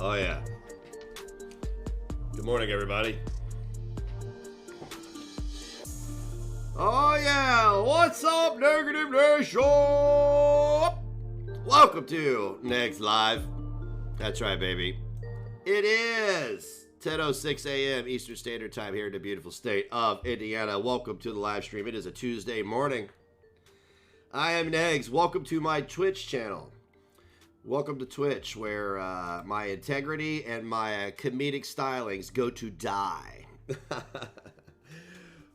Oh, yeah. Good morning, everybody. Oh, yeah. What's up, Negative Nation? Welcome to Negs Live. That's right, baby. It is 10:06 a.m. Eastern Standard Time here in the beautiful state of Indiana. Welcome to the live stream. It is a Tuesday morning. I am Negs. Welcome to my Twitch channel. Welcome to Twitch, where my integrity and my comedic stylings go to die.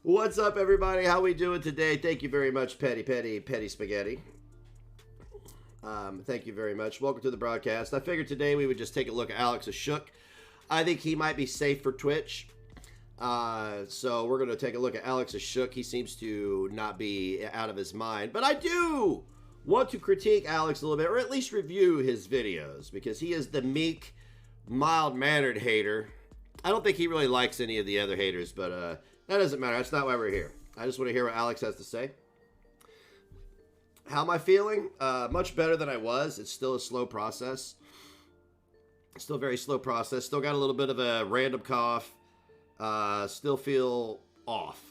What's up, everybody? How we doing today? Thank you very much, Petty Spaghetti. Thank you very much. Welcome to the broadcast. I figured today we would just take a look at Alex Ashok. I think he might be safe for Twitch. So we're going to take a look at Alex Ashok. He seems to not be out of his mind. But I do want to critique Alex a little bit, or at least review his videos, because he is the meek, mild-mannered hater. I don't think he really likes any of the other haters, but that doesn't matter. That's not why we're here. I just want to hear what Alex has to say. How am I feeling? Much better than I was. It's still a slow process. Still a very slow process. Still got a little bit of a random cough. Still feel off.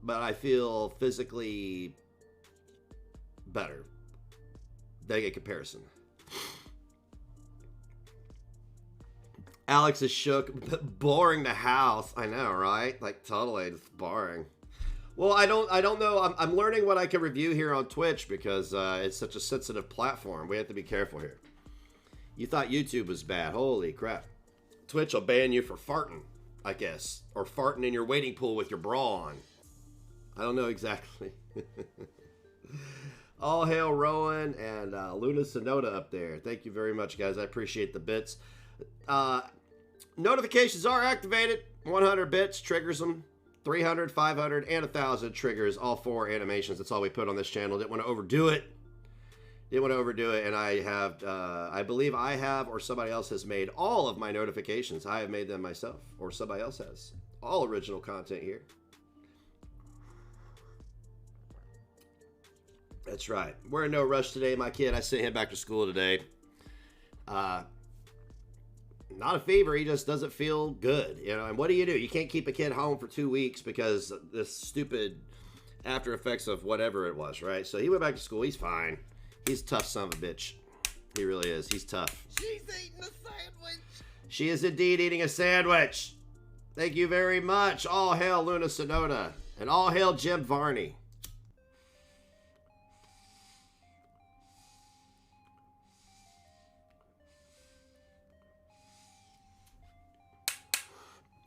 But I feel physically better. Big in comparison. Alex is shook. Boring the house. I know, right? Like, totally. It's boring. Well, I don't know. I'm learning what I can review here on Twitch because it's such a sensitive platform. We have to be careful here. You thought YouTube was bad. Holy crap. Twitch will ban you for farting, I guess. Or farting in your waiting pool with your bra on. I don't know exactly. All hail Rowan and Luna Sonoda up there. Thank you very much, guys. I appreciate the bits. Notifications are activated. 100 bits triggers them. 300, 500, and 1,000 triggers all 4 animations. That's all we put on this channel. Didn't want to overdo it. And I have, I believe I have, or somebody else has made all of my notifications. I have made them myself, or somebody else has. All original content here. That's right. We're in no rush today. My kid, I sent him back to school today. Not a fever. He just doesn't feel good, you know. And what do? You can't keep a kid home for 2 weeks because the stupid after effects of whatever it was, right? So he went back to school. He's fine. He's a tough son of a bitch. He really is. He's tough. She's eating a sandwich. She is indeed eating a sandwich. Thank you very much. All hail Luna Sonoda. And all hail Jim Varney.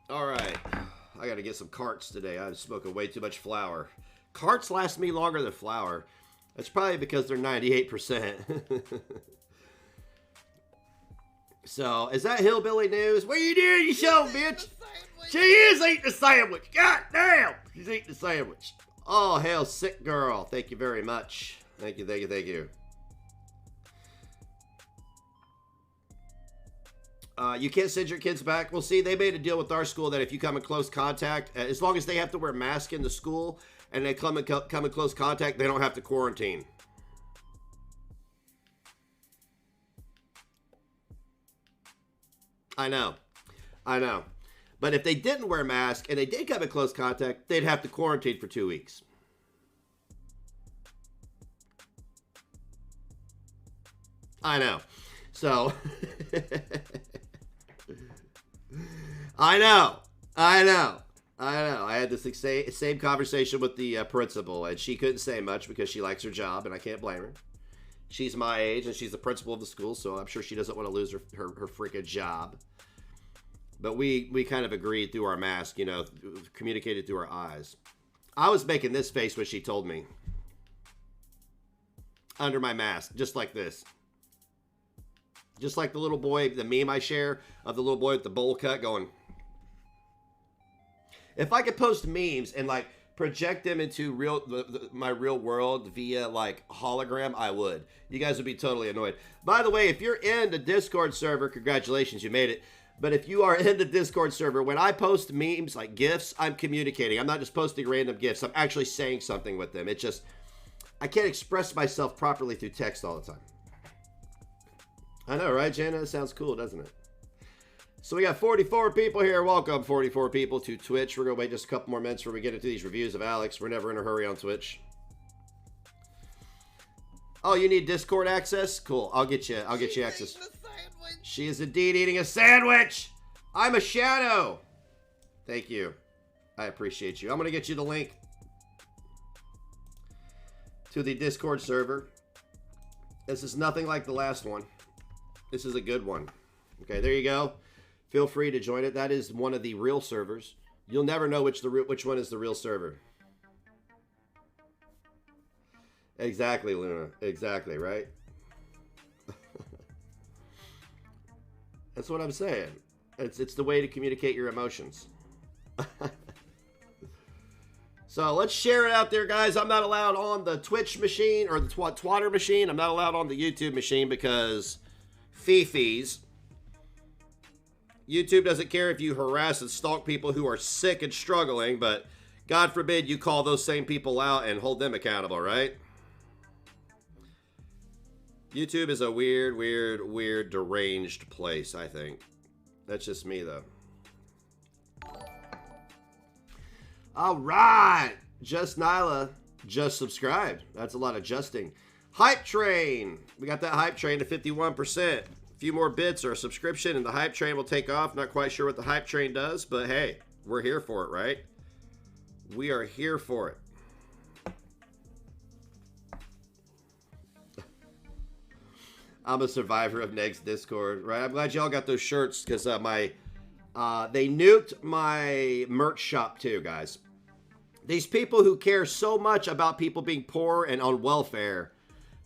All right. I got to get some carts today. I'm smoking way too much flour. Carts last me longer than flour. That's probably because they're 98%. So, is that hillbilly news? What are you doing, you show, bitch? She is eating the sandwich. God damn. She's eating the sandwich. Oh, hell, sick girl. Thank you very much. Thank you, thank you, thank you. You can't send your kids back. Well, see, they made a deal with our school that if you come in close contact, as long as they have to wear masks in the school and they come in close contact, they don't have to quarantine. I know. But if they didn't wear masks and they did come in close contact, they'd have to quarantine for 2 weeks. I know. So... I know. I had this same conversation with the principal, and she couldn't say much because she likes her job, and I can't blame her. She's my age, and she's the principal of the school, so I'm sure she doesn't want to lose her freaking job. But we kind of agreed through our mask, you know, communicated through our eyes. I was making this face when she told me. Under my mask, just like this. Just like the little boy, the meme I share of the little boy with the bowl cut going. If I could post memes and like project them into my real world via like hologram, I would. You guys would be totally annoyed. By the way, if you're in the Discord server, congratulations, you made it. But if you are in the Discord server, when I post memes like GIFs, I'm communicating. I'm not just posting random GIFs. I'm actually saying something with them. It just, I can't express myself properly through text all the time. I know, right, Jana? It sounds cool, doesn't it? So we got 44 people here. Welcome, 44 people to Twitch. We're going to wait just a couple more minutes before we get into these reviews of Alex. We're never in a hurry on Twitch. Oh, you need Discord access? Cool. I'll get you access. She is indeed eating a sandwich. I'm a shadow. Thank you. I appreciate you. I'm going to get you the link to the Discord server. This is nothing like the last one. This is a good one. Okay, there you go. Feel free to join it. That is one of the real servers. You'll never know which one is the real server. Exactly, Luna. Exactly, right? That's what I'm saying. It's the way to communicate your emotions. So let's share it out there, guys. I'm not allowed on the Twitch machine or the Twitter machine. I'm not allowed on the YouTube machine because fee-fees. YouTube doesn't care if you harass and stalk people who are sick and struggling, but God forbid you call those same people out and hold them accountable, right? YouTube is a weird, deranged place, I think. That's just me, though. All right. Just Nyla. Just subscribed. That's a lot of justing. Hype Train. We got that Hype Train to 51%. A few more bits or a subscription and the Hype Train will take off. Not quite sure what the Hype Train does, but hey, we're here for it, right? We are here for it. I'm a survivor of Neg's Discord, right? I'm glad y'all got those shirts because they nuked my merch shop too, guys. These people who care so much about people being poor and on welfare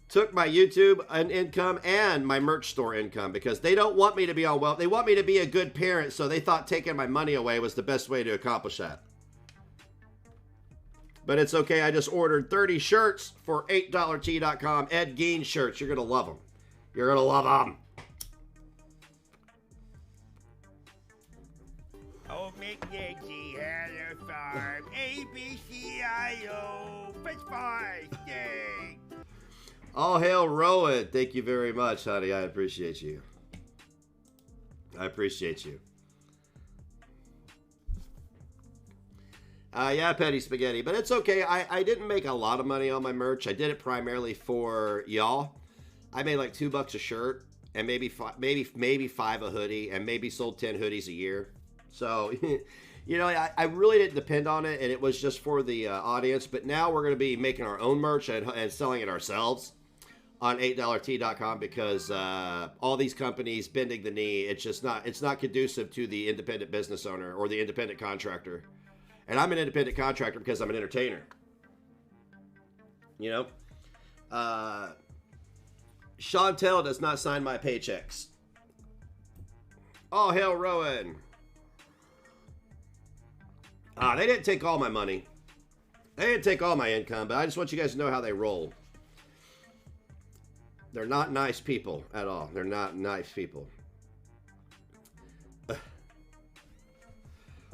took my YouTube income and my merch store income because they don't want me to be on welfare. They want me to be a good parent, so they thought taking my money away was the best way to accomplish that. But it's okay. I just ordered 30 shirts for $8.T.com. Ed Gein shirts. You're going to love them. You're going to love them. Old McNuggety had a farm. A-B-C-I-O. Fish fry. Yay. All hail Rowan. Thank you very much, honey. I appreciate you. I appreciate you. Yeah, Petty Spaghetti. But it's okay. I didn't make a lot of money on my merch. I did it primarily for y'all. I made like $2 a shirt and maybe five a hoodie and maybe sold 10 hoodies a year. So, you know, I really didn't depend on it and it was just for the audience. But now we're going to be making our own merch and selling it ourselves on $8T.com because all these companies bending the knee, it's not conducive to the independent business owner or the independent contractor. And I'm an independent contractor because I'm an entertainer. You know? Chantel does not sign my paychecks. Oh, hell, Rowan. They didn't take all my money. They didn't take all my income, but I just want you guys to know how they roll. They're not nice people at all. They're not nice people.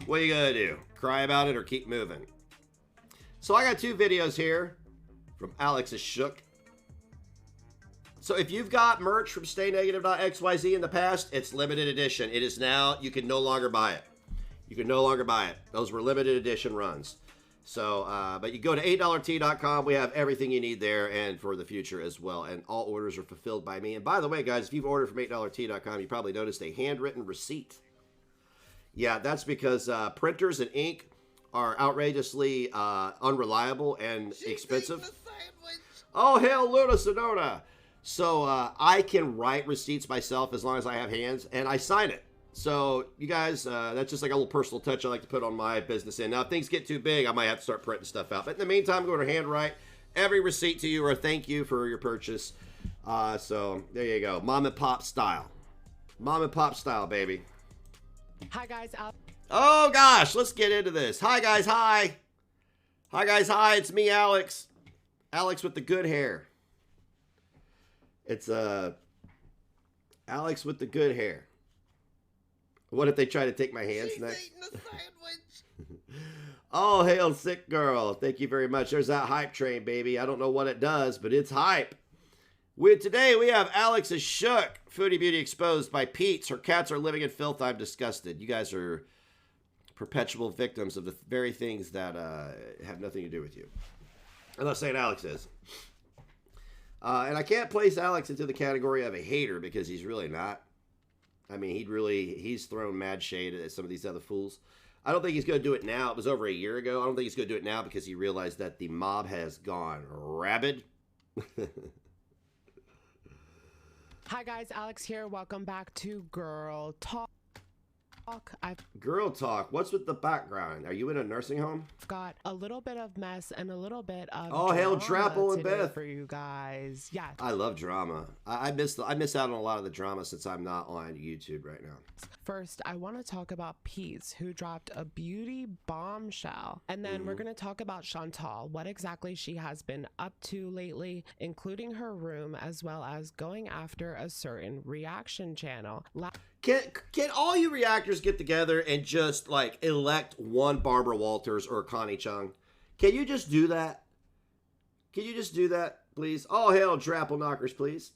What are you gonna do? Cry about it or keep moving? So I got two videos here from Alex is Shook. So if you've got merch from StayNegative.xyz in the past, it's limited edition. It is now, you can no longer buy it. You can no longer buy it. Those were limited edition runs. So, but you go to $8T.com. We have everything you need there and for the future as well. And all orders are fulfilled by me. And by the way, guys, if you've ordered from $8T.com, you probably noticed a handwritten receipt. Yeah, that's because printers and ink are outrageously unreliable and expensive. Oh, hell, Luna Sonora. So I can write receipts myself as long as I have hands, and I sign it. So you guys, that's just like a little personal touch I like to put on my business end. Now, if things get too big, I might have to start printing stuff out. But in the meantime, I'm going to handwrite every receipt to you or a thank you for your purchase. So there you go. Mom and pop style. Mom and pop style, baby. Hi, guys. Oh, gosh. Let's get into this. Hi, guys. Hi. Hi, guys. Hi. It's me, Alex. Alex with the good hair. It's Alex with the good hair. What if they try to take my hands next? Eating a sandwich. Oh, hail, sick girl. Thank you very much. There's that hype train, baby. I don't know what it does, but it's hype. Today we have Alex is shook. Foodie Beauty exposed by Pete's. Her cats are living in filth. I'm disgusted. You guys are perpetual victims of the very things that have nothing to do with you. I'm not saying Alex is. And I can't place Alex into the category of a hater because he's really not. I mean, he's thrown mad shade at some of these other fools. I don't think he's going to do it now. It was over a year ago. I don't think he's going to do it now because he realized that the mob has gone rabid. Hi guys, Alex here. Welcome back to Girl Talk. Girl Talk. What's with the background? Are you in a nursing home? I've got a little bit of mess and a little bit of Oh, hell, drama Trapple and today Beth for you guys. Yeah. I love drama. I miss out on a lot of the drama since I'm not on YouTube right now. First, I want to talk about Pete's, who dropped a beauty bombshell. And then we're going to talk about Chantal, what exactly she has been up to lately, including her room, as well as going after a certain reaction channel. Can all you reactors get together and just like elect one Barbara Walters or Connie Chung? Can you just do that? Can you just do that, please? All hail Drapple Knockers, please.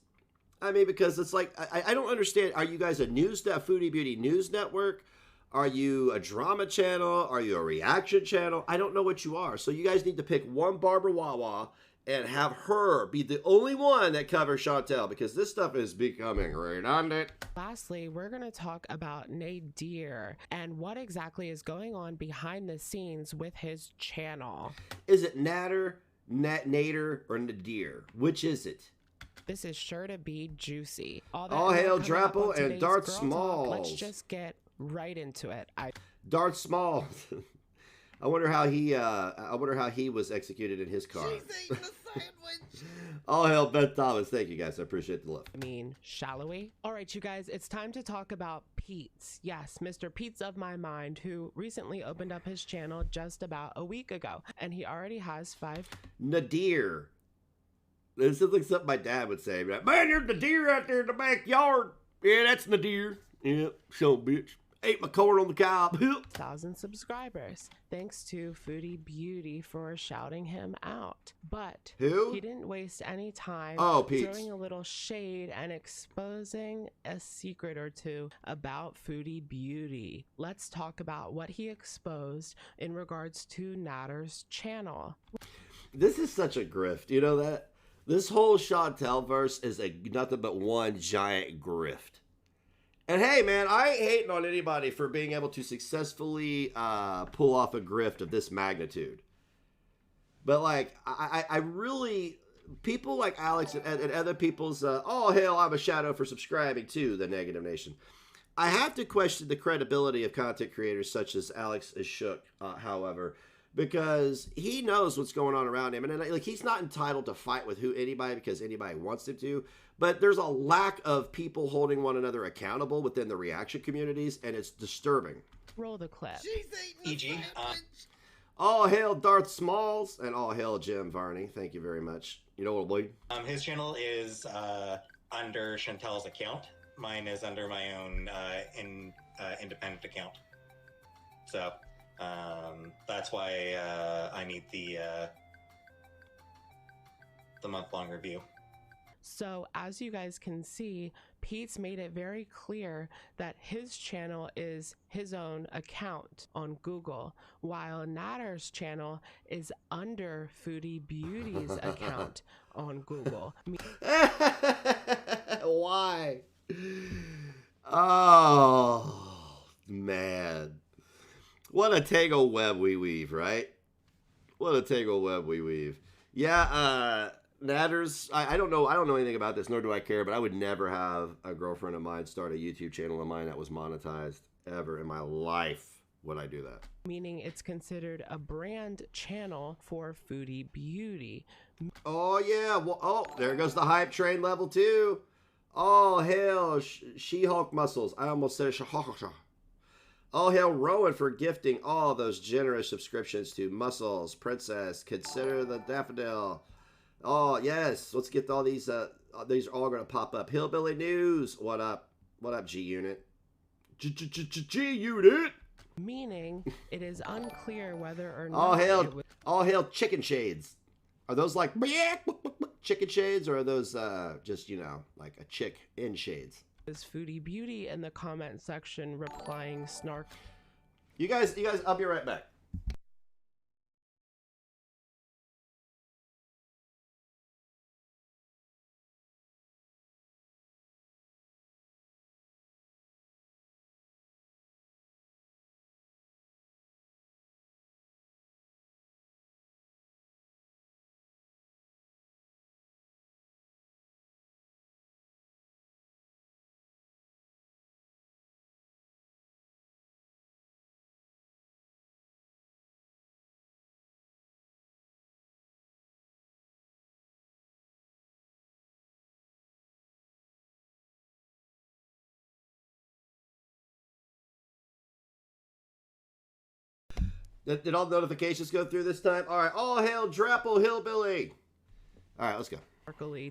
I mean, because it's like, I don't understand. Are you guys a Foodie Beauty news network? Are you a drama channel? Are you a reaction channel? I don't know what you are. So you guys need to pick one Barbara Wawa and have her be the only one that covers Chantel, because this stuff is becoming redundant. Lastly, we're going to talk about Nadir and what exactly is going on behind the scenes with his channel. Is it Nader, or Nadir? Which is it? This is sure to be juicy. All hail Drapple and Darth Smalls. Let's just get right into it. Darth Smalls. I wonder how he was executed in his car. She's eating a sandwich. All hail Beth Thomas. Thank you guys. I appreciate the love. I mean, shall we? All right, you guys, it's time to talk about Pete's. Yes, Mr. Pete's of my mind, who recently opened up his channel just about a week ago, and he already has 5. Nadir. This is like something my dad would say. Man, there's Nadir out there in the backyard. Yeah, that's Nadir. Yeah, so bitch. Ate my corn on the cob. 1,000 subscribers. Thanks to Foodie Beauty for shouting him out. But who? He didn't waste any time Pete's. throwing a little shade and exposing a secret or two about Foodie Beauty. Let's talk about what he exposed in regards to Nader's channel. This is such a grift. You know that? This whole Chantel verse is nothing but one giant grift. And hey, man, I ain't hating on anybody for being able to successfully pull off a grift of this magnitude. But, like, I really... People like Alex and other people's... oh, hell, I'm a shadow for subscribing to the Negative Nation. I have to question the credibility of content creators such as Alex is shook, however, because he knows what's going on around him. And, like, he's not entitled to fight with anybody because anybody wants him to. But there's a lack of people holding one another accountable within the reaction communities, and it's disturbing. Roll the clip. She's eating a sandwich. All hail Darth Smalls, and all hail Jim Varney. Thank you very much. You know what, boy? His channel is under Chantel's account. Mine is under my own independent account. So that's why I need the month-long review. So as you guys can see, Pete's made it very clear that his channel is his own account on Google, while Nader's channel is under Foodie Beauty's account on Google. Why? Oh, man. What a tangle web we weave, right? What a tangle web we weave. Yeah, Nader's, I don't know anything about this, nor do I care, but I would never have a girlfriend of mine start a YouTube channel of mine that was monetized ever in my life would I do that. Meaning it's considered a brand channel for Foodie Beauty. Oh, yeah. Well, oh, there goes the hype train level 2. Oh, hell, She-Hulk muscles. I almost said She-Hulk. Oh, hell, Rowan for gifting all those generous subscriptions to Muscles, Princess, Consider the Daffodil. Oh, yes. Let's get all these. These are all going to pop up. Hillbilly News. What up? What up, G-Unit? G-Unit. Meaning it is unclear whether or not... All hail Chicken Shades. Are those like chicken shades, or are those just, you know, like a chick in shades? Is Foodie Beauty in the comment section replying snark. You guys, I'll be right back. Did all notifications go through this time? All right, all hail Drapple Hillbilly. All right, let's go.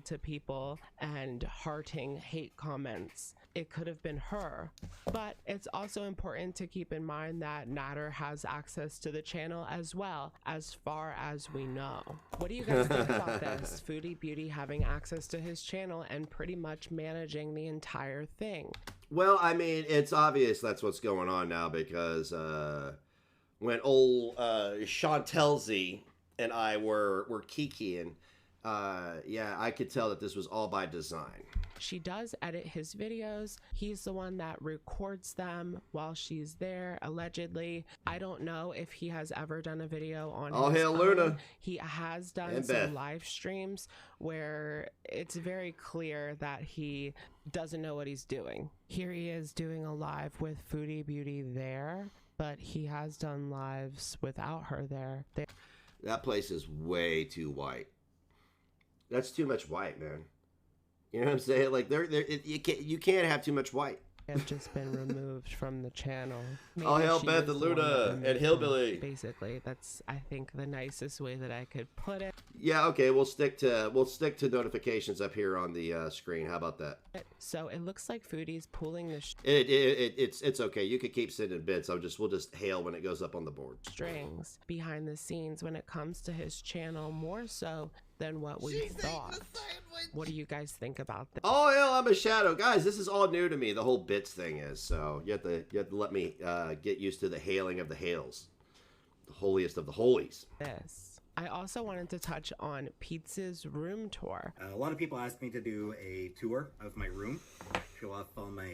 To people and hearting hate comments. It could have been her, but it's also important to keep in mind that Natter has access to the channel as well, as far as we know. What do you guys think about this? Foodie Beauty having access to his channel and pretty much managing the entire thing. Well, I mean, it's obvious that's what's going on now, because when old Chantelzy and I were kikiing, yeah, I could tell that this was all by design. She does edit his videos. He's the one that records them while she's there, allegedly. I don't know if he has ever done a video on All his hail own. Luna. He has done And some Beth. live streams where it's very clear that he doesn't know what he's doing. Here he is doing a live with Foodie Beauty there, but he has done lives without her there. That place is way too white. That's too much white, man. You know what I'm saying? Like, you can't have too much white. Have just been removed from the channel. All hail she Beth was and the one that Luna removed and him. Hillbilly. Basically, that's, I think, the nicest way that I could put it. Yeah, okay, we'll stick to notifications up here on the screen. How about that? So it looks like Foodie's pulling the It's okay. You could keep sending bits. We'll just hail when it goes up on the board. strings behind the scenes when it comes to his channel, more so than what we She's thought. eating the sandwich. What do you guys think about this? Oh hell, I'm a shadow, guys. This is all new to me. The whole bits thing is, so you have to let me get used to the hailing of the hails, the holiest of the holies. I also wanted to touch on Pete's room tour. A lot of people asked me to do a tour of my room, show off all my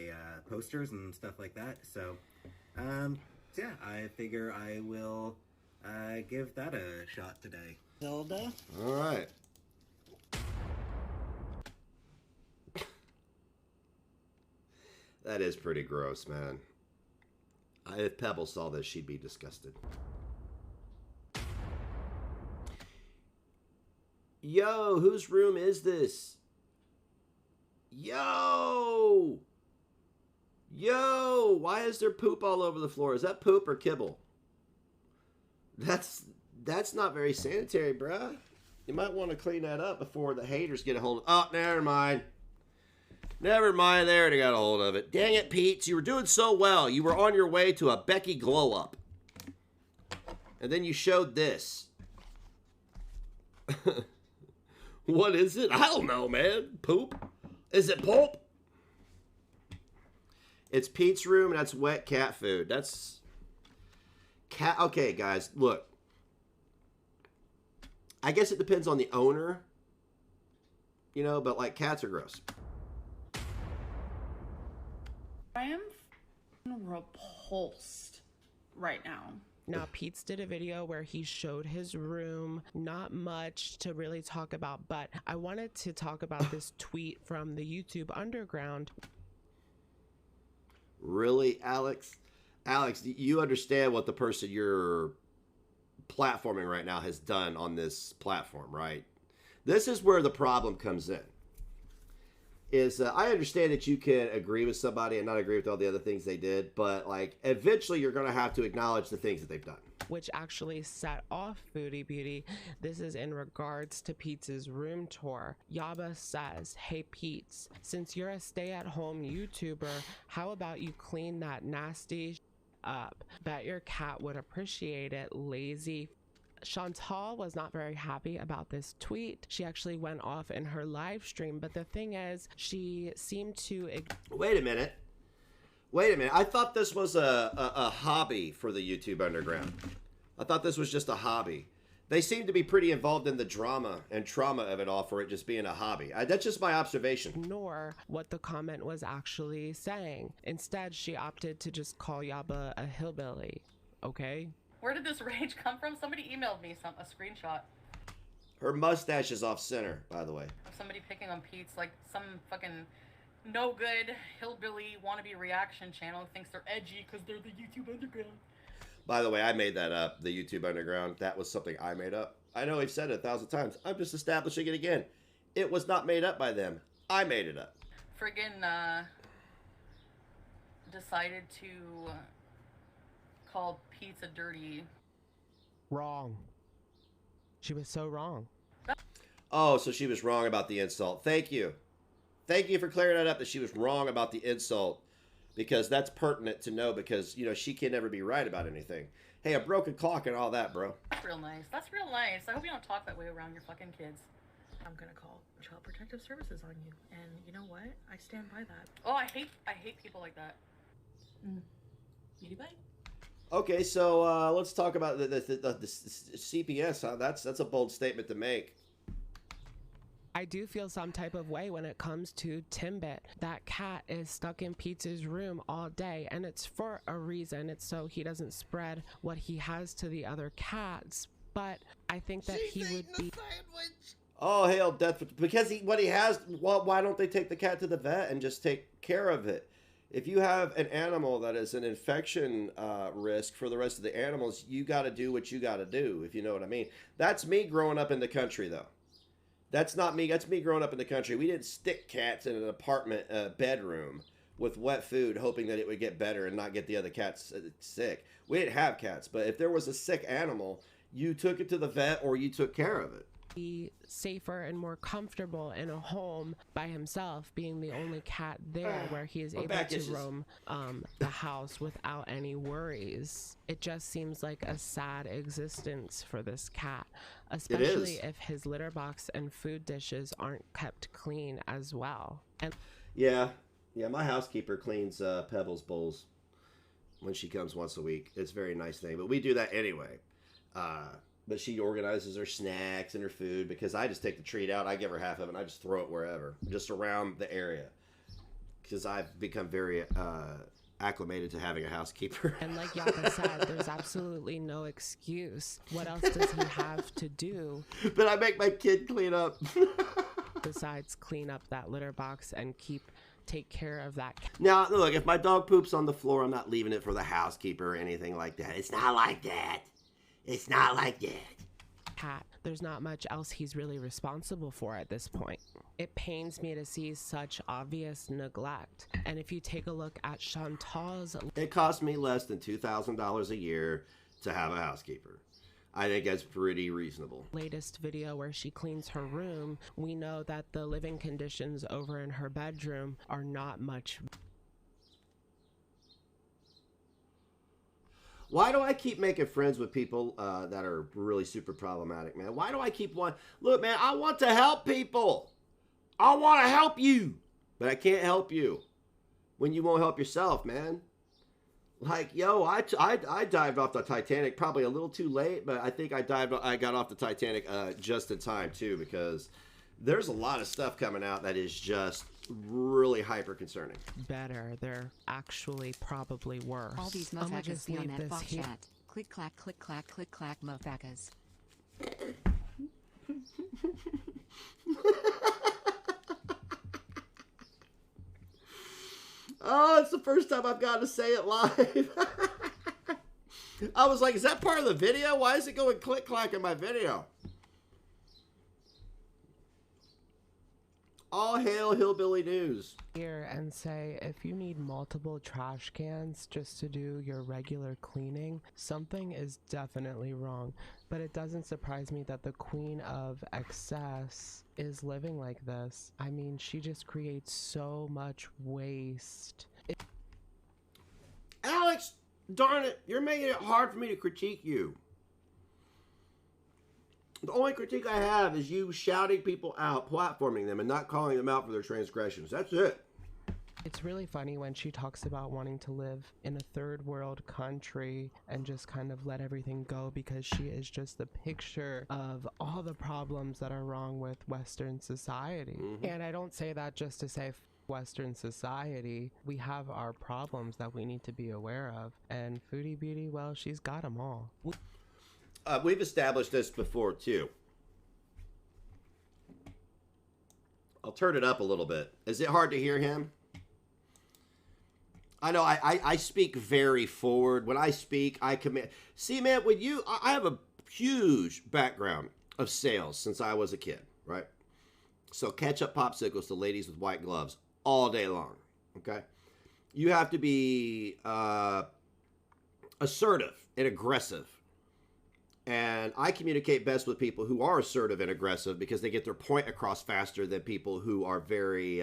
posters and stuff like that. So, yeah, I figure I will give that a shot today. Zelda? All right. That is pretty gross, man. If Pebble saw this, she'd be disgusted. Yo, whose room is this? Yo! Yo! Why is there poop all over the floor? Is that poop or kibble? That's not very sanitary, bruh. You might want to clean that up before the haters get a hold of it. Oh, never mind. Never mind, they already got a hold of it. Dang it, Pete. You were doing so well. You were on your way to a Becky glow-up. And then you showed this. What is it? I don't know, man. Poop? Is it pulp? It's Pete's room, and that's wet cat food. That's... cat. Okay, guys, look. I guess it depends on the owner. You know, but, like, cats are gross. I am repulsed right now. Now, Pete's did a video where he showed his room. Not much to really talk about, but I wanted to talk about this tweet from the YouTube Underground. Really, Alex? Alex, you understand what the person you're platforming right now has done on this platform, right? This is where the problem comes in. I understand that you can agree with somebody and not agree with all the other things they did, but like eventually you're going to have to acknowledge the things that they've done. Which actually set off Foodie Beauty. This is in regards to Pete's room tour. Yaba says, "Hey Pete's, since you're a stay-at-home YouTuber, how about you clean that nasty up? Bet your cat would appreciate it, lazy Chantal was not very happy about this tweet. She actually went off in her live stream, but the thing is, she seemed to... Wait a minute. I thought this was a hobby for the YouTube Underground. I thought this was just a hobby. They seem to be pretty involved in the drama and trauma of it all for it just being a hobby. That's just my observation. Ignore what the comment was actually saying. Instead, she opted to just call Yaba a hillbilly. Okay? Where did this rage come from? Somebody emailed me a screenshot Her mustache is off center, by the way. of somebody picking on Pete's, like some fucking no good hillbilly wannabe reaction channel who thinks they're edgy because they're the YouTube Underground. By the way, I made that up, the YouTube Underground. That was something I made up. I know I've said it 1,000 times. I'm just establishing it again. It was not made up by them. I made it up. Friggin' decided to call pizza dirty. Wrong. She was so wrong. Oh, so she was wrong about the insult. Thank you. Thank you for clearing that up, that she was wrong about the insult. Because that's pertinent to know, because, you know, she can never be right about anything. Hey, a broken clock and all that, bro. That's real nice. That's real nice. I hope you don't talk that way around your fucking kids. I'm gonna call Child Protective Services on you, and you know what? I stand by that. Oh, I hate people like that. Beauty bite? Okay, so let's talk about the CPS. Huh? That's a bold statement to make. I do feel some type of way when it comes to Timbit. That cat is stuck in Pete's room all day, and it's for a reason. It's so he doesn't spread what he has to the other cats. But I think that he would be... Oh, hail death. Because what he has, well, why don't they take the cat to the vet and just take care of it? If you have an animal that is an infection risk for the rest of the animals, you got to do what you got to do, if you know what I mean. That's me growing up in the country, though. That's not me. That's me growing up in the country. We didn't stick cats in an apartment bedroom with wet food, hoping that it would get better and not get the other cats sick. We didn't have cats, but if there was a sick animal, you took it to the vet or you took care of it. Be safer and more comfortable in a home by himself, being the only cat there, where he is able to roam the house without any worries. It just seems like a sad existence for this cat, especially if his litter box and food dishes aren't kept clean as well. And yeah, my housekeeper cleans Pebbles bowls when she comes once a week. It's a very nice thing, but we do that anyway. But she organizes her snacks and her food, because I just take the treat out. I give her half of it and I just throw it wherever, just around the area, because I've become very acclimated to having a housekeeper. And like Yaka said, there's absolutely no excuse. What else does he have to do? But I make my kid clean up. Besides clean up that litter box and take care of that cat. Now, look, if my dog poops on the floor, I'm not leaving it for the housekeeper or anything like that. It's not like that. It's not like that. Cat. There's not much else he's really responsible for at this point. It pains me to see such obvious neglect. And if you take a look at Chantal's... It cost me less than $2,000 a year to have a housekeeper. I think that's pretty reasonable. Latest video where she cleans her room, we know that the living conditions over in her bedroom are not much. Why do I keep making friends with people that are really super problematic, man? Why do I keep wanting... Look, man, I want to help people. I want to help you. But I can't help you when you won't help yourself, man. Like, yo, I dived off the Titanic probably a little too late, but I think I got off the Titanic just in time, too, because there's a lot of stuff coming out that is just really hyper concerning. Better. They're actually probably worse. All these motherfuckers be on that box chat. Click clack, click clack, click clack, motherfuckers. Oh, it's the first time I've gotten to say it live. I was like, is that part of the video? Why is it going click clack in my video? All hail hillbilly news. Here and say, if you need multiple trash cans just to do your regular cleaning, something is definitely wrong. But it doesn't surprise me that the queen of excess is living like this. I mean, she just creates so much waste. Alex, darn it, you're making it hard for me to critique you. The only critique I have is you shouting people out, platforming them, and not calling them out for their transgressions. That's it. It's really funny when she talks about wanting to live in a third world country and just kind of let everything go, because she is just the picture of all the problems that are wrong with Western society. And I don't say that just to say Western society. We have our problems that we need to be aware of. And Foodie Beauty, well, she's got them all. We've established this before, too. I'll turn it up a little bit. Is it hard to hear him? I know I speak very forward. When I speak, I commit. See, man, when I have a huge background of sales since I was a kid, right? So ketchup popsicles to ladies with white gloves all day long, okay? You have to be assertive and aggressive. And I communicate best with people who are assertive and aggressive because they get their point across faster than people who are very,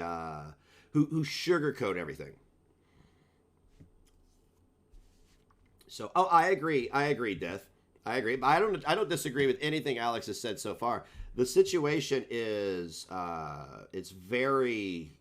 who sugarcoat everything. So, I agree, Death. I agree, but I don't disagree with anything Alex has said so far. The situation is, it's very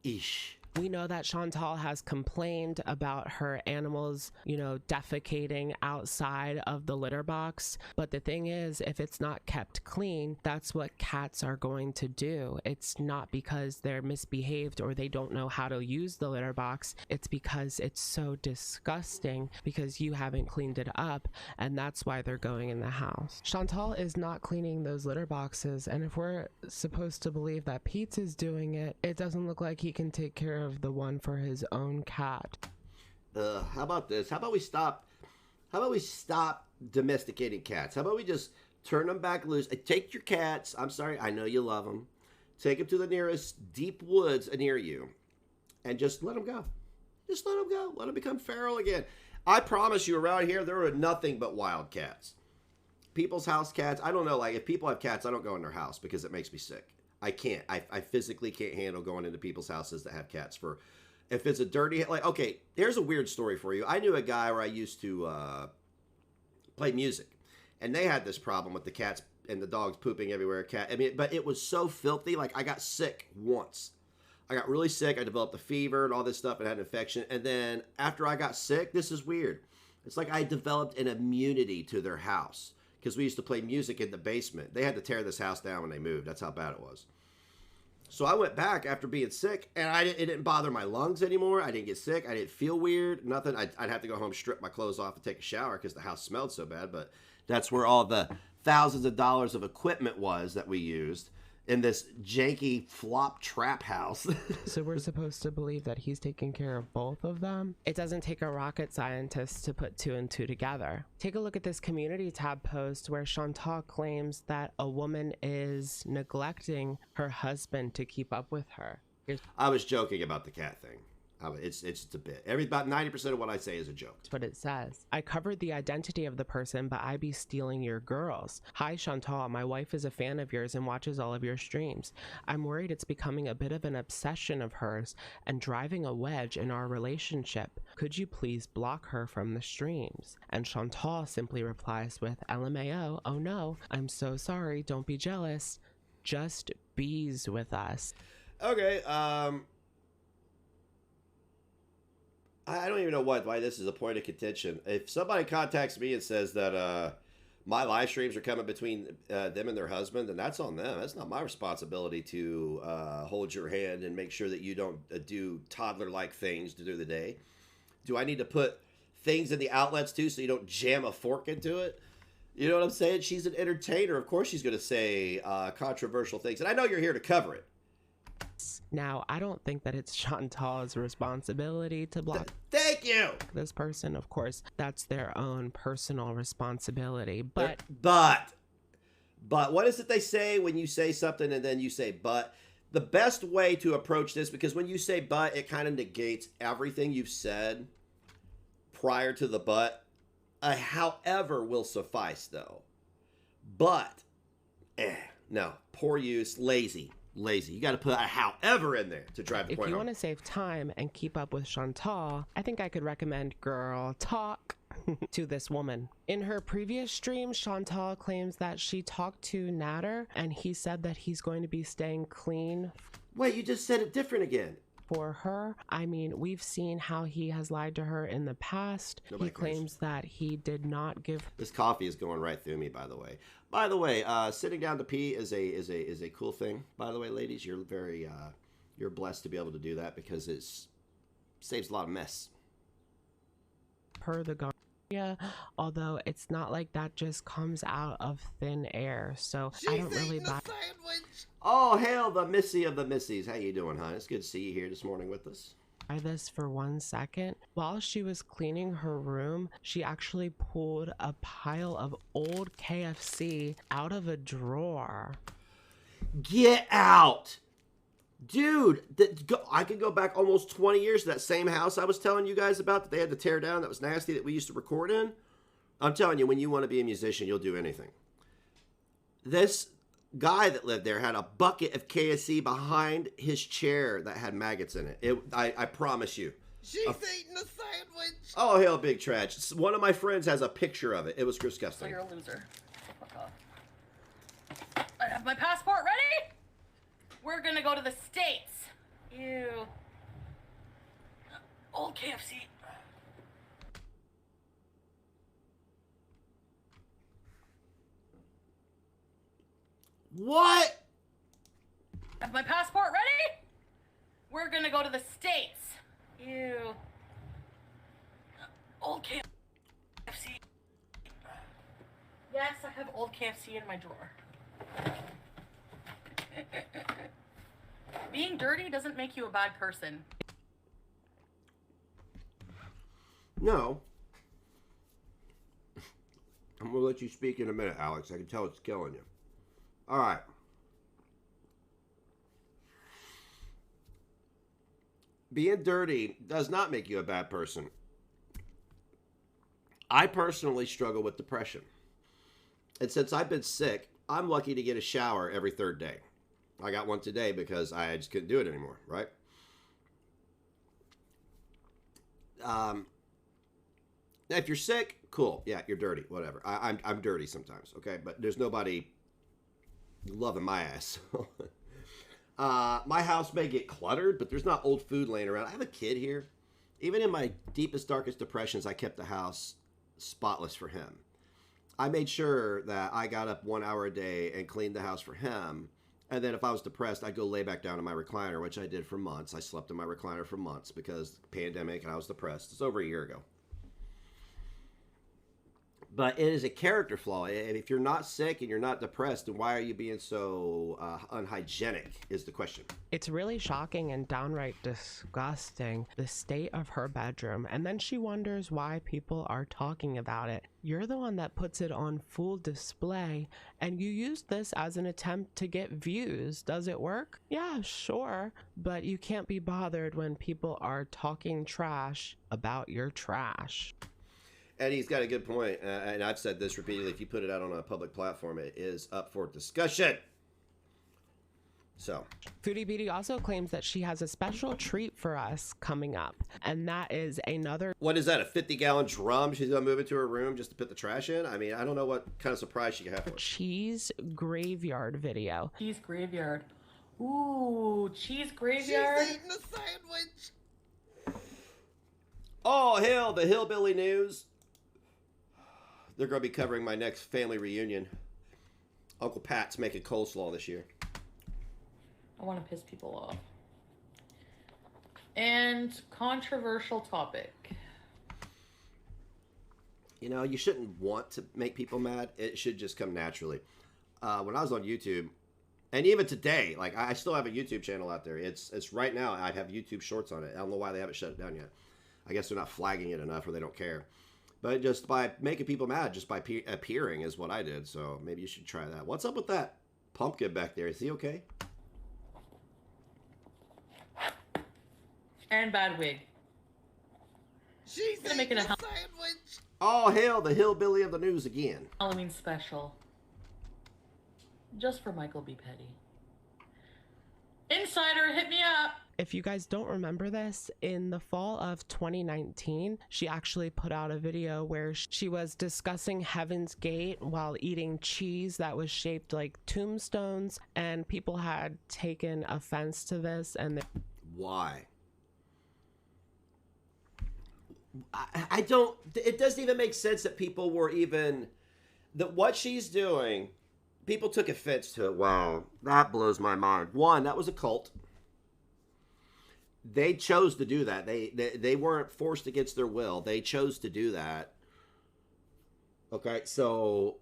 ish. We know that Chantal has complained about her animals, you know, defecating outside of the litter box. But the thing is, if it's not kept clean, that's what cats are going to do. It's not because they're misbehaved or they don't know how to use the litter box. It's because it's so disgusting because you haven't cleaned it up, and that's why they're going in the house. Chantal is not cleaning those litter boxes, and if we're supposed to believe that Pete's is doing it, it doesn't look like he can take care of the one for his own cat. How about this? How about we stop domesticating cats? How about we just turn them back loose? Take your cats. I'm sorry, I know you love them. Take them to the nearest deep woods near you and just let them go. Just let them go. Let them become feral again. I promise you, around here, there are nothing but wild cats. People's house cats, I don't know, like if people have cats, I don't go in their house because it makes me sick. I can't. I physically can't handle going into people's houses that have cats. For if it's a dirty, like, okay, here's a weird story for you. I knew a guy where I used to play music, and they had this problem with the cats and the dogs pooping everywhere. But it was so filthy. Like, I got sick once. I got really sick. I developed a fever and all this stuff and had an infection. And then after I got sick, this is weird. It's like I developed an immunity to their house because we used to play music in the basement. They had to tear this house down when they moved. That's how bad it was. So I went back after being sick, and it didn't bother my lungs anymore. I didn't get sick. I didn't feel weird. Nothing. I'd have to go home, strip my clothes off, and take a shower because the house smelled so bad. But that's where all the thousands of dollars of equipment was that we used in this janky flop trap house. So we're supposed to believe that he's taking care of both of them? It doesn't take a rocket scientist to put 2 and 2 together. Take a look at this community tab post where Chantal claims that a woman is neglecting her husband to keep up with her. I was joking about the cat thing. It's a bit. About 90% of what I say is a joke. That's what it says. I covered the identity of the person, but I be stealing your girls. Hi, Chantal. My wife is a fan of yours and watches all of your streams. I'm worried it's becoming a bit of an obsession of hers and driving a wedge in our relationship. Could you please block her from the streams? And Chantal simply replies with LMAO, oh no, I'm so sorry. Don't be jealous. Just bees with us. Okay, I don't even know why this is a point of contention. If somebody contacts me and says that my live streams are coming between them and their husband, then that's on them. That's not my responsibility to hold your hand and make sure that you don't do toddler-like things to do the day. Do I need to put things in the outlets too so you don't jam a fork into it? You know what I'm saying? She's an entertainer. Of course she's going to say controversial things. And I know you're here to cover it. Now, I don't think that it's Chantal's responsibility to block Thank you! this person. Of course, that's their own personal responsibility. But what is it they say when you say something and then you say but? The best way to approach this, because when you say but, it kind of negates everything you've said prior to the but. However will suffice, though. But, no. Poor use. Lazy. You got to put a however in there to drive the if point you home. want to save time and keep up with Chantal, I think I could recommend Girl Talk. to this woman. In her previous stream, Chantal claims that she talked to Natter and he said that he's going to be staying clean. Wait, you just said it different again. For her, I mean, we've seen how he has lied to her in the past. Nobody He claims that he did not give. This coffee is going right through me, by the way. By the way, sitting down to pee is a cool thing. By the way, ladies, you're very you're blessed to be able to do that because it saves a lot of mess. Per the gonorrhea, although it's not like that just comes out of thin air. So I don't really buy. Oh, hail the Missy of the Missies. How you doing, hon? It's good to see you here this morning with us. This for 1 second. While she was cleaning her room, she actually pulled a pile of old KFC out of a drawer. Get out! Dude, I could go back almost 20 years to that same house I was telling you guys about that they had to tear down that was nasty that we used to record in. I'm telling you, when you want to be a musician, you'll do anything. This guy that lived there had a bucket of KFC behind his chair that had maggots in it. I promise you. She's eating a sandwich. Oh, hell, big trash. One of my friends has a picture of it. It was So disgusting. you're a loser. Fuck off. I have my passport ready. We're gonna go to the States. Ew. Old KFC. What? Have my passport ready? We're gonna go to the States. Ew. Old KFC. Yes, I have old KFC in my drawer. Being dirty doesn't make you a bad person. No. I'm going to let you speak in a minute, Alex. I can tell it's killing you. All right. Being dirty does not make you a bad person. I personally struggle with depression. And since I've been sick, I'm lucky to get a shower every third day. I got one today because I just couldn't do it anymore, right? If you're sick, cool. Yeah, you're dirty. Whatever. I'm dirty sometimes, okay? But there's nobody loving my ass. My house may get cluttered, but there's not old food laying around. I have a kid here. Even in my deepest, darkest depressions, I kept the house spotless for him. I made sure that I got up 1 hour a day and cleaned the house for him. And then if I was depressed, I'd go lay back down in my recliner, which I did for months. I slept in my recliner for months because pandemic and I was depressed. It's over a year ago. But it is a character flaw. And if you're not sick and you're not depressed, then why are you being so unhygienic is the question. It's really shocking and downright disgusting, the state of her bedroom. And then she wonders why people are talking about it. You're the one that puts it on full display, and you use this as an attempt to get views. Does it work? Yeah, sure. But you can't be bothered when people are talking trash about your trash. And he's got a good point, and I've said this repeatedly. If you put it out on a public platform, it is up for discussion. So, Foodie Beauty also claims that she has a special treat for us coming up, and that is another... What is that, a 50-gallon drum she's going to move into her room just to put the trash in? I mean, I don't know what kind of surprise she could have for us. Cheese graveyard video. Cheese graveyard. Ooh, cheese graveyard. She's eating a sandwich. Oh, hell, the Hillbilly News. They're going to be covering my next family reunion. Uncle Pat's making coleslaw this year. I want to piss people off. And controversial topic. You know, you shouldn't want to make people mad. It should just come naturally. When I was on YouTube, and even today, like I still have a YouTube channel out there. It's right now. I have YouTube Shorts on it. I don't know why they haven't shut it down yet. I guess they're not flagging it enough, or they don't care. But just by making people mad, just by appearing, is what I did. So maybe you should try that. What's up with that pumpkin back there? Is he okay? And bad wig. She's Gonna make eating it a a sandwich. Oh, hell, the Hillbilly of the News again. Halloween special. Just for Michael B. Petty. Insider, hit me up. If you guys don't remember this, in the fall of 2019, she actually put out a video where she was discussing Heaven's Gate while eating cheese that was shaped like tombstones, and people had taken offense to this. And why? I don't, it doesn't even make sense that people were even, that what she's doing, people took offense to it. Wow, that blows my mind. One, that was a cult. They chose to do that. They weren't forced against their will. They chose to do that. Okay, so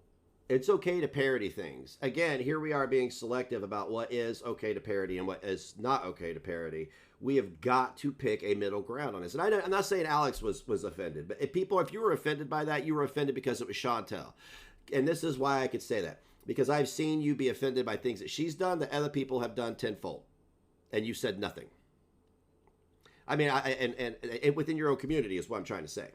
it's okay to parody things. Again, here we are being selective about what is okay to parody and what is not okay to parody. We have got to pick a middle ground on this. And I'm not saying Alex was offended, but if you were offended by that, you were offended because it was Chantel. And this is why I could say that. Because I've seen you be offended by things that she's done that other people have done tenfold. And you said nothing. I mean, and within your own community is what I'm trying to say.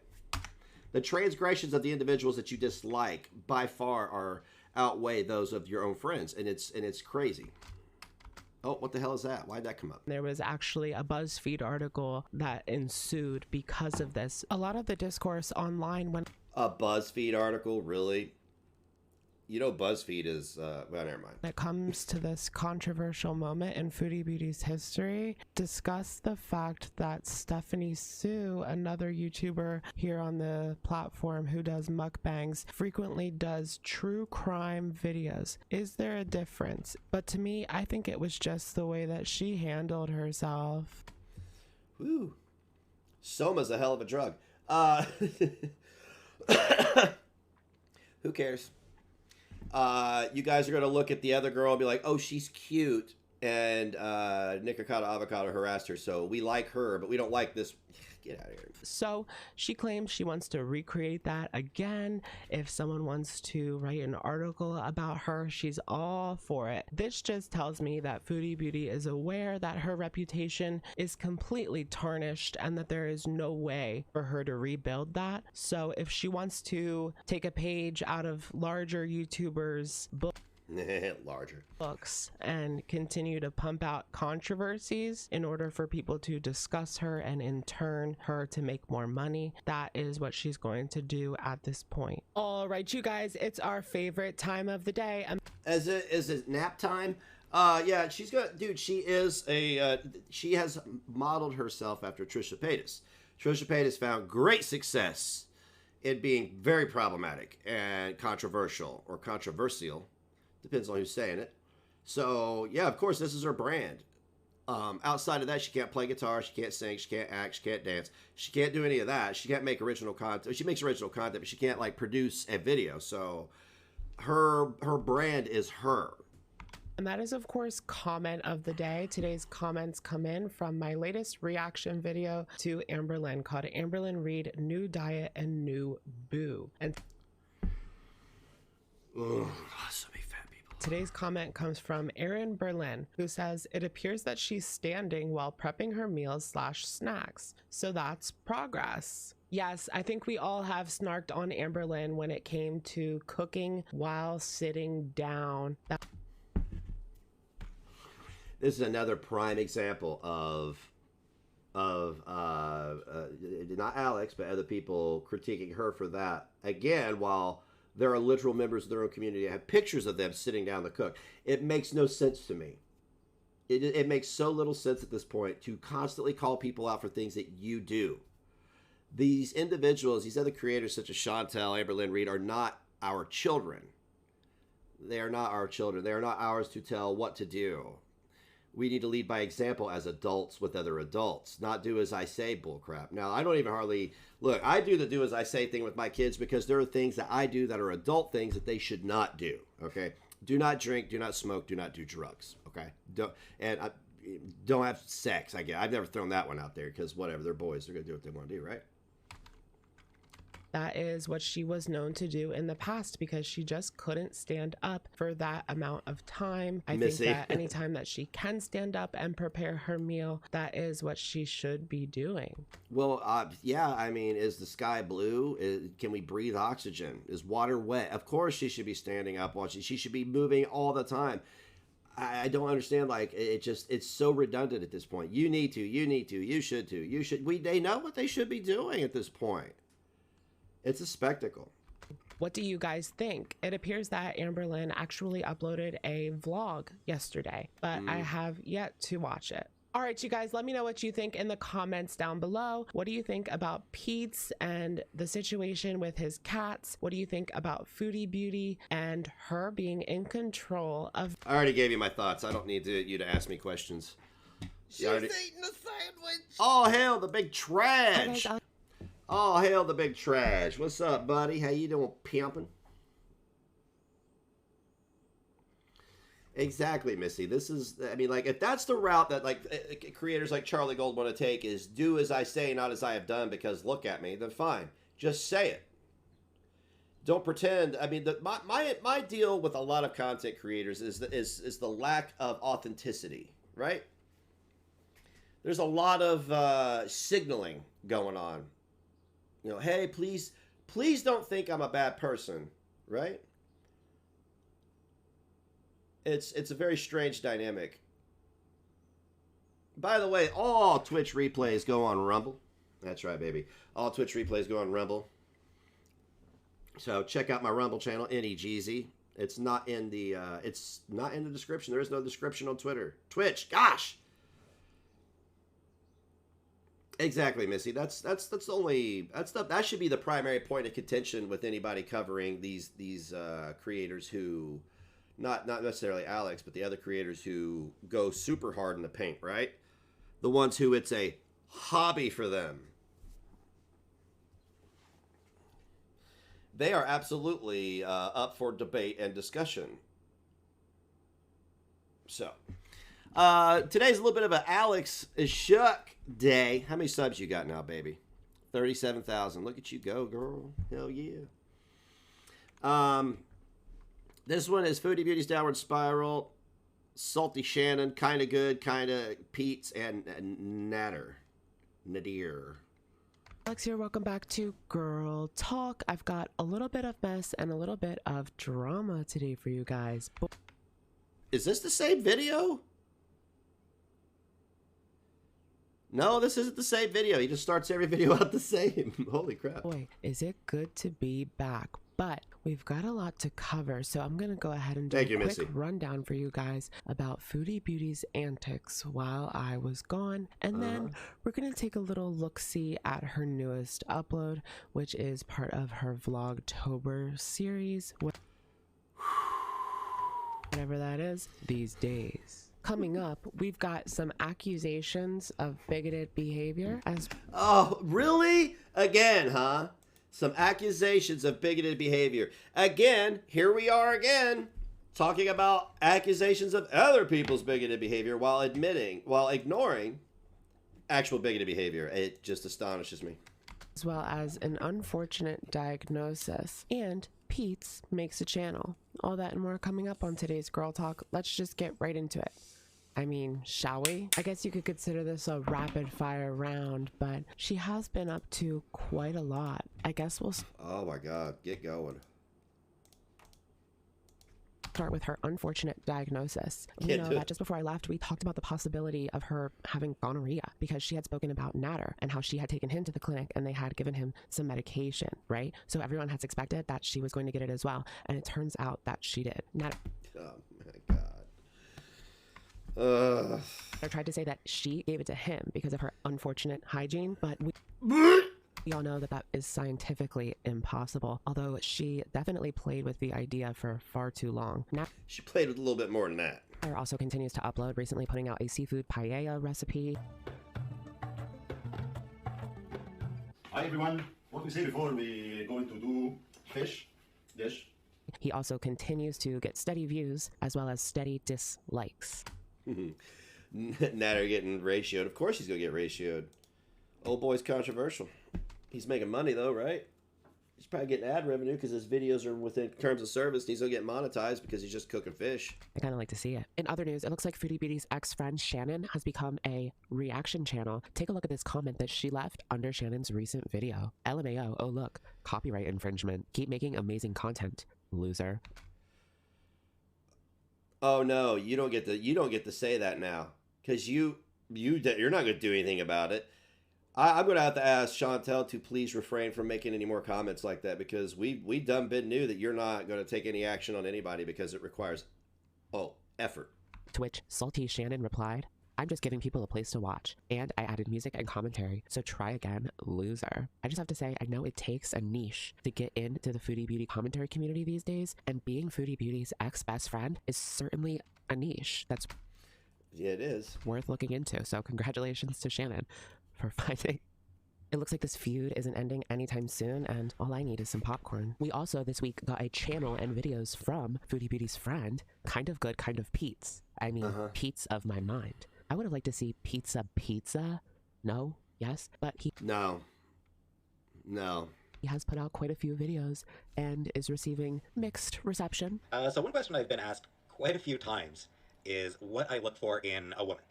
The transgressions of the individuals that you dislike by far outweigh those of your own friends. And it's crazy. Oh, what the hell is that? Why'd that come up? There was actually a BuzzFeed article that ensued because of this. A lot of the discourse online when... A BuzzFeed article? Really? You know, BuzzFeed is, well, never mind. When it comes to this controversial moment in Foodie Beauty's history, discuss the fact that Stephanie Sue, another YouTuber here on the platform who does mukbangs, frequently does true crime videos. Is there a difference? But to me, I think it was just the way that she handled herself. Woo. Soma's a hell of a drug. Who cares? You guys are going to look at the other girl and be like, oh, she's cute. And Nikocado Avocado harassed her. So we like her, but we don't like this. Get out of here. So she claims she wants to recreate that again. If someone wants to write an article about her, she's all for it. This just tells me that Foodie Beauty is aware that her reputation is completely tarnished and that there is no way for her to rebuild that. So if she wants to take a page out of larger YouTubers' books and continue to pump out controversies in order for people to discuss her and in turn her to make more money, that is what she's going to do at this point. All right, you guys, it's our favorite time of the day. Is it nap time? Yeah, she's got, dude, she has modeled herself after Trisha Paytas. Trisha Paytas found great success in being very problematic and controversial or controversial. Depends on who's saying it. So, yeah, of course, this is her brand. Outside of that, she can't play guitar, she can't sing, she can't act, she can't dance. She can't do any of that. She can't make original content. She makes original content, but she can't, like, produce a video. So, her brand is her. And that is, of course, comment of the day. Today's comments come in from my latest reaction video to Amberlynn called Amberlynn Reid New Diet and New Boo. And ugh, so many fat people. Today's comment comes from Erin Berlin, who says, it appears that she's standing while prepping her meals / snacks. So that's progress. Yes, I think we all have snarked on Amberlynn when it came to cooking while sitting down. This is another prime example of not Alex, but other people critiquing her for that. Again, while there are literal members of their own community that have pictures of them sitting down to cook. It makes no sense to me. It makes so little sense at this point to constantly call people out for things that you do. These individuals, these other creators such as Chantel, Amberlynn Reid, are not our children. They are not our children. They are not ours to tell what to do. We need to lead by example as adults with other adults, not do as I say bullcrap. Now, I don't even hardly, look, I do the do as I say thing with my kids because there are things that I do that are adult things that they should not do, okay? Do not drink, do not smoke, do not do drugs, okay? Don't have sex. I've never thrown that one out there because whatever, they're boys, they're going to do what they want to do, right? That is what she was known to do in the past because she just couldn't stand up for that amount of time. I think that anytime that she can stand up and prepare her meal, that is what she should be doing. Well, yeah, I mean, is the sky blue? Can we breathe oxygen? Is water wet? Of course she should be standing up watching. She should be moving all the time. I don't understand. Like, it's so redundant at this point. You need to, you should to, you should. They know what they should be doing at this point. It's a spectacle. What do you guys think? It appears that Amberlynn actually uploaded a vlog yesterday, but I have yet to watch it. All right, you guys, let me know what you think in the comments down below. What do you think about Pete's and the situation with his cats? What do you think about Foodie Beauty and her being in control of... I already gave you my thoughts. I don't need you to ask me questions. She's eating a sandwich. Oh, hell, the big trash. Oh, hell, the big trash. What's up, buddy? How you doing, pimpin'? Exactly, Missy. This is, I mean, like, if that's the route that, like, creators like Charlie Gold want to take is do as I say, not as I have done, because look at me, then fine. Just say it. Don't pretend. I mean, my deal with a lot of content creators is the lack of authenticity, right? There's a lot of signaling going on. You know, hey, please don't think I'm a bad person, right? It's a very strange dynamic. By the way, all Twitch replays go on Rumble. That's right, baby. All Twitch replays go on Rumble. So check out my Rumble channel, NEGZ. It's not in the description. There is no description on Twitch. Gosh. Exactly, Missy. That should be the primary point of contention with anybody covering these creators who, not necessarily Alex, but the other creators who go super hard in the paint, right? The ones who it's a hobby for them. They are absolutely up for debate and discussion. So, today's a little bit of an Alex Shook day. How many subs you got now, baby? 37,000. Look at you go, girl. Hell yeah. This one is Foodie Beauty's Downward Spiral, Salty Shannon, Kinda Good, Kinda Pete's, and Nadir. Alex here, welcome back to Girl Talk. I've got a little bit of mess and a little bit of drama today for you guys. Is this the same video? No, this isn't the same video. He just starts every video out the same. Holy crap. Boy, is it good to be back. But we've got a lot to cover, so I'm going to go ahead and do a quick rundown for you guys about Foodie Beauty's antics while I was gone. And then we're going to take a little look-see at her newest upload, which is part of her Vlogtober series. Whatever that is, these days. Coming up, we've got some accusations of bigoted behavior as... Oh, really? Again, huh? Some accusations of bigoted behavior. Again, here we are again, talking about accusations of other people's bigoted behavior while ignoring actual bigoted behavior. It just astonishes me. As well as an unfortunate diagnosis. And Pete's makes a channel. All that and more coming up on today's Girl Talk. Let's just get right into it. I mean, shall we? I guess you could consider this a rapid fire round, but she has been up to quite a lot. I guess we'll... Oh my God, get going. Start with her unfortunate diagnosis. You know that just before I left, we talked about the possibility of her having gonorrhea because she had spoken about Nadir and how she had taken him to the clinic and they had given him some medication, right? So everyone had expected that she was going to get it as well. And it turns out that she did. Nadir. Oh my God. I tried to say that she gave it to him because of her unfortunate hygiene, but we all know that that is scientifically impossible, although she definitely played with the idea for far too long. Now, she played with a little bit more than that. Nadir also continues to upload, recently putting out a seafood paella recipe. Hi everyone, what we say before we going to do fish dish. He also continues to get steady views as well as steady dislikes. Nadir getting ratioed. Of course he's gonna get ratioed. Old boy's controversial. He's making money though, right? He's probably getting ad revenue because his videos are within terms of service. And he's gonna get monetized because he's just cooking fish. I kind of like to see it. In other news, it looks like Foodie Beauty's ex-friend Shannon has become a reaction channel. Take a look at this comment that she left under Shannon's recent video. LMAO, oh look, copyright infringement. Keep making amazing content, loser. Oh no, you don't get to say that now, because you're not going to do anything about it. I'm going to have to ask Chantel to please refrain from making any more comments like that, because we done been knew that you're not going to take any action on anybody because it requires effort. To which Salty Shannon replied, "I'm just giving people a place to watch, and I added music and commentary, so try again, loser." I just have to say, I know it takes a niche to get into the Foodie Beauty commentary community these days, and being Foodie Beauty's ex-best friend is certainly a niche that's it is worth looking into. So congratulations to Shannon for finding. It looks like this feud isn't ending anytime soon, and all I need is some popcorn. We also this week got a channel and videos from Foodie Beauty's friend, Kind of Good, Kind of Pete's. I mean, Pete's of my mind. I would have liked to see pizza. No? Yes? But he... No. He has put out quite a few videos and is receiving mixed reception. So one question I've been asked quite a few times is what I look for in a woman.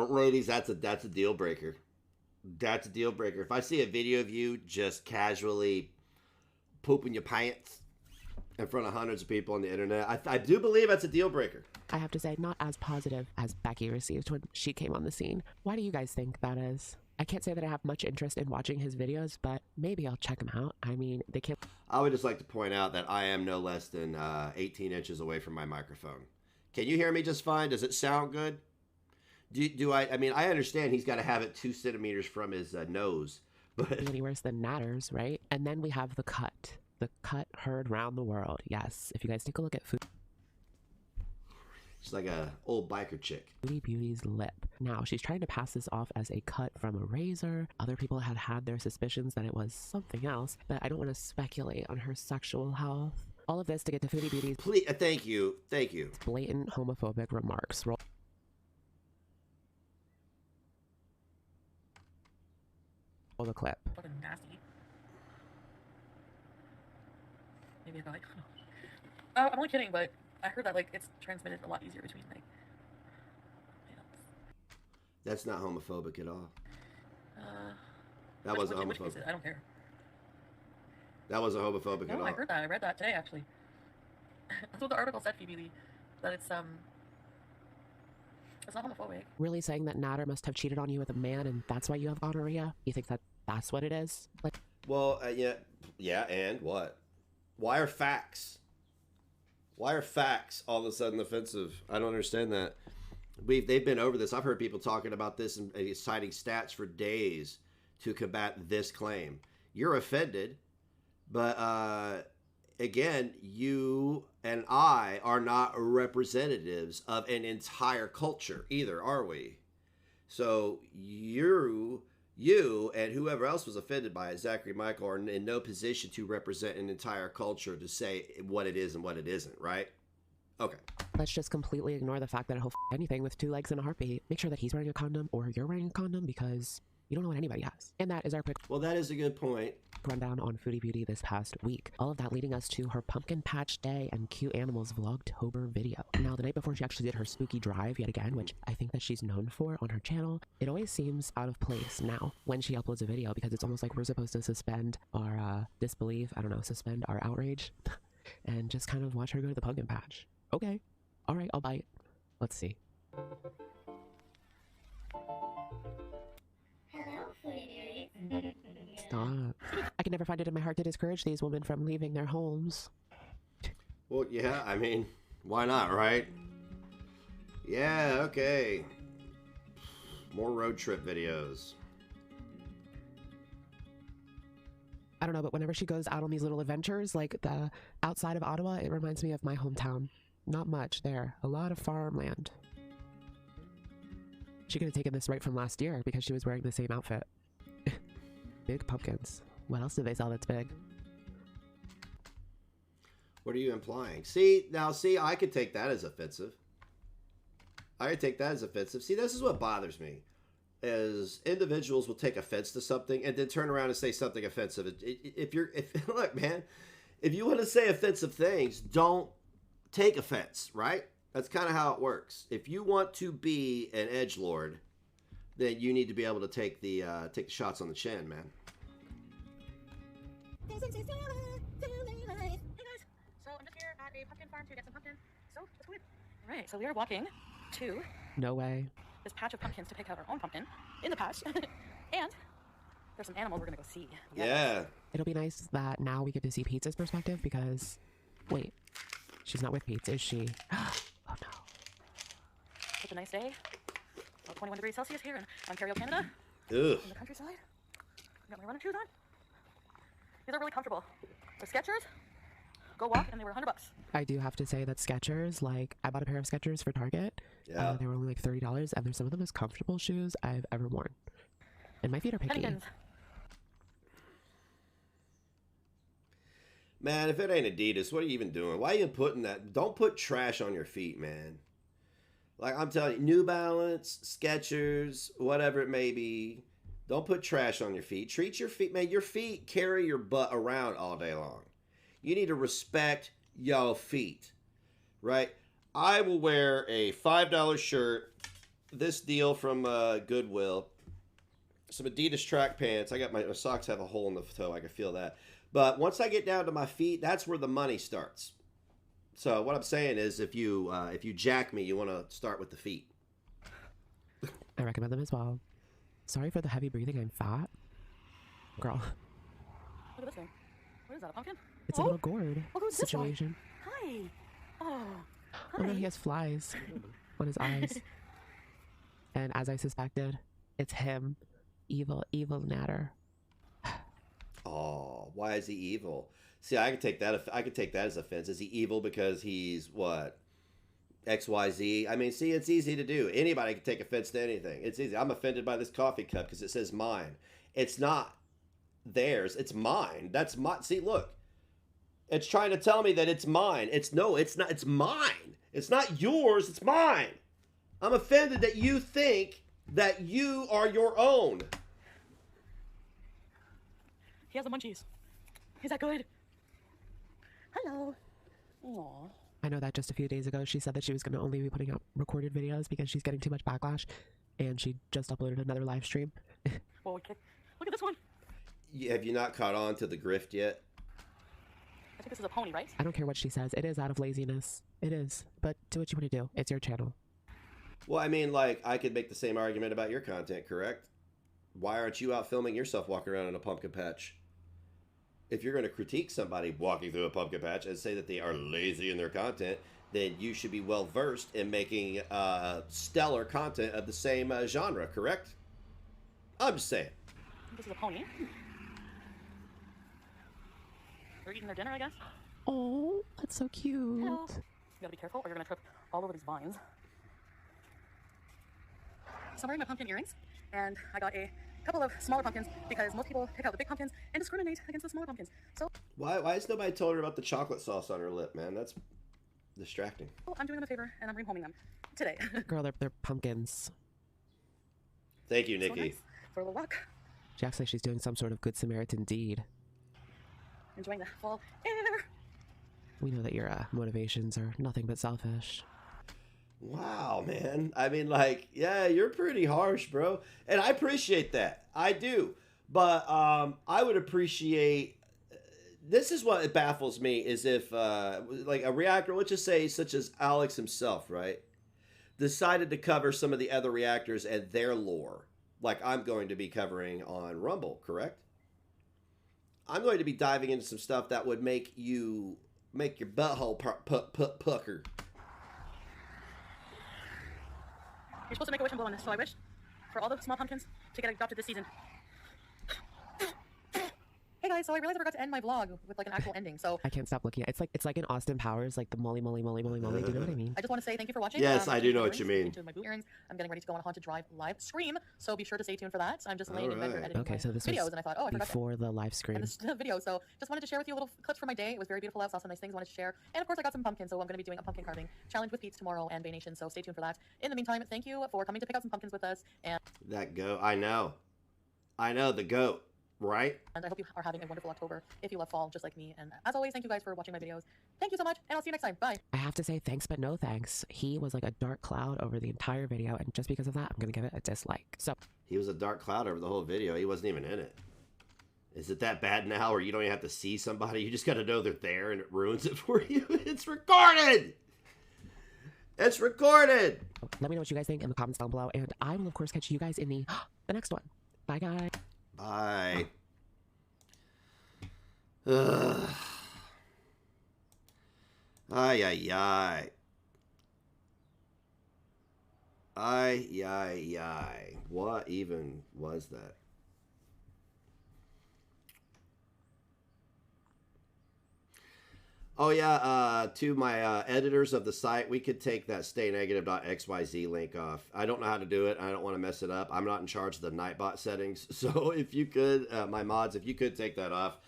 Ladies, that's a deal breaker. That's a deal breaker. If I see a video of you just casually pooping your pants in front of hundreds of people on the internet, I do believe that's a deal breaker. I have to say, not as positive as Becky received when she came on the scene. Why do you guys think that is? I can't say that I have much interest in watching his videos, but maybe I'll check them out. I mean, they can't... I would just like to point out that I am no less than 18 inches away from my microphone. Can you hear me just fine? Does it sound good? I mean, I understand he's got to have it 2 centimeters from his nose, but... Any worse than Natters, right? And then we have the cut. The cut heard round the world. Yes, if you guys take a look at Foodie... She's like a old biker chick. Foodie Beauty's lip. Now, she's trying to pass this off as a cut from a razor. Other people had their suspicions that it was something else, but I don't want to speculate on her sexual health. All of this to get to Foodie Beauty's... Please, thank you. Blatant homophobic remarks. Roll the clip. Fucking nasty. Maybe I like, I'm only kidding, but I heard that, like, it's transmitted a lot easier between, like, That's not homophobic at all. That wasn't homophobic. I don't care. That wasn't homophobic at all. No, I heard that. I read that today, actually. That's what the article said, Phoebe. That it's not homophobic. Really saying that Natter must have cheated on you with a man and that's why you have gonorrhea? You think that's what it is? Like, well, yeah, and what? Why are facts all of a sudden offensive? I don't understand that. They've been over this. I've heard people talking about this and citing stats for days to combat this claim. You're offended, but again, you and I are not representatives of an entire culture either, are we? So you and whoever else was offended by it, Zachary Michael, are in no position to represent an entire culture to say what it is and what it isn't, right? Okay. Let's just completely ignore the fact that he'll anything with 2 legs and a heartbeat. Make sure that he's wearing a condom or you're wearing a condom because you don't know what anybody has. And that is our quick... Well, that is a good point. Rundown on Foodie Beauty this past week. All of that leading us to her Pumpkin Patch Day and Cute Animals Vlogtober video. Now, the night before she actually did her spooky drive yet again, which I think that she's known for on her channel, it always seems out of place now when she uploads a video because it's almost like we're supposed to suspend our disbelief, suspend our outrage, and just kind of watch her go to the pumpkin patch. Okay. All right, I'll bite. Let's see. Hello, Foodie Beauty. Stop. I can never find it in my heart to discourage these women from leaving their homes. Well, yeah, I mean, why not, right? Yeah, okay. More road trip videos. I don't know, but whenever she goes out on these little adventures, like the outside of Ottawa, it reminds me of my hometown. Not much there. A lot of farmland. She could have taken this right from last year because she was wearing the same outfit. Big pumpkins. What else do they sell that's big? What are you implying? See, I could take that as offensive. See, this is what bothers me. Is individuals will take offense to something and then turn around and say something offensive. Look, man, if you want to say offensive things, don't take offense, right? That's kind of how it works. If you want to be an edgelord, then you need to be able to take the shots on the chin, man. Hey guys, so I'm just here at a pumpkin farm to get some pumpkins. So it's weird. All right, so we are walking to No way. this patch of pumpkins to pick out our own pumpkin in the patch, and there's some animals we're gonna go see. Yeah. It'll be nice that now we get to see Pete's perspective because, wait, she's not with Pete, is she? Oh no. It's a nice day. About 21 degrees Celsius here in Ontario, Canada. Ugh. In the countryside. Got my running shoes on. These are really comfortable. They're Skechers. Go walk, and they were $100. I do have to say that Skechers, like, I bought a pair of Skechers for Target. Yeah. They were only like $30, and they're some of the most comfortable shoes I've ever worn. And my feet are picky. Pennykins. Man, if it ain't Adidas, what are you even doing? Why are you putting that? Don't put trash on your feet, man. Like, I'm telling you, New Balance, Skechers, whatever it may be, don't put trash on your feet. Treat your feet, man. Your feet carry your butt around all day long. You need to respect your feet, right? I will wear a $5 shirt, this deal from Goodwill, some Adidas track pants. I got my socks have a hole in the toe. I can feel that. But once I get down to my feet, that's where the money starts. So what I'm saying is, if you jack me, you want to start with the feet. I recommend them as well. Sorry for the heavy breathing. I'm fat. Girl. Look at this thing. What is that, a pumpkin? It's a little gourd Oh, who's this guy? situation. Hi. Oh. Oh no, Hi. he has flies on his eyes. And as I suspected, it's him. Evil Natter. Oh, why is he evil? See, I could take that. I could take that as offense. Is he evil because he's what? XYZ. I mean, see, it's easy to do. Anybody can take offense to anything. It's easy. I'm offended by this coffee cup because it says mine. It's not theirs. It's mine. That's my. See, look. It's trying to tell me that it's mine. It's not. It's mine. It's not yours. It's mine. I'm offended that you think that you are your own. He has the munchies. Is that good? Hello. Aww. I know that just a few days ago she said that she was going to only be putting out recorded videos because she's getting too much backlash, and she just uploaded another live stream. Well, look at this one. Have you not caught on to the grift yet? I think this is a pony, right? I don't care what she says. It is out of laziness. It is. But do what you want to do. It's your channel. Well, I mean, like, I could make the same argument about your content, correct? Why aren't you out filming yourself walking around in a pumpkin patch? If you're going to critique somebody walking through a pumpkin patch and say that they are lazy in their content, then you should be well versed in making stellar content of the same genre, correct? I'm just saying. This is a pony. They're eating their dinner, I guess. Oh, that's so cute. Hello. You gotta be careful or you're gonna trip all over these vines. So I'm wearing my pumpkin earrings, and I got a couple of smaller pumpkins because most people pick out the big pumpkins and discriminate against the smaller pumpkins. So Why has nobody told her about the chocolate sauce on her lip, man? That's distracting. I'm doing them a favor and I'm rehoming them today. Girl, they're pumpkins. Thank you, So Nikki. nice for a little walk, She acts like she's doing some sort of good Samaritan deed. enjoying the fall air. We know that your motivations are nothing but selfish. Wow, man. I mean, like, yeah, you're pretty harsh, bro. And I appreciate that. I do. But I would appreciate... This is what it baffles me, is if, like, a reactor, let's just say, such as Alex himself, right, decided to cover some of the other reactors and their lore, like I'm going to be covering on Rumble, correct? I'm going to be diving into some stuff that would make your butthole pucker. You're supposed to make a wish and blow on this, so I wish for all the small pumpkins to get adopted this season. Hey guys, so I realized I forgot to end my vlog with like an actual ending, so I can't stop looking at it. It's like in Austin Powers, like the molly. Do you know what I mean? I just want to say thank you for watching. Yes, I do know what you mean. Into my boot earrings. I'm getting ready to go on a Haunted Drive live stream, so be sure to stay tuned for that. I'm just laying in bed for editing Okay, my so this videos, was and I thought, oh, I forgot to before the live stream. end this video, so just wanted to share with you little clips from my day. It was very beautiful. I saw some nice things I wanted to share, and of course I got some pumpkins, so I'm going to be doing a pumpkin carving challenge with Pete tomorrow and Bay Nation, so stay tuned for that. In the meantime, thank you for coming to pick out some pumpkins with us, and That goat. I know, the goat, right? I hope you are having a wonderful October if you love fall just like me. And as always, thank you guys for watching my videos. Thank you so much, and I'll see you next time. Bye. I have to say thanks, but no thanks. He was like a dark cloud over the entire video, and just because of that, I'm gonna give it a dislike. So He was a dark cloud over the whole video. He wasn't even in it. Is it that bad now where you don't even have to see somebody? You just got to know they're there and it ruins it for you? It's recorded! It's recorded! Let me know what you guys think in the comments down below, and I will, of course, catch you guys in the next one. Bye, guys. Bye. Ugh. Ay, ay, ay. Ay, ay, ay. What even was that? Oh yeah, to my editors of the site, we could take that staynegative.xyz link off. I don't know how to do it. I don't want to mess it up. I'm not in charge of the Nightbot settings. So if you could, my mods, if you could take that off,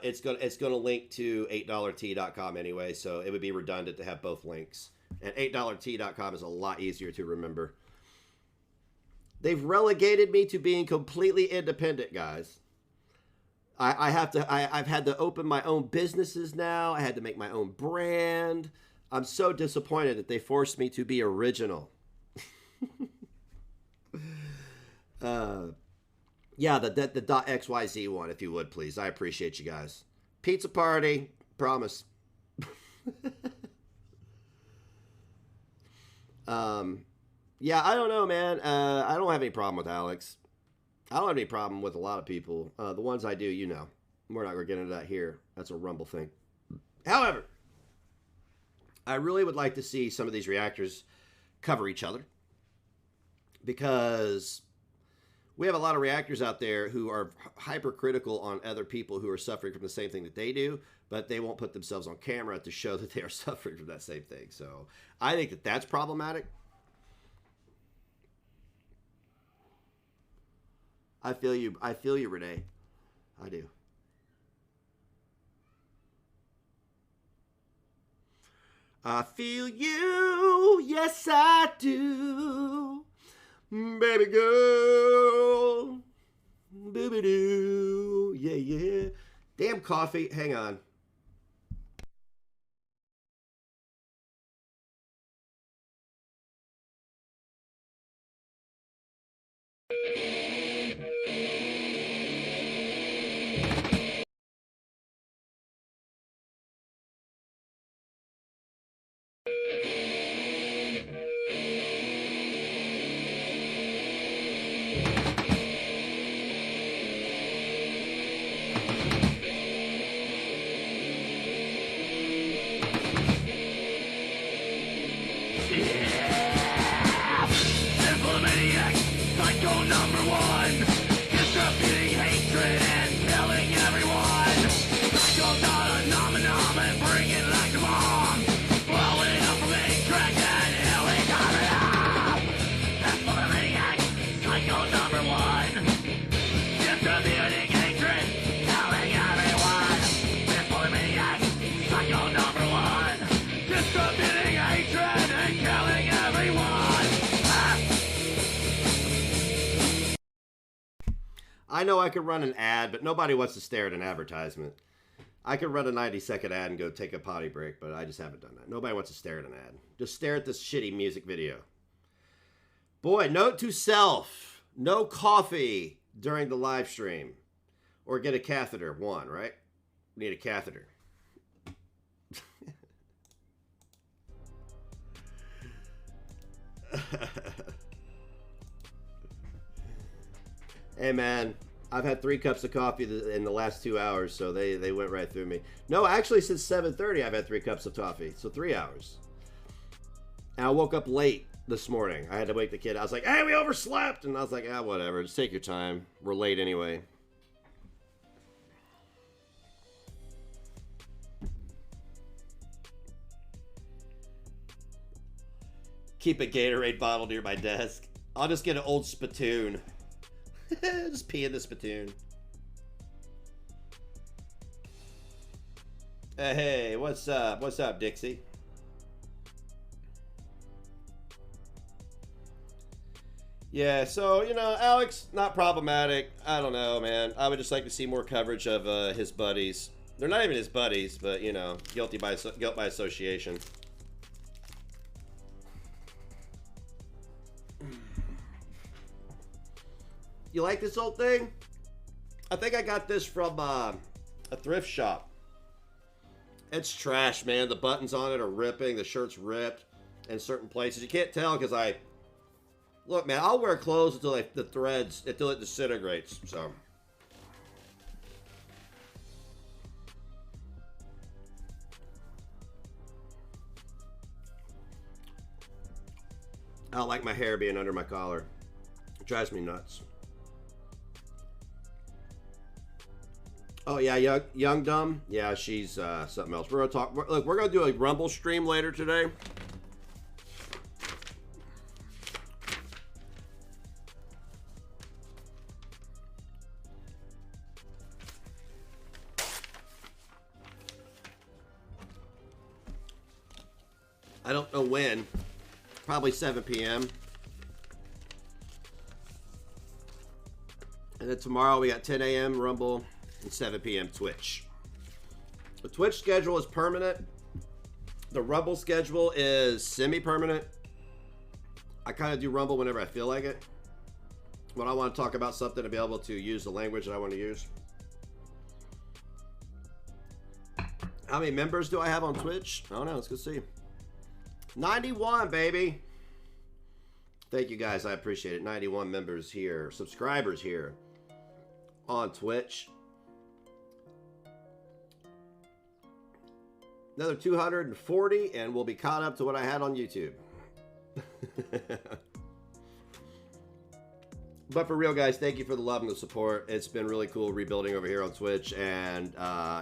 it's gonna link to $8t.com anyway. So it would be redundant to have both links. And $8t.com is a lot easier to remember. They've relegated me to being completely independent, guys. I've had to open my own businesses now. I had to make my own brand. I'm so disappointed that they forced me to be original. Yeah, the .xyz one, if you would, please. I appreciate you guys. Pizza party. Promise. Yeah, I don't know, man. I don't have any problem with Alex. I don't have any problem with a lot of people. The ones I do, you know. We're not going to get into that here. That's a Rumble thing. However, I really would like to see some of these reactors cover each other. Because we have a lot of reactors out there who are hypercritical on other people who are suffering from the same thing that they do. But they won't put themselves on camera to show that they are suffering from that same thing. So I think that that's problematic. I feel you, Renee. I do. I feel you, yes I do. Baby girl. Baby doo. Yeah, yeah. Damn coffee. Hang on. I know I could run an ad, but nobody wants to stare at an advertisement. I could run a 90-second ad and go take a potty break, but I just haven't done that. Nobody wants to stare at an ad. Just stare at this shitty music video. Boy, note to self. No coffee during the live stream. Or get a catheter. One, right? Need a catheter. Hey, man. I've had 3 cups of coffee in the last 2 hours, so they went right through me. No, actually, since 7:30, I've had 3 cups of coffee, so 3 hours. And I woke up late this morning. I had to wake the kid. I was like, hey, we overslept! And I was like, ah, whatever. Just take your time. We're late anyway. Keep a Gatorade bottle near my desk. I'll just get an old spittoon. Just pee in the spittoon. Hey, what's up? What's up, Dixie? Yeah, so, you know, Alex, not problematic. I don't know, man. I would just like to see more coverage of his buddies. They're not even his buddies, but, you know, guilt by association. You like this old thing? I think I got this from a thrift shop. It's trash, man. The buttons on it are ripping. The shirt's ripped in certain places. You can't tell because I... Look, man, I'll wear clothes until the threads, until it disintegrates, so... I don't like my hair being under my collar. It drives me nuts. Oh yeah, young dumb. Yeah, she's something else. We're gonna talk. Look, we're gonna do a Rumble stream later today. I don't know when. Probably 7 p.m. And then tomorrow we got 10 a.m. Rumble and 7 p.m. Twitch. The Twitch schedule is permanent. The Rumble schedule is semi-permanent. I kind of do Rumble whenever I feel like it. When I want to talk about something to be able to use the language that I want to use. How many members do I have on Twitch? I don't know. Let's go see. 91, baby. Thank you guys. I appreciate it. 91 members here, subscribers here on Twitch. Another 240 and we'll be caught up to what I had on YouTube. But for real, guys, thank you for the love and the support. It's been really cool rebuilding over here on Twitch and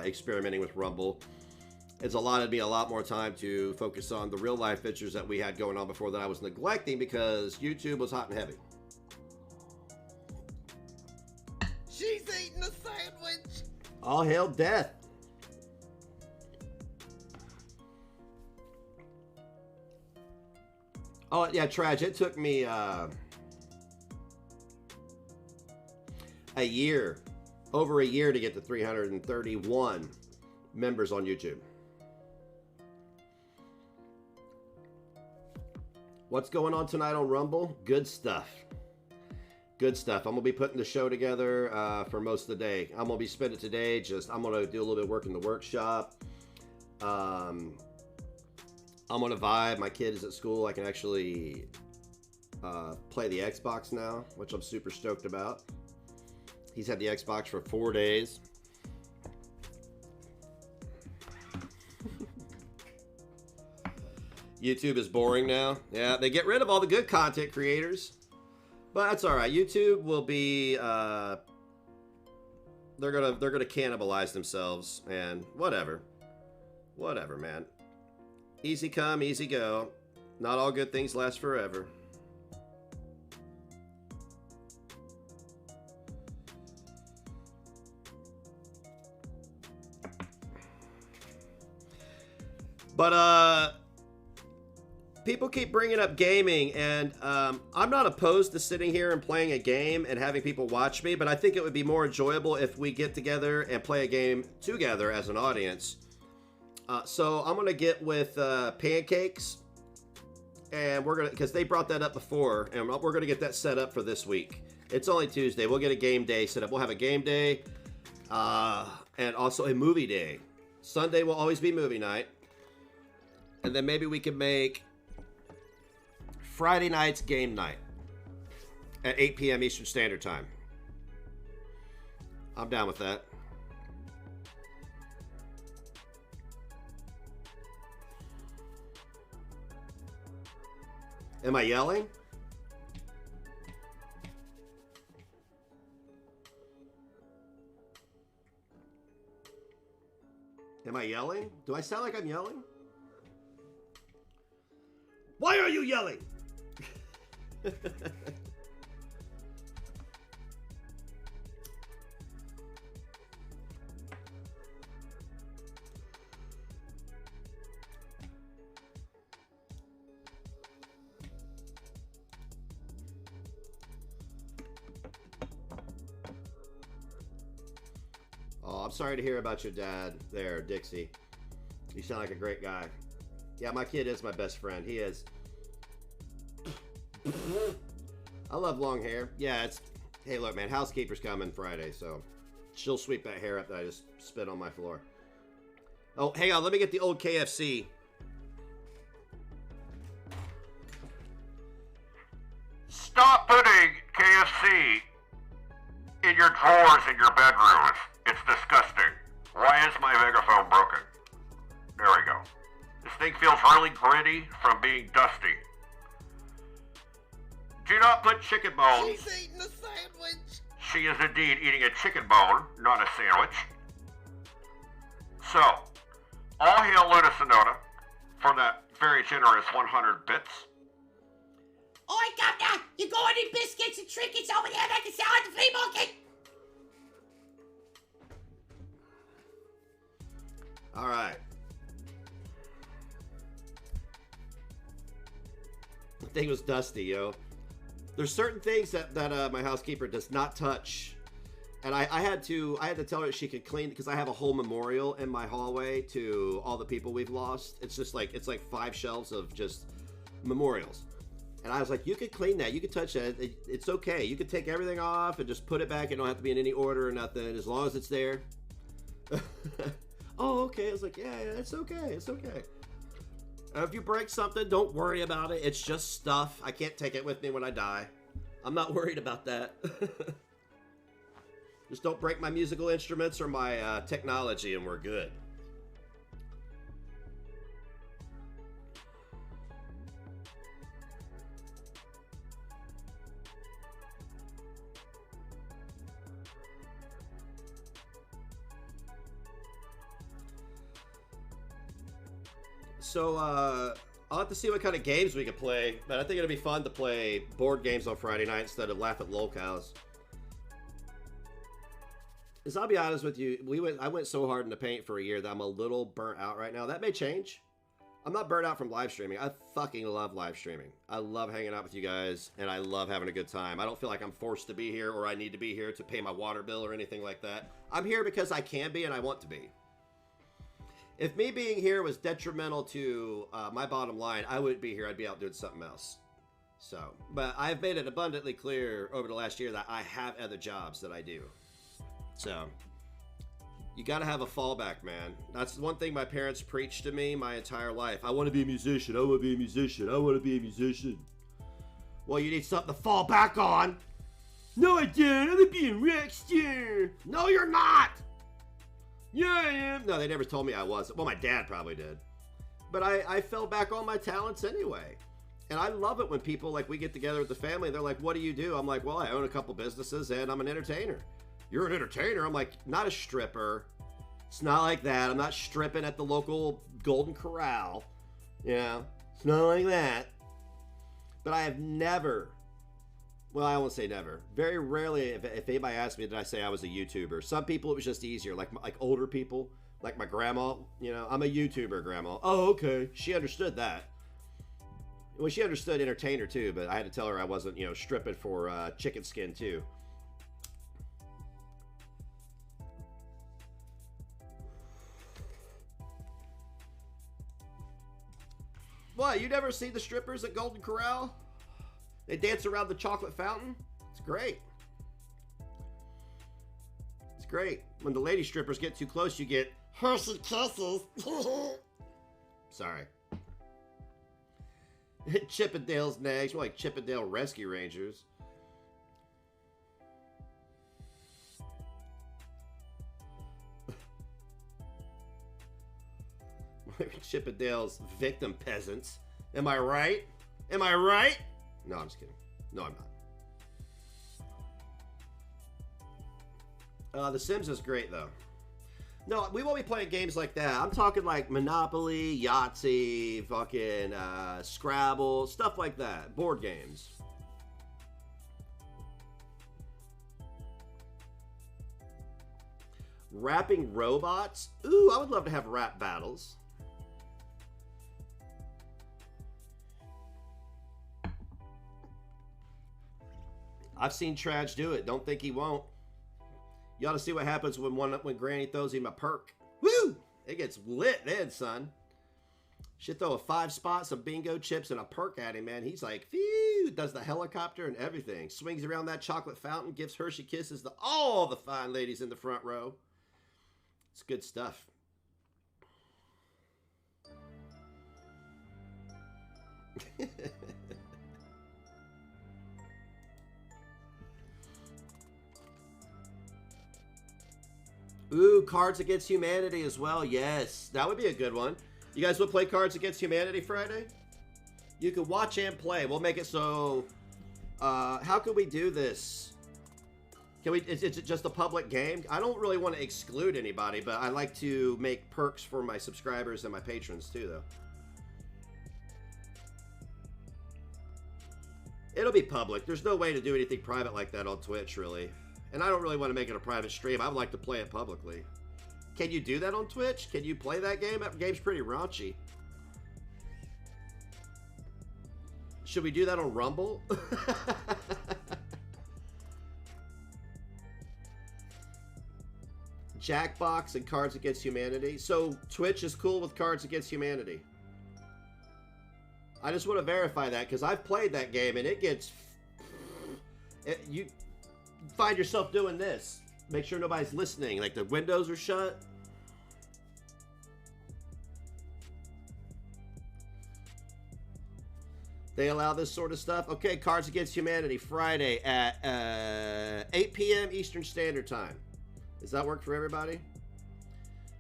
experimenting with Rumble. It's allotted me a lot more time to focus on the real life features that we had going on before that I was neglecting because YouTube was hot and heavy. She's eating a sandwich. All hail death. Oh, yeah, Trash. It took me a year, over a year to get to 331 members on YouTube. What's going on tonight on Rumble? Good stuff. Good stuff. I'm going to be putting the show together for most of the day. I'm going to be spending today I'm going to do a little bit of work in the workshop. I'm going to vibe. My kid is at school. I can actually play the Xbox now, which I'm super stoked about. He's had the Xbox for 4 days. YouTube is boring now. Yeah, they get rid of all the good content creators. But that's all right. YouTube will be they're going to cannibalize themselves and whatever. Whatever, man. Easy come, easy go. Not all good things last forever. But people keep bringing up gaming, and I'm not opposed to sitting here and playing a game and having people watch me, but I think it would be more enjoyable if we get together and play a game together as an audience. So I'm going to get with Pancakes, and we're going to, because they brought that up before, and we're going to get that set up for this week. It's only Tuesday. We'll get a game day set up. We'll have a game day and also a movie day. Sunday will always be movie night. And then maybe we can make Friday night's game night at 8 p.m. Eastern Standard Time. I'm down with that. Am I yelling? Am I yelling? Do I sound like I'm yelling? Why are you yelling? Oh, I'm sorry to hear about your dad there, Dixie. You sound like a great guy. Yeah, my kid is my best friend. He is. I love long hair. Yeah, it's... Hey, look, man. Housekeeper's coming Friday, so... She'll sweep that hair up that I just spit on my floor. Oh, hang on. Let me get the old KFC. Stop putting KFC in your drawers in your bedrooms. It's disgusting. Why is my megaphone broken? There we go. This thing feels really gritty from being dusty. Do not put chicken bones. She's eating a sandwich. She is indeed eating a chicken bone, not a sandwich. So, all hail Luna Sonota for that very generous 100 bits. Oi, Governor! You got any biscuits and trinkets over there that can sell at the flea market? All right. The thing was dusty, yo. There's certain things that my housekeeper does not touch, and I had to tell her she could clean because I have a whole memorial in my hallway to all the people we've lost. It's just like 5 shelves of just memorials, and I was like, you could clean that, you could touch that, it's okay. You could take everything off and just put it back. It don't have to be in any order or nothing as long as it's there. Oh, okay. I was like, yeah, it's okay. It's okay. If you break something, don't worry about it. It's just stuff. I can't take it with me when I die. I'm not worried about that. Just don't break my musical instruments or my technology and we're good. So, I'll have to see what kind of games we can play, but I think it'll be fun to play board games on Friday night instead of laugh at lolcows. Because I'll be honest with you, I went so hard in the paint for a year that I'm a little burnt out right now. That may change. I'm not burnt out from live streaming. I fucking love live streaming. I love hanging out with you guys, and I love having a good time. I don't feel like I'm forced to be here or I need to be here to pay my water bill or anything like that. I'm here because I can be and I want to be. If me being here was detrimental to my bottom line, I wouldn't be here. I'd be out doing something else. So, but I've made it abundantly clear over the last year that I have other jobs that I do. So, you got to have a fallback, man. That's one thing my parents preached to me my entire life. I want to be a musician. I want to be a musician. I want to be a musician. Well, you need something to fall back on. No, I don't. I'm going to be a rock star. No, you're not. Yeah, I am. No, they never told me I was. Well, my dad probably did. But I fell back on my talents anyway. And I love it when people, like, we get together with the family. They're like, what do you do? I'm like, well, I own a couple businesses and I'm an entertainer. You're an entertainer? I'm like, not a stripper. It's not like that. I'm not stripping at the local Golden Corral. You know, it's not like that. But I have never... Well, I won't say never. Very rarely, if anybody asked me, did I say I was a YouTuber. Some people, it was just easier. Like older people, like my grandma. You know, I'm a YouTuber, grandma. Oh, okay. She understood that. Well, she understood entertainer, too. But I had to tell her I wasn't, you know, stripping for chicken skin, too. What? You never see the strippers at Golden Corral? They dance around the chocolate fountain. It's great. It's great. When the lady strippers get too close, you get Hershey Kisses. Sorry. Chippendale's next. More like Chippendale Rescue Rangers. Chippendale's victim peasants. Am I right? Am I right? No, I'm just kidding. No, I'm not. The Sims is great, though. No, we won't be playing games like that. I'm talking like Monopoly, Yahtzee, fucking Scrabble, stuff like that. Board games. Rapping robots? Ooh, I would love to have rap battles. I've seen Traj do it. Don't think he won't. You ought to see what happens when Granny throws him a perk. Woo! It gets lit then, son. She'd throw a 5-spot, some bingo chips, and a perk at him, man. He's like, phew, does the helicopter and everything. Swings around that chocolate fountain, gives Hershey kisses to all the fine ladies in the front row. It's good stuff. Ooh, Cards Against Humanity as well. Yes, that would be a good one. You guys will play Cards Against Humanity Friday? You can watch and play. We'll make it so... how can we do this? Can we? Is it just a public game? I don't really want to exclude anybody, but I like to make perks for my subscribers and my patrons too, though. It'll be public. There's no way to do anything private like that on Twitch, really. And I don't really want to make it a private stream. I would like to play it publicly. Can you do that on Twitch? Can you play that game? That game's pretty raunchy. Should we do that on Rumble? Jackbox and Cards Against Humanity. So Twitch is cool with Cards Against Humanity. I just want to verify that because I've played that game and it gets... you find yourself doing this. Make sure nobody's listening. Like the windows are shut. They allow this sort of stuff. Okay, Cards Against Humanity, Friday at 8 p.m. Eastern Standard Time. Does that work for everybody?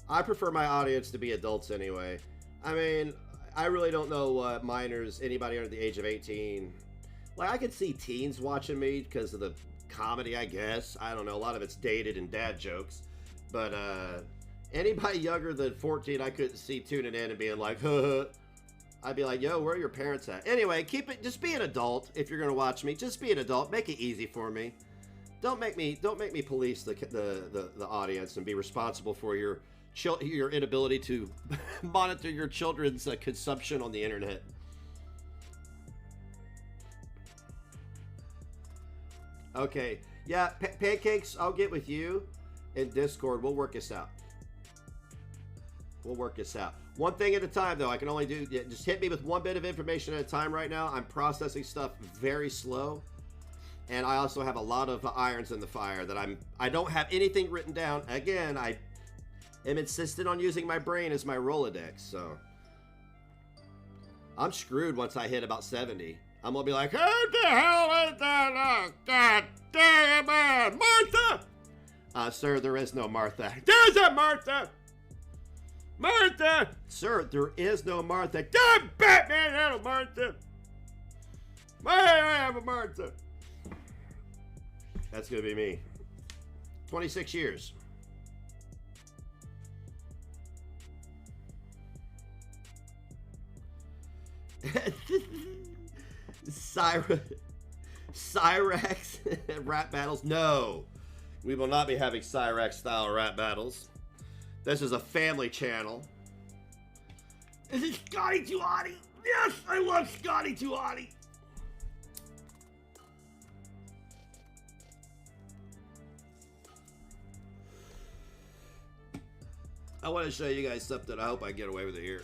I prefer my audience to be adults anyway. I mean, I really don't know what minors, anybody under the age of 18. Like, I could see teens watching me because of the comedy, I guess. I don't know. A lot of it's dated and dad jokes. But anybody younger than 14, I couldn't see tuning in and being like, huh. I'd be like, yo, where are your parents at? Anyway, keep it. Just be an adult if you're gonna watch me. Just be an adult. Make it easy for me. Don't make me police the audience and be responsible for your inability to monitor your children's consumption on the internet. Okay, yeah, Pancakes, I'll get with you in Discord. We'll work this out. We'll work this out. One thing at a time, though. I can only do... Just hit me with one bit of information at a time right now. I'm processing stuff very slow. And I also have a lot of irons in the fire that I don't have anything written down. Again, I am insistent on using my brain as my Rolodex, so... I'm screwed once I hit about 70. I'm gonna be like, who the hell is that? God damn it! Martha! Sir, there is no Martha. There's a Martha! Martha! Sir, there is no Martha. Damn Batman had a Martha! I have a Martha! That's gonna be me. 26 years. Cyrax rap battles? No. We will not be having Cyrax style rap battles. This is a family channel. This is Scotty 2 Hotty. Yes, I love Scotty 2 Hotty. I want to show you guys something. I hope I get away with it here.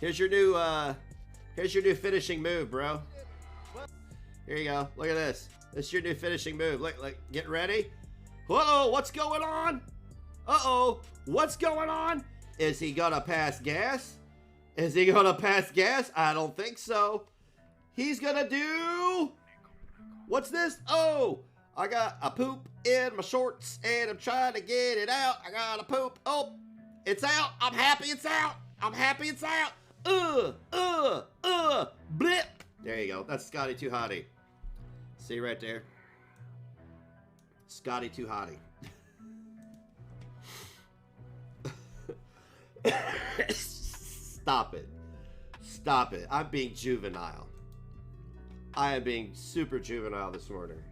Here's your new finishing move, bro. Here you go. Look at this. This is your new finishing move. Look, get ready. Uh-oh, what's going on? Uh-oh, what's going on? Is he gonna pass gas? Is he gonna pass gas? I don't think so. He's gonna do... What's this? Oh, I got a poop in my shorts and I'm trying to get it out. I got a poop. Oh, it's out. I'm happy it's out. I'm happy it's out. Blip. There you go. That's Scotty 2 Hotty. See right there? Scotty 2 Hotty. Stop it. Stop it. I'm being juvenile. I am being super juvenile this morning.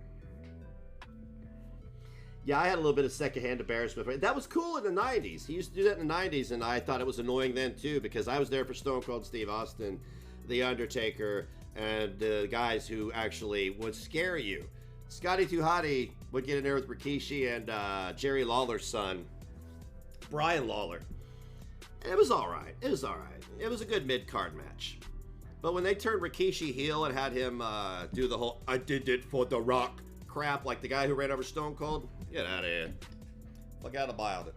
Yeah, I had a little bit of secondhand embarrassment. That was cool in the 90s. He used to do that in the 90s, and I thought it was annoying then, too, because I was there for Stone Cold Steve Austin, The Undertaker, and the guys who actually would scare you. Scotty 2 Hotty would get in there with Rikishi and Jerry Lawler's son, Brian Lawler. And it was all right. It was all right. It was a good mid-card match. But when they turned Rikishi heel and had him do the whole "I did it for The Rock" crap, like the guy who ran over Stone Cold, get out of here. Fuck out of the wild.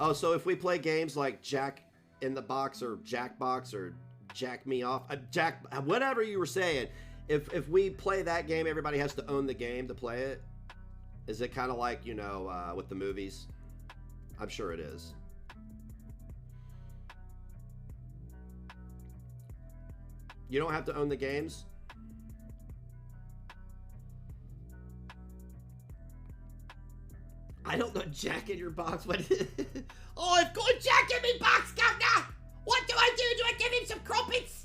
Oh, so if we play games like Jack in the Box or Jackbox or Jack Me Off, Jack, whatever you were saying, if we play that game, everybody has to own the game to play it. Is it kind of like, you know, with the movies? I'm sure it is. You don't have to own the games? I don't know, Jack in your box. What? Oh, I've got Jack in me box, Governor! What do I do? Do I give him some crumpets?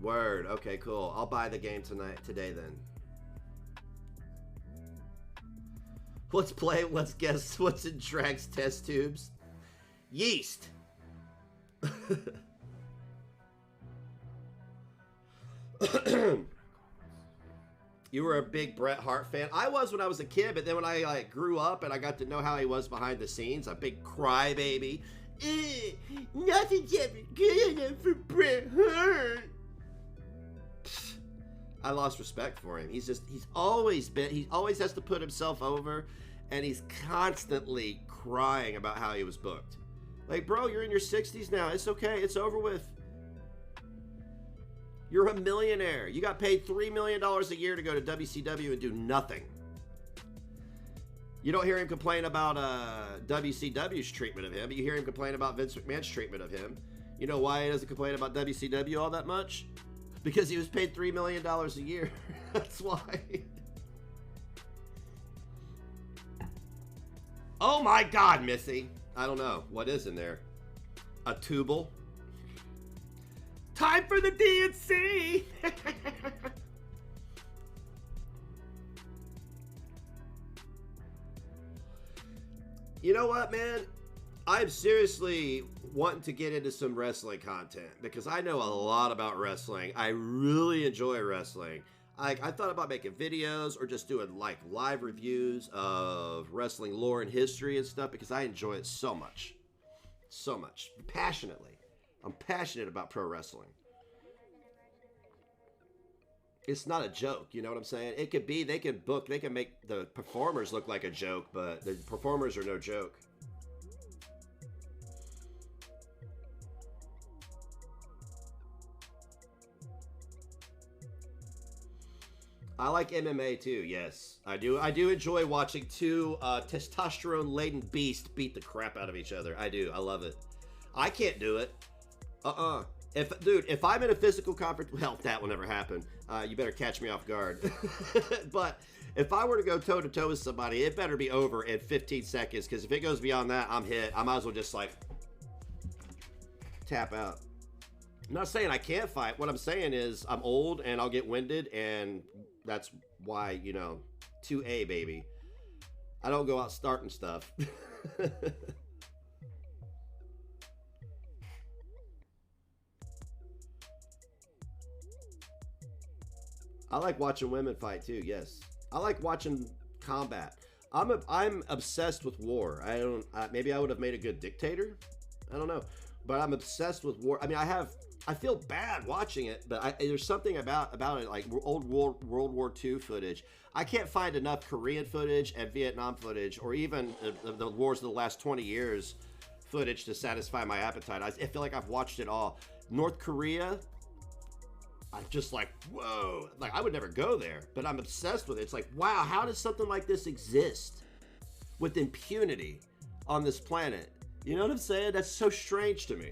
Word. Okay, cool. I'll buy the game today then. Let's play. Let's guess what's in Drag's test tubes. Yeast. You were a big Bret Hart fan. I was when I was a kid, but then when I grew up and I got to know how he was behind the scenes, a big crybaby. Nothing's ever good enough for Bret Hart. I lost respect for him. He's always has to put himself over, and he's constantly crying about how he was booked. Like, bro, you're in your 60s now. It's okay. It's over with. You're a millionaire. You got paid $3 million a year to go to WCW and do nothing. You don't hear him complain about WCW's treatment of him, but you hear him complain about Vince McMahon's treatment of him. You know why he doesn't complain about WCW all that much? Because he was paid $3 million a year. That's why. Oh my God, Missy. I don't know. What is in there? A tubal? Time for the DNC! You know what, man? I'm seriously wanting to get into some wrestling content because I know a lot about wrestling. I really enjoy wrestling. I thought about making videos or just doing like live reviews of wrestling lore and history and stuff because I enjoy it so much. So much. Passionately. I'm passionate about pro wrestling. It's not a joke, you know what I'm saying? It could be, they can make the performers look like a joke, but the performers are no joke. I like MMA too, yes. I do enjoy watching two testosterone-laden beasts beat the crap out of each other. I do. I love it. I can't do it. If I'm in a physical conflict, well, that will never happen. You better catch me off guard. But if I were to go toe-to-toe with somebody, it better be over in 15 seconds, because if it goes beyond that, I'm hit. I might as well just, like, tap out. I'm not saying I can't fight. What I'm saying is I'm old, and I'll get winded, and that's why, you know, 2A, baby. I don't go out starting stuff. I like watching women fight too. Yes, I like watching combat. I'm obsessed with war. Maybe I would have made a good dictator. I don't know, but I'm obsessed with war. I mean, I feel bad watching it, but there's something about it, like old World War II footage. I can't find enough Korean footage and Vietnam footage, or even the wars of the last 20 years footage to satisfy my appetite. I feel like I've watched it all. North Korea, I'm just like, whoa. Like, I would never go there, but I'm obsessed with it. It's like, wow, how does something like this exist with impunity on this planet? You know what I'm saying? That's so strange to me.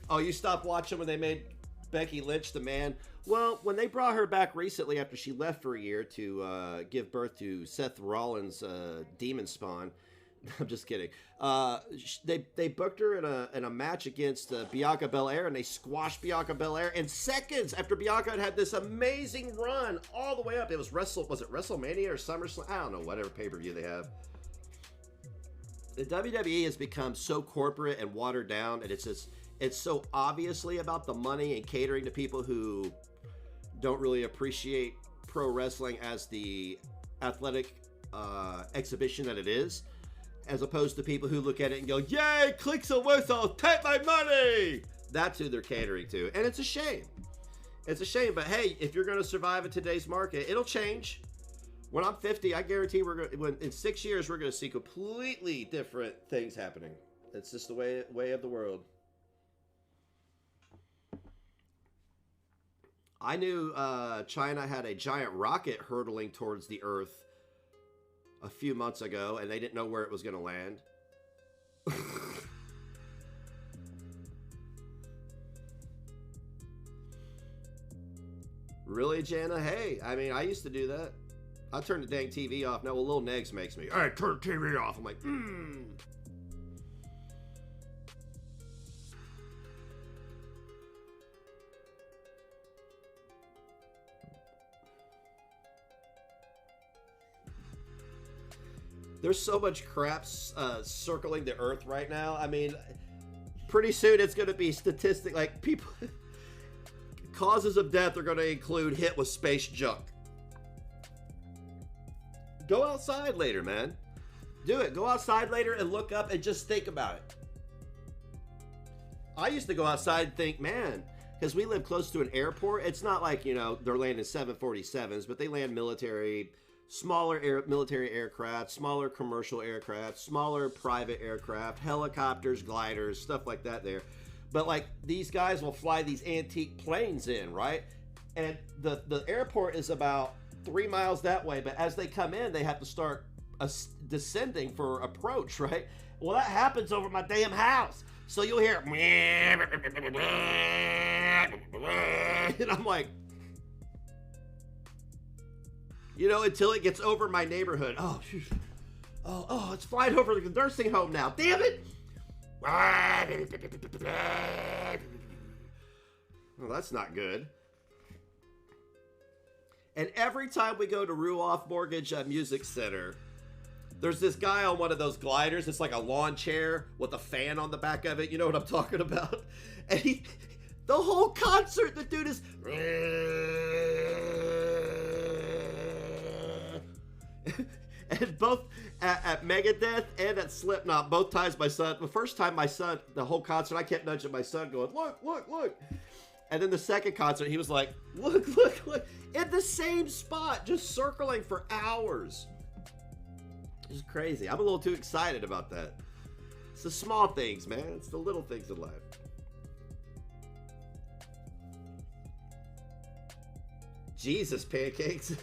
Oh, you stopped watching when they made Becky Lynch the man? Well, when they brought her back recently after she left for a year to give birth to Seth Rollins' demon spawn, I'm just kidding. They booked her in a match against Bianca Belair, and they squashed Bianca Belair in seconds after Bianca had this amazing run all the way up. It was was it WrestleMania or SummerSlam? I don't know, whatever pay-per-view they have. The WWE has become so corporate and watered down, and it's so obviously about the money and catering to people who don't really appreciate pro wrestling as the athletic exhibition that it is, as opposed to people who look at it and go, yay, clicks and whistles, take my money. That's who they're catering to, and it's a shame. It's a shame, but hey, if you're going to survive in today's market, it'll change. When I'm 50, I guarantee in 6 years we're going to see completely different things happening. It's just the way of the world. I knew China had a giant rocket hurtling towards the Earth a few months ago, and they didn't know where it was going to land. Really, Jana? Hey, I mean, I used to do that. I turned the dang TV off. Now, well, Lil Negs makes me. All right, turn the TV off. I'm like, There's so much crap circling the Earth right now. I mean, pretty soon it's going to be statistic, like people, causes of death are going to include hit with space junk. Go outside later, man. Do it. Go outside later and look up and just think about it. I used to go outside and think, man, because we live close to an airport. It's not like, you know, they're landing 747s, but they land smaller military aircraft, smaller commercial aircraft, smaller private aircraft, helicopters, gliders, stuff like that there. But like these guys will fly these antique planes in, right? And the airport is about 3 miles that way, but as they come in, they have to start descending for approach, right? Well, that happens over my damn house. So you'll hear, and I'm like, you know, until it gets over my neighborhood. Oh, it's flying over the nursing home now. Damn it! Well, that's not good. And every time we go to Ruoff Mortgage Music Center, there's this guy on one of those gliders. It's like a lawn chair with a fan on the back of it. You know what I'm talking about? And the whole concert, the dude is... And both at Megadeth and at Slipknot, both times my son, the first time my son, the whole concert, I kept nudging my son going, look, look, look. And then the second concert, he was like, look, look, look, in the same spot, just circling for hours. It's crazy. I'm a little too excited about that. It's the small things, man. It's the little things in life. Jesus, pancakes.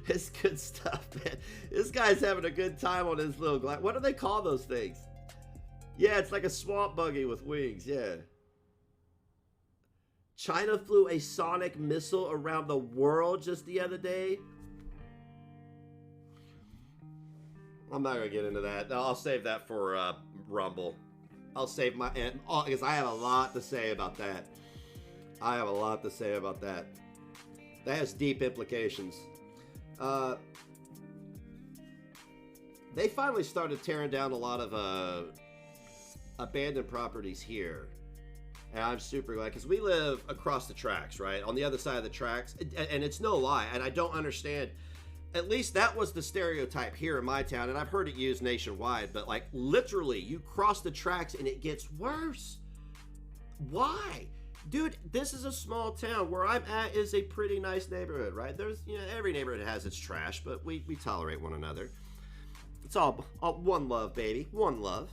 It's good stuff, man. This guy's having a good time on his little glide. What do they call those things? Yeah, it's like a swamp buggy with wings, yeah. China flew a sonic missile around the world just the other day. I'm not gonna get into that. I'll save that for Rumble. I'll save my, because I have a lot to say about that. I have a lot to say about that. That has deep implications. They finally started tearing down a lot of abandoned properties here, and I'm super glad, because we live across the tracks, right, on the other side of the tracks, and it's no lie, and I don't understand. At least that was the stereotype here in my town, and I've heard it used nationwide, but like literally you cross the tracks and it gets worse. Why? Dude, this is a small town. Where I'm at is a pretty nice neighborhood, right? There's, you know, every neighborhood has its trash, but we tolerate one another. It's all one love, baby. One love.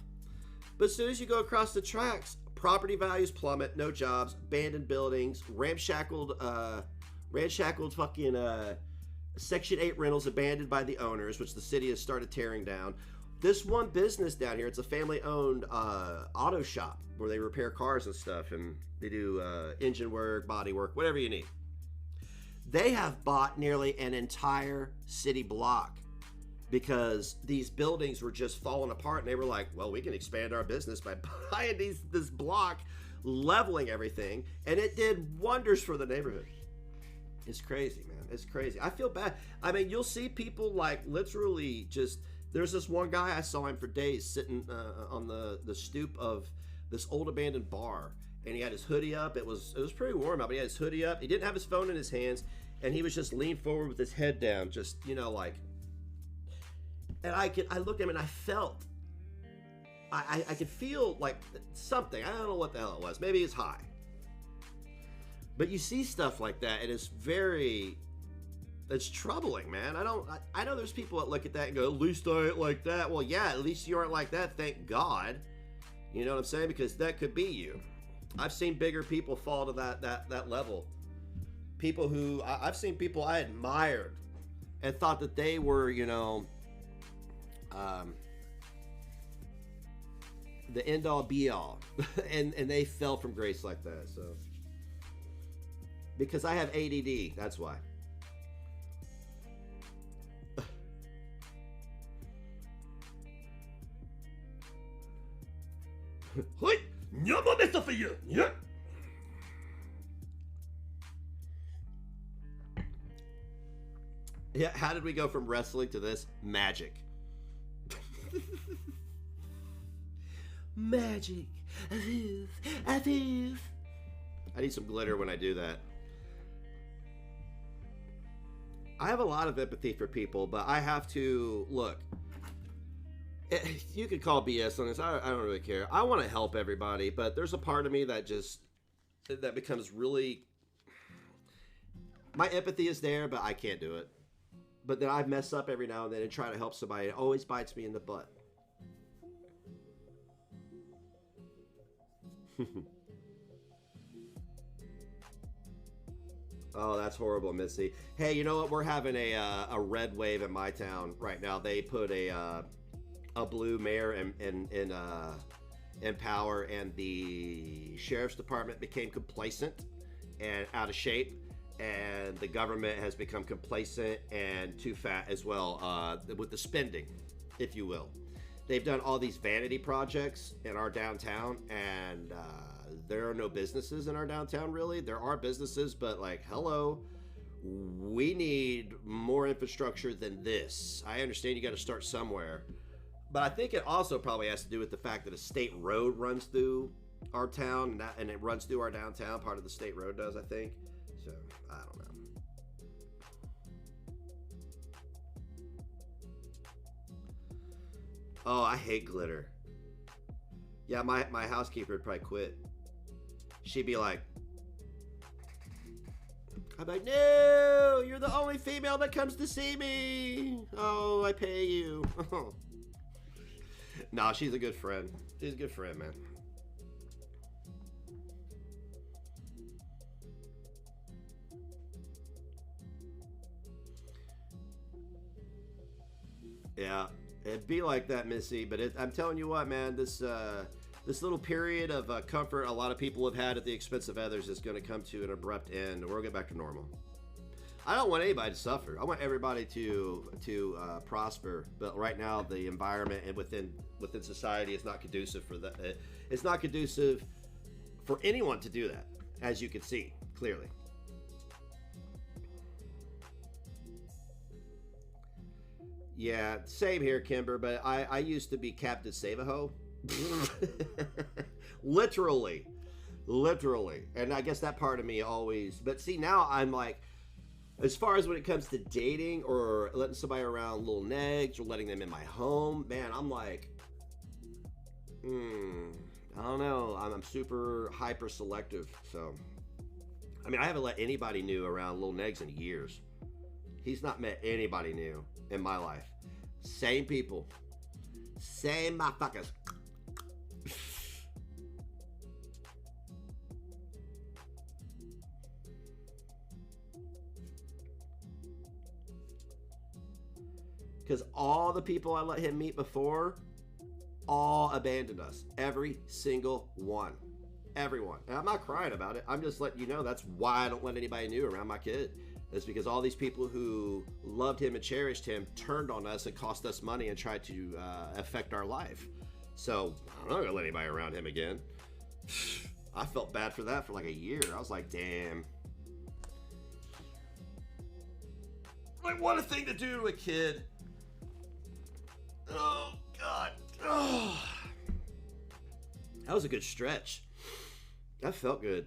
But as soon as you go across the tracks, property values plummet, no jobs, abandoned buildings, ramshackled fucking Section 8 rentals abandoned by the owners, which the city has started tearing down. this one business down here, it's a family-owned auto shop where they repair cars and stuff, and they do engine work, body work, whatever you need. They have bought nearly an entire city block because these buildings were just falling apart, and they were like, well, we can expand our business by buying this block, leveling everything, and it did wonders for the neighborhood. It's crazy, man. It's crazy. I feel bad. I mean, you'll see people like literally just, there's this one guy, I saw him for days sitting on the stoop of this old abandoned bar, and he had his hoodie up. It was pretty warm out, but he had his hoodie up. He didn't have his phone in his hands, and he was just leaned forward with his head down, just, you know, like, and I looked at him and I felt, I could feel like something. I don't know what the hell it was. Maybe it's high. But you see stuff like that, and it's troubling, man. I know there's people that look at that and go, at least I ain't like that. Well, yeah, at least you aren't like that, thank God. You know what I'm saying? Because that could be you. I've seen bigger people fall to that level. People who, I've seen people I admired and thought that they were, you know, the end all be all. and they fell from grace like that, so. Because I have ADD, that's why. Hoi! Nyama besta for you! Yeah! Yeah, how did we go from wrestling to this? Magic. Magic. I need some glitter when I do that. I have a lot of empathy for people, but I have to, look, you could call BS on this. I don't really care. I want to help everybody, but there's a part of me that becomes really, my empathy is there, but I can't do it. But then I mess up every now and then and try to help somebody. It always bites me in the butt. Oh, that's horrible, Missy. Hey, you know what? We're having a red wave in my town right now. They put a blue mayor in power, and the sheriff's department became complacent and out of shape, and the government has become complacent and too fat as well with the spending, if you will. They've done all these vanity projects in our downtown, and there are no businesses in our downtown, really. There are businesses, but like, hello, we need more infrastructure than this. I understand you got to start somewhere, but I think it also probably has to do with the fact that a state road runs through our town, and it runs through our downtown. Part of the state road does, I think. So, I don't know. Oh, I hate glitter. Yeah, my housekeeper would probably quit. She'd be like, I'm like, no, you're the only female that comes to see me. Oh, I pay you. No, she's a good friend. She's a good friend, man. Yeah, it'd be like that, Missy. But I'm telling you what, man, this little period of comfort a lot of people have had at the expense of others is going to come to an abrupt end, and we'll get back to normal. I don't want anybody to suffer. I want everybody to prosper. But right now, the environment and within society is not conducive for that. It's not conducive for anyone to do that, as you can see clearly. Yeah, same here, Kimber. But I used to be Captain Save-A-Ho. literally, and I guess that part of me always. But see, now I'm like, as far as when it comes to dating or letting somebody around little negs or letting them in my home, man, I'm like, I don't know. I'm super hyper selective. So, I mean, I haven't let anybody new around little negs in years. He's not met anybody new in my life. Same people, same motherfuckers. because all the people I let him meet before all abandoned us. Every single one. Everyone. And I'm not crying about it. I'm just letting you know that's why I don't let anybody new around my kid. It's because all these people who loved him and cherished him turned on us and cost us money and tried to affect our life. So I'm not gonna let anybody around him again. I felt bad for that for like a year. I was like, damn. Like, what a thing to do to a kid. Oh, God. Oh. That was a good stretch. That felt good.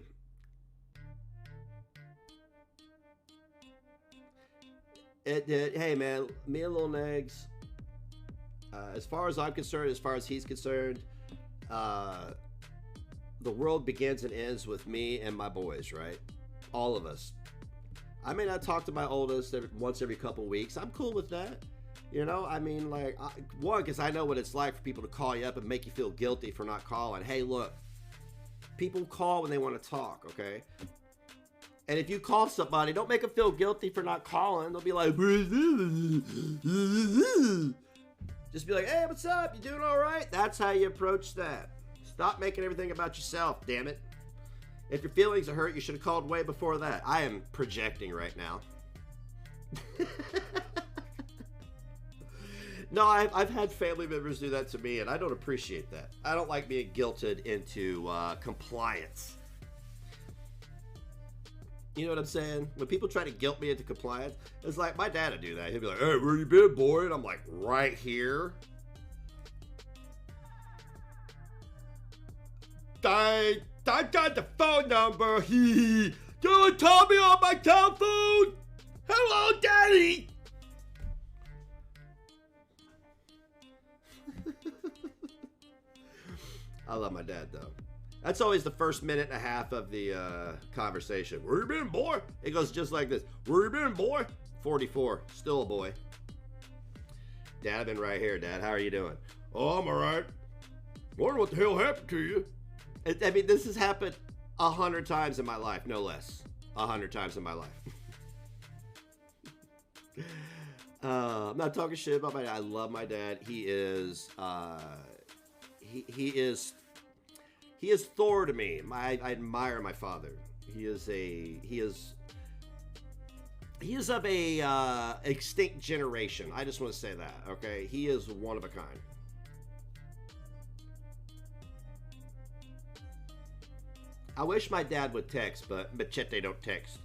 It did. Hey, man, me and Lil Negs, as far as I'm concerned, as far as he's concerned, the world begins and ends with me and my boys, right? All of us. I may not talk to my oldest once every couple weeks. I'm cool with that. You know, I mean, like, one, because I know what it's like for people to call you up and make you feel guilty for not calling. Hey, look, people call when they want to talk, okay? And if you call somebody, don't make them feel guilty for not calling. They'll be like, just be like, hey, what's up? You doing all right? That's how you approach that. Stop making everything about yourself, damn it. If your feelings are hurt, you should have called way before that. I am projecting right now. No, I've had family members do that to me, and I don't appreciate that. I don't like being guilted into compliance. You know what I'm saying? When people try to guilt me into compliance, it's like my dad would do that. He'd be like, hey, where you been, boy? And I'm like, right here. I got the phone number. You would call me on my telephone? Hello, Daddy. I love my dad, though. That's always the first minute and a half of the conversation. Where you been, boy? It goes just like this. Where you been, boy? 44. Still a boy. Dad, I've been right here, Dad. How are you doing? Oh, I'm all right. Wonder what the hell happened to you? I mean, this has happened 100 times in my life, no less. 100 times in my life. I'm not talking shit about my dad. I love my dad. He is he is Thor to me. I admire my father. He is of a extinct generation. I just want to say that, okay? He is one of a kind. I wish my dad would text, but Machete don't text.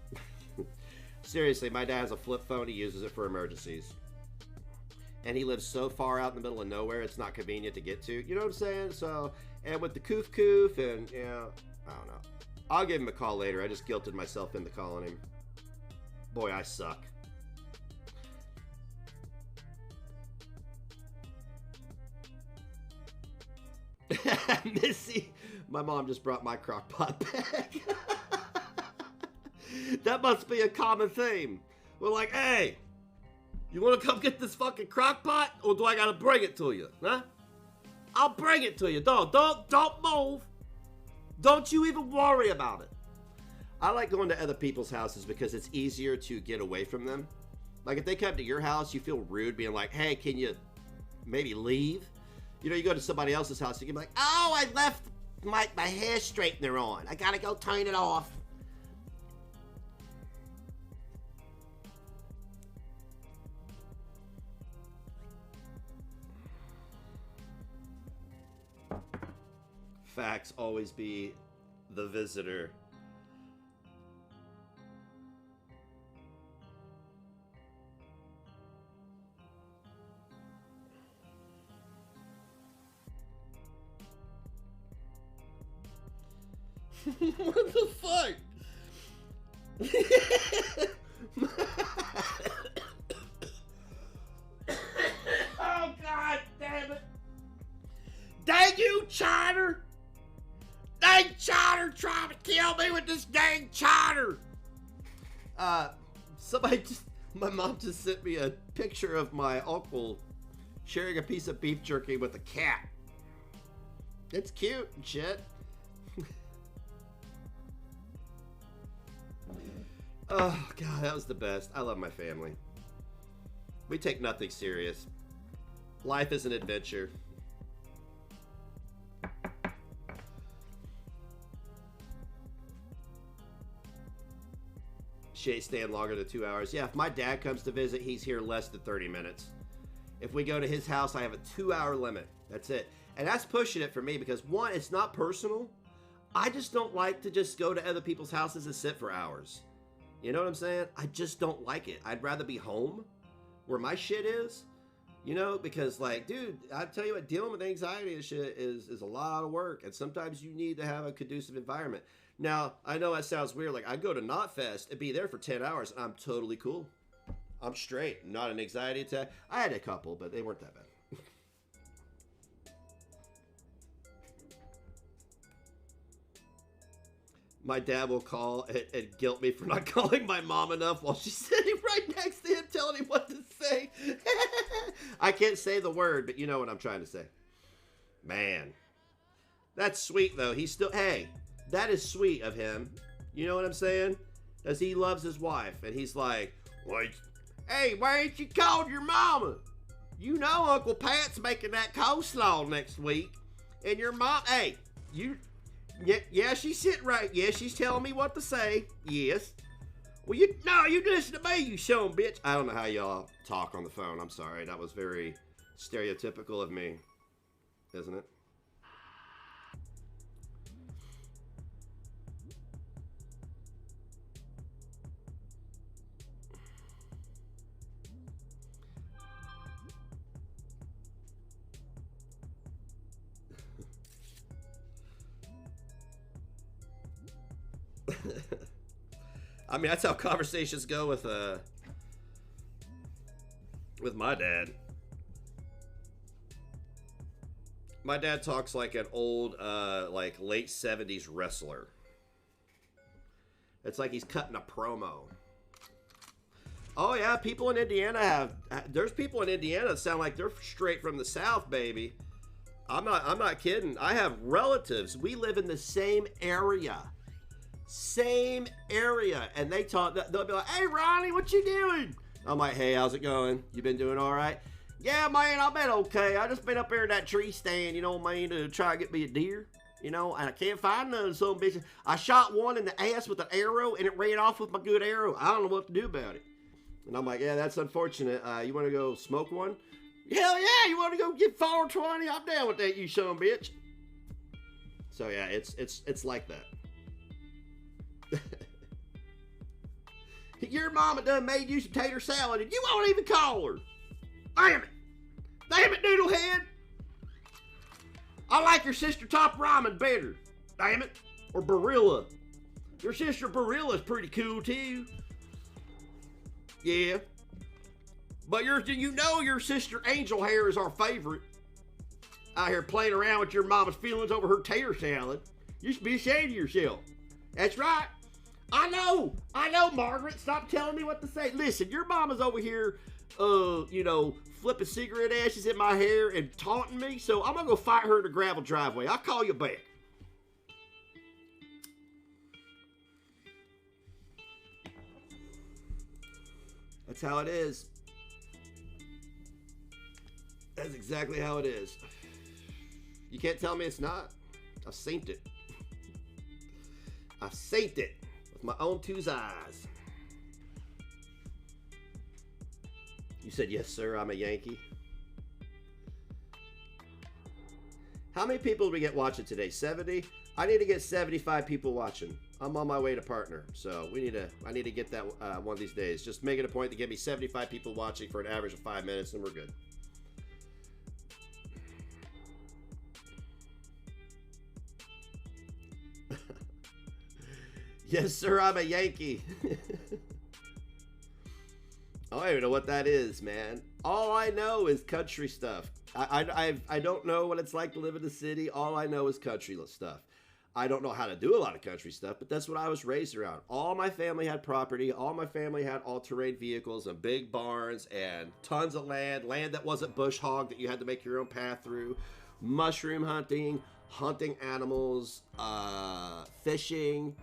Seriously, my dad has a flip phone. He uses it for emergencies. And he lives so far out in the middle of nowhere, it's not convenient to get to. You know what I'm saying? So, and with the coof and, you know, I don't know. I'll give him a call later. I just guilted myself into calling him. Boy, I suck. Missy, my mom just brought my crock pot back. That must be a common theme. We're like, hey, you want to come get this fucking crock pot, or do I gotta bring it to you? Huh? I'll bring it to you. Don't move. Don't you even worry about it. I like going to other people's houses because it's easier to get away from them. Like if they come to your house, you feel rude being like, hey, can you maybe leave? You know, you go to somebody else's house, you can be like, oh, I left my hair straightener on. I gotta go turn it off. Facts, always be the visitor. What the fuck? Oh, God damn it. Dang you, Charter! Dang Charter trying to kill me with this dang Charter! My mom just sent me a picture of my uncle sharing a piece of beef jerky with a cat. It's cute and shit. Oh, God, that was the best. I love my family. We take nothing serious. Life is an adventure. She ain't staying longer than 2 hours. Yeah, if my dad comes to visit, he's here less than 30 minutes. If we go to his house, I have a 2-hour limit. That's it. And that's pushing it for me because, one, it's not personal. I just don't like to just go to other people's houses and sit for hours. You know what I'm saying? I just don't like it. I'd rather be home where my shit is, you know, because, like, dude, I tell you what, dealing with anxiety and shit is a lot of work. And sometimes you need to have a conducive environment. Now, I know that sounds weird. Like, I go to Knotfest and be there for 10 hours, and I'm totally cool. I'm straight. Not an anxiety attack. I had a couple, but they weren't that bad. My dad will call and guilt me for not calling my mom enough while she's sitting right next to him telling him what to say. I can't say the word, but you know what I'm trying to say. Man. That's sweet, though. He's still... Hey, that is sweet of him. You know what I'm saying? Because he loves his wife. And he's like, "Wait, hey, why ain't you called your mama? You know Uncle Pat's making that coleslaw next week. And your mom... Hey, you... Yeah, she's sitting right. Yeah, she's telling me what to say. Yes. Well, you listen to me, you son bitch. I don't know how y'all talk on the phone. I'm sorry. That was very stereotypical of me, isn't it? I mean, that's how conversations go with my dad. My dad talks like an old, like late 70s wrestler. It's like he's cutting a promo. Oh yeah, people in Indiana there's people in Indiana that sound like they're straight from the South, baby. I'm not kidding. I have relatives. We live in the same area. Same area, and they'll be like, "Hey Ronnie, what you doing?" I'm like, "Hey, how's it going? You been doing all right?" "Yeah, man, I've been okay. I just been up there in that tree stand, you know what I mean, to try to get me a deer, you know, and I can't find none, so bitch. I shot one in the ass with an arrow, and it ran off with my good arrow. I don't know what to do about it." And I'm like, "Yeah, that's unfortunate. You want to go smoke one?" "Hell yeah, you want to go get 420? I'm down with that, you son of a bitch." So yeah, it's like that. Your mama done made you some tater salad and you won't even call her. Damn it. Damn it, Noodlehead. I like your sister Top Ramen better. Damn it. Or Barilla. Your sister Barilla's pretty cool too. Yeah. But you know your sister Angel Hair is our favorite. Out here playing around with your mama's feelings over her tater salad. You should be ashamed of yourself. That's right. I know, Margaret. Stop telling me what to say. Listen, your mama's over here, you know, flipping cigarette ashes in my hair and taunting me, so I'm gonna go fight her in the gravel driveway. I'll call you back. That's how it is. That's exactly how it is. You can't tell me it's not. I've seen it. I've seen it. My own two eyes. You said, "Yes, sir, I'm a Yankee." How many people did we get watching today? 70? I need to get 75 people watching. I'm on my way to partner. So I need to get that one of these days. Just make it a point to get me 75 people watching for an average of 5 minutes and we're good. Yes, sir, I'm a Yankee. I don't even know what that is, man. All I know is country stuff. I don't know what it's like to live in the city. All I know is country stuff. I don't know how to do a lot of country stuff, but that's what I was raised around. All my family had property. All my family had all-terrain vehicles and big barns and tons of land that wasn't bush hog that you had to make your own path through. Mushroom hunting animals, fishing,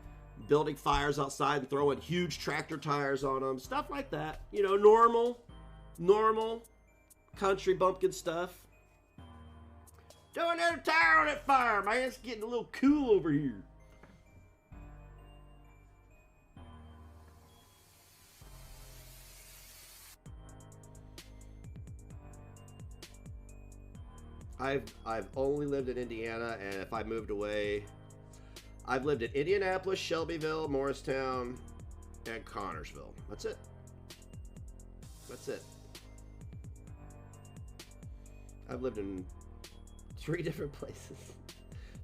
building fires outside and throwing huge tractor tires on them, stuff like that. You know, normal. normal country bumpkin stuff. Throw another tire on that fire, man. It's getting a little cool over here. I've only lived in Indiana, and if I moved away, I've lived in Indianapolis, Shelbyville, Morristown, and Connorsville. That's it. That's it. I've lived in 3 different places.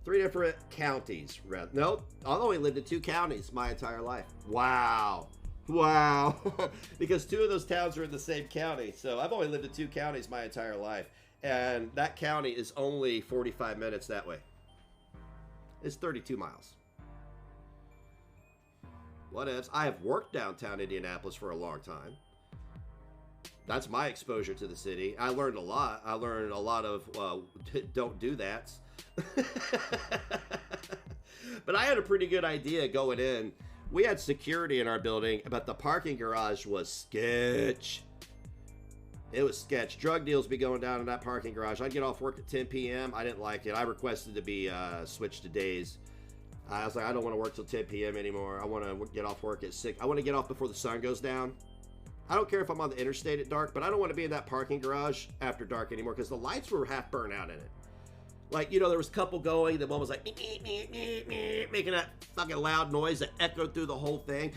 3 different counties. Nope. I've only lived in 2 counties my entire life. Wow. Wow. Because 2 of those towns are in the same county. So I've only lived in 2 counties my entire life. And that county is only 45 minutes that way. It's 32 miles. What else? I have worked downtown Indianapolis for a long time. That's my exposure to the city. I learned a lot. I learned a lot of don't do that. But I had a pretty good idea going in. We had security in our building, but the parking garage was sketch. It was sketch. Drug deals be going down in that parking garage. I'd get off work at 10 p.m. I didn't like it. I requested to be switched to days. I was like, I don't want to work till 10 p.m. anymore. I want to get off work at 6. I want to get off before the sun goes down. I don't care if I'm on the interstate at dark, but I don't want to be in that parking garage after dark anymore because the lights were half burnt out in it. Like, you know, there was a couple going. The one was like, making that fucking loud noise that echoed through the whole thing.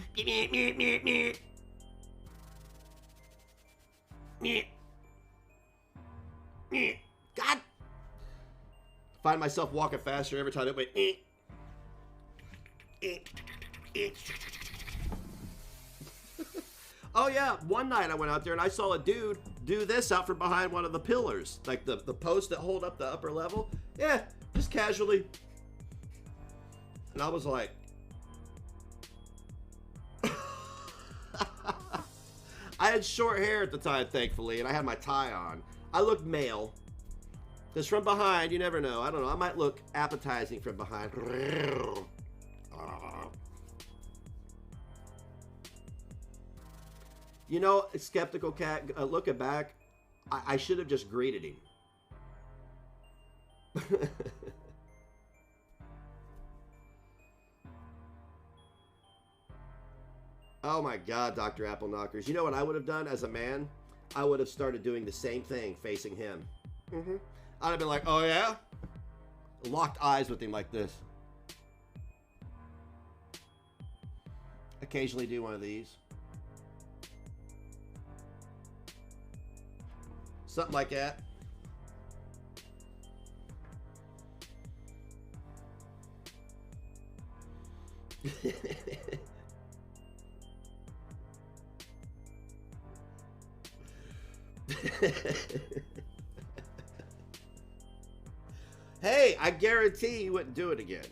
God. Find myself walking faster every time it went. Oh yeah, one night I went out there and I saw a dude do this out from behind one of the pillars, like the posts that hold up the upper level. Yeah, just casually. And I was like, I had short hair at the time, thankfully, and I had my tie on. I looked male. Because from behind, you never know. I don't know. I might look appetizing from behind. You know, Skeptical Cat, looking back, I should have just greeted him. Oh my God, Dr. Apple Knockers. You know what I would have done as a man? I would have started doing the same thing facing him. I'd have been like, oh yeah? Locked eyes with him like this. Occasionally do one of these. Something like that. Hey, I guarantee he wouldn't do it again.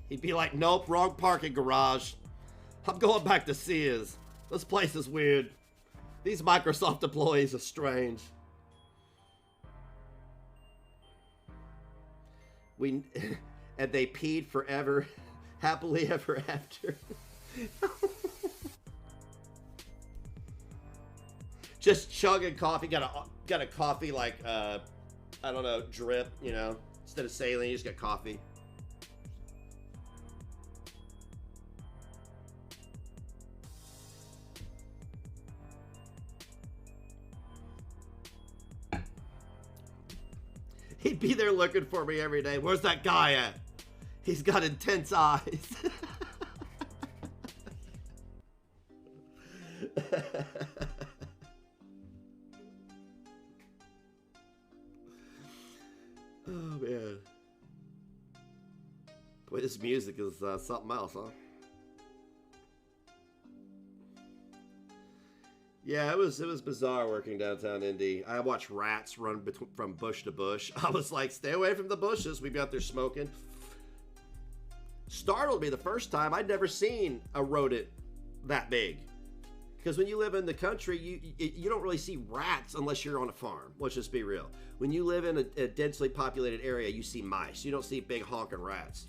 He'd be like, nope, wrong parking garage. I'm going back to Sears. This place is weird. These Microsoft employees are strange. And they peed forever, happily ever after. Just chugging coffee. Got a coffee like I don't know, drip. You know, instead of saline, you just got coffee. He'd be there looking for me every day. Where's that guy at? He's got intense eyes. Oh, man. Boy, this music is something else, huh? Yeah, it was bizarre working downtown Indy. I watched rats run from bush to bush. I was like, stay away from the bushes. We've got there smoking. Startled me the first time. I'd never seen a rodent that big. Because when you live in the country, you don't really see rats unless you're on a farm. Let's just be real. When you live in a densely populated area, you see mice. You don't see big honking rats.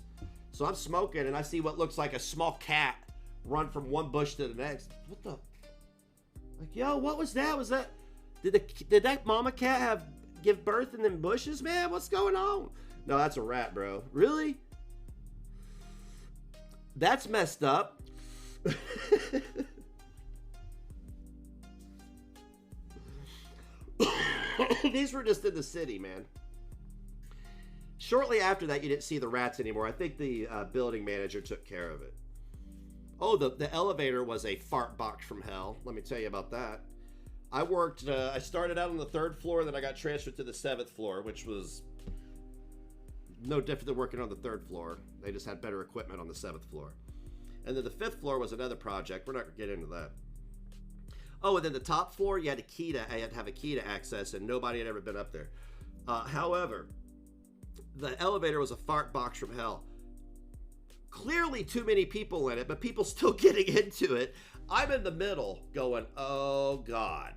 So I'm smoking and I see what looks like a small cat run from one bush to the next. What the... Like, yo, what was that? Did that mama cat give birth in them bushes, man? What's going on? No, that's a rat, bro. Really? That's messed up. These were just in the city, man. Shortly after that, you didn't see the rats anymore. I think the building manager took care of it. Oh, the elevator was a fart box from hell. Let me tell you about that. I started out on the 3rd floor, then I got transferred to the 7th floor, which was no different than working on the 3rd floor. They just had better equipment on the 7th floor. And then the 5th floor was another project. We're not going to get into that. Oh, and then the top floor, you had to have a key to access, and nobody had ever been up there. However, the elevator was a fart box from hell. Clearly too many people in it, but people still getting into it. I'm in the middle going, oh God.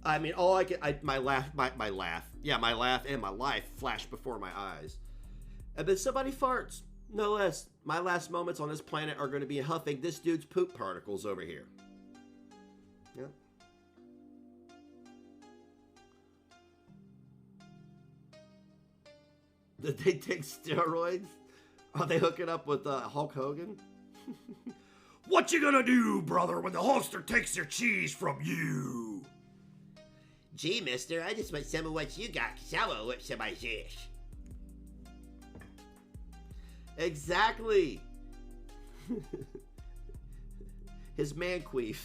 I mean, my laugh and my life flashed before my eyes. And then somebody farts. No less. My last moments on this planet are going to be huffing this dude's poop particles over here. Yep. Did they take steroids? Are they hooking up with Hulk Hogan? What you gonna do, brother, when the Hulkster takes your cheese from you? Gee, mister, I just want some of what you got, 'cause I wanna whip somebody's ass. Exactly. His man queef.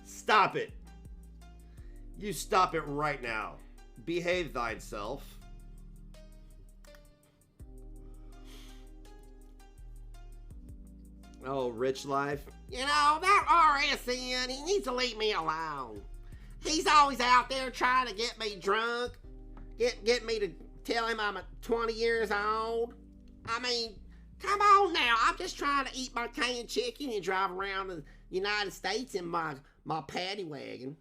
Stop it. You stop it right now. Behave thyself. Oh, Rich Life. You know, that RSN, he needs to leave me alone. He's always out there trying to get me drunk. Get me to tell him I'm 20 years old. I mean, come on now. I'm just trying to eat my canned chicken and drive around the United States in my paddy wagon.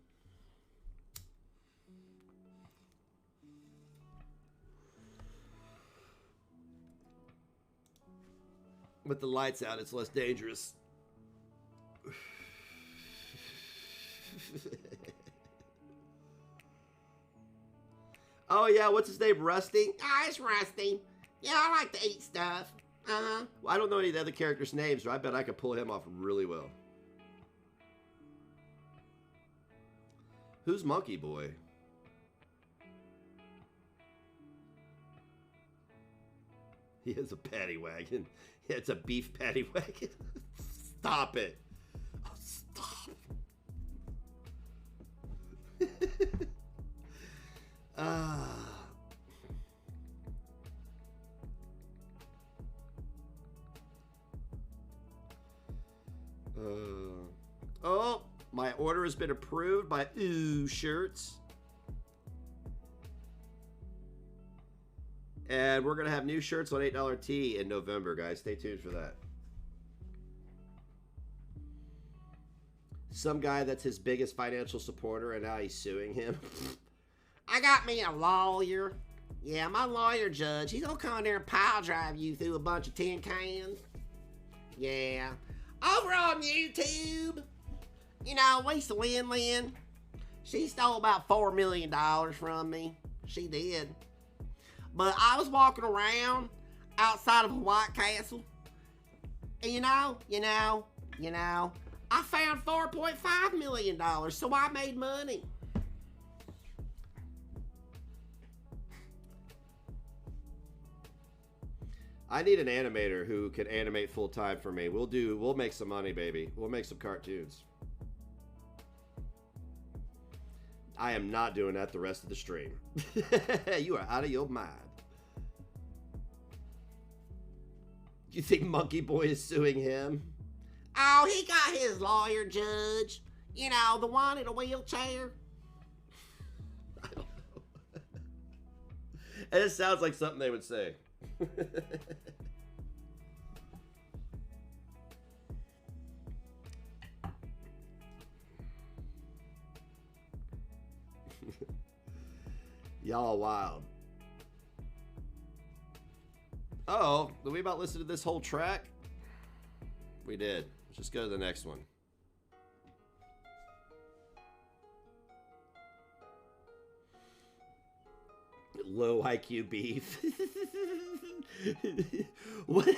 With the lights out, it's less dangerous. Oh, yeah, what's his name? Rusty? Ah, it's Rusty. Yeah, I like to eat stuff. Uh-huh. Well, I don't know any of the other characters' names, but I bet I could pull him off really well. Who's Monkey Boy? He has a paddy wagon. Yeah, it's a beef paddy wagon. Stop it. Oh, stop. Oh, my order has been approved by Ooh Shirts. And we're going to have new shirts on $8 Tee in November, guys. Stay tuned for that. Some guy that's his biggest financial supporter, and now he's suing him. I got me a lawyer. Yeah, my lawyer judge. He's gonna come in there and pile drive you through a bunch of tin cans. Yeah. Over on YouTube. You know, Lisa Lin. She stole about $4 million from me. She did. But I was walking around outside of a White Castle. And you know, I found $4.5 million, so I made money. I need an animator who can animate full time for me. We'll make some money, baby. We'll make some cartoons. I am not doing that the rest of the stream. You are out of your mind. You think Monkey Boy is suing him? Oh, he got his lawyer judge. You know, the one in a wheelchair. I don't know. And it sounds like something they would say. Y'all wild. Oh, did we about listen to this whole track? We did. Let's just go to the next one. Low IQ beef. What?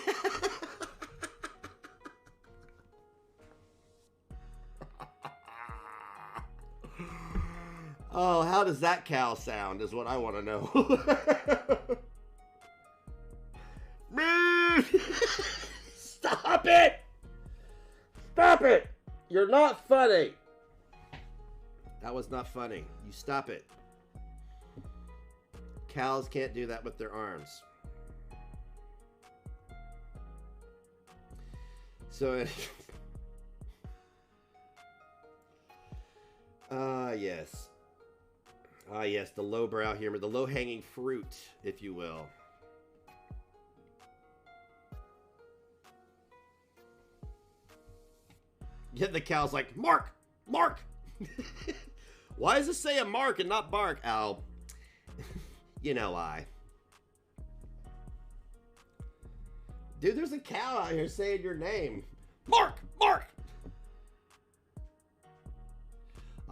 Oh, how does that cow sound is what I want to know. Man! Stop it! Stop it! You're not funny. That was not funny. You stop it. Cows can't do that with their arms. So, yes. Yes, the lowbrow humor, the low-hanging fruit, if you will. Yeah, the cow's like, Mark! Mark! Why does it say a mark and not bark, Al? You know why. Dude, there's a cow out here saying your name. Mark! Mark!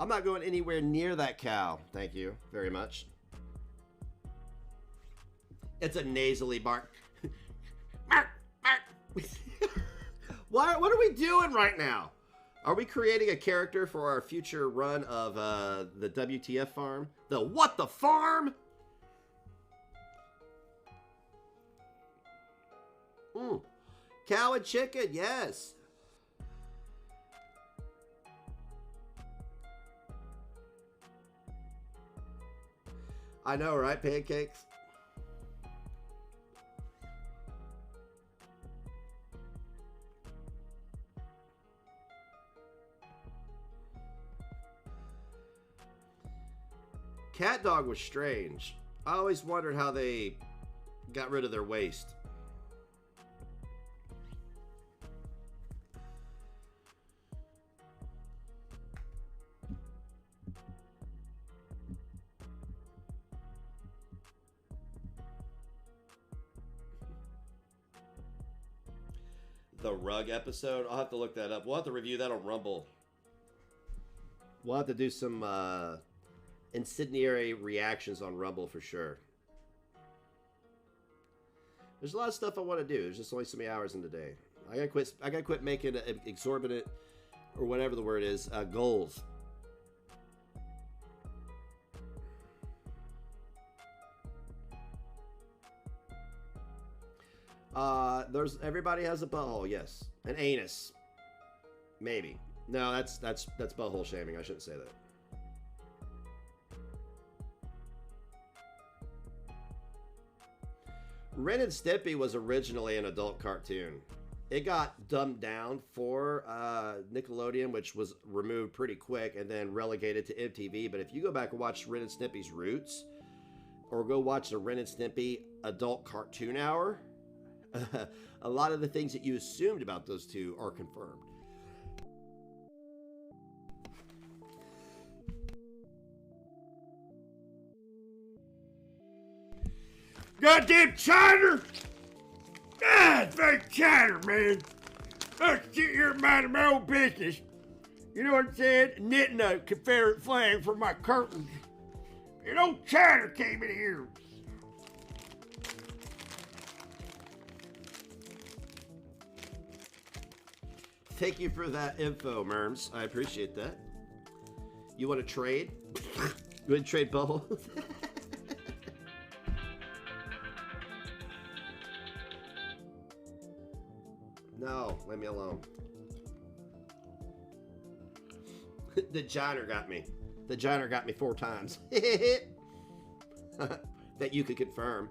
I'm not going anywhere near that cow. Thank you very much. It's a nasally bark. Mark! Mark! What are we doing right now? Are we creating a character for our future run of the WTF farm? The what the farm? Cow and chicken, yes. I know, right? Pancakes. Cat Dog was strange. I always wondered how they got rid of their waste. The rug episode? I'll have to look that up. We'll have to review that on Rumble. We'll have to do some incendiary reactions on Rumble for sure. There's a lot of stuff I want to do. There's just only so many hours in the day. I gotta quit making exorbitant, or whatever the word is, goals. Everybody has a butthole, yes. An anus. Maybe. No, that's butthole shaming. I shouldn't say that. Ren and Stimpy was originally an adult cartoon. It got dumbed down for Nickelodeon, which was removed pretty quick and then relegated to MTV. But if you go back and watch Ren and Stimpy's roots, or go watch the Ren and Stimpy Adult Cartoon Hour, a lot of the things that you assumed about those two are confirmed. Goddamn China! God, thank China, man. Let's get here and mind my own business. You know what I'm saying? Knitting a Confederate flag for my curtains. And old China came in here. Thank you for that info, Merms. I appreciate that. You want to trade? You want to trade bubbles? No, leave me alone. The Johnner got me. The Johnner got me 4 times. That you could confirm.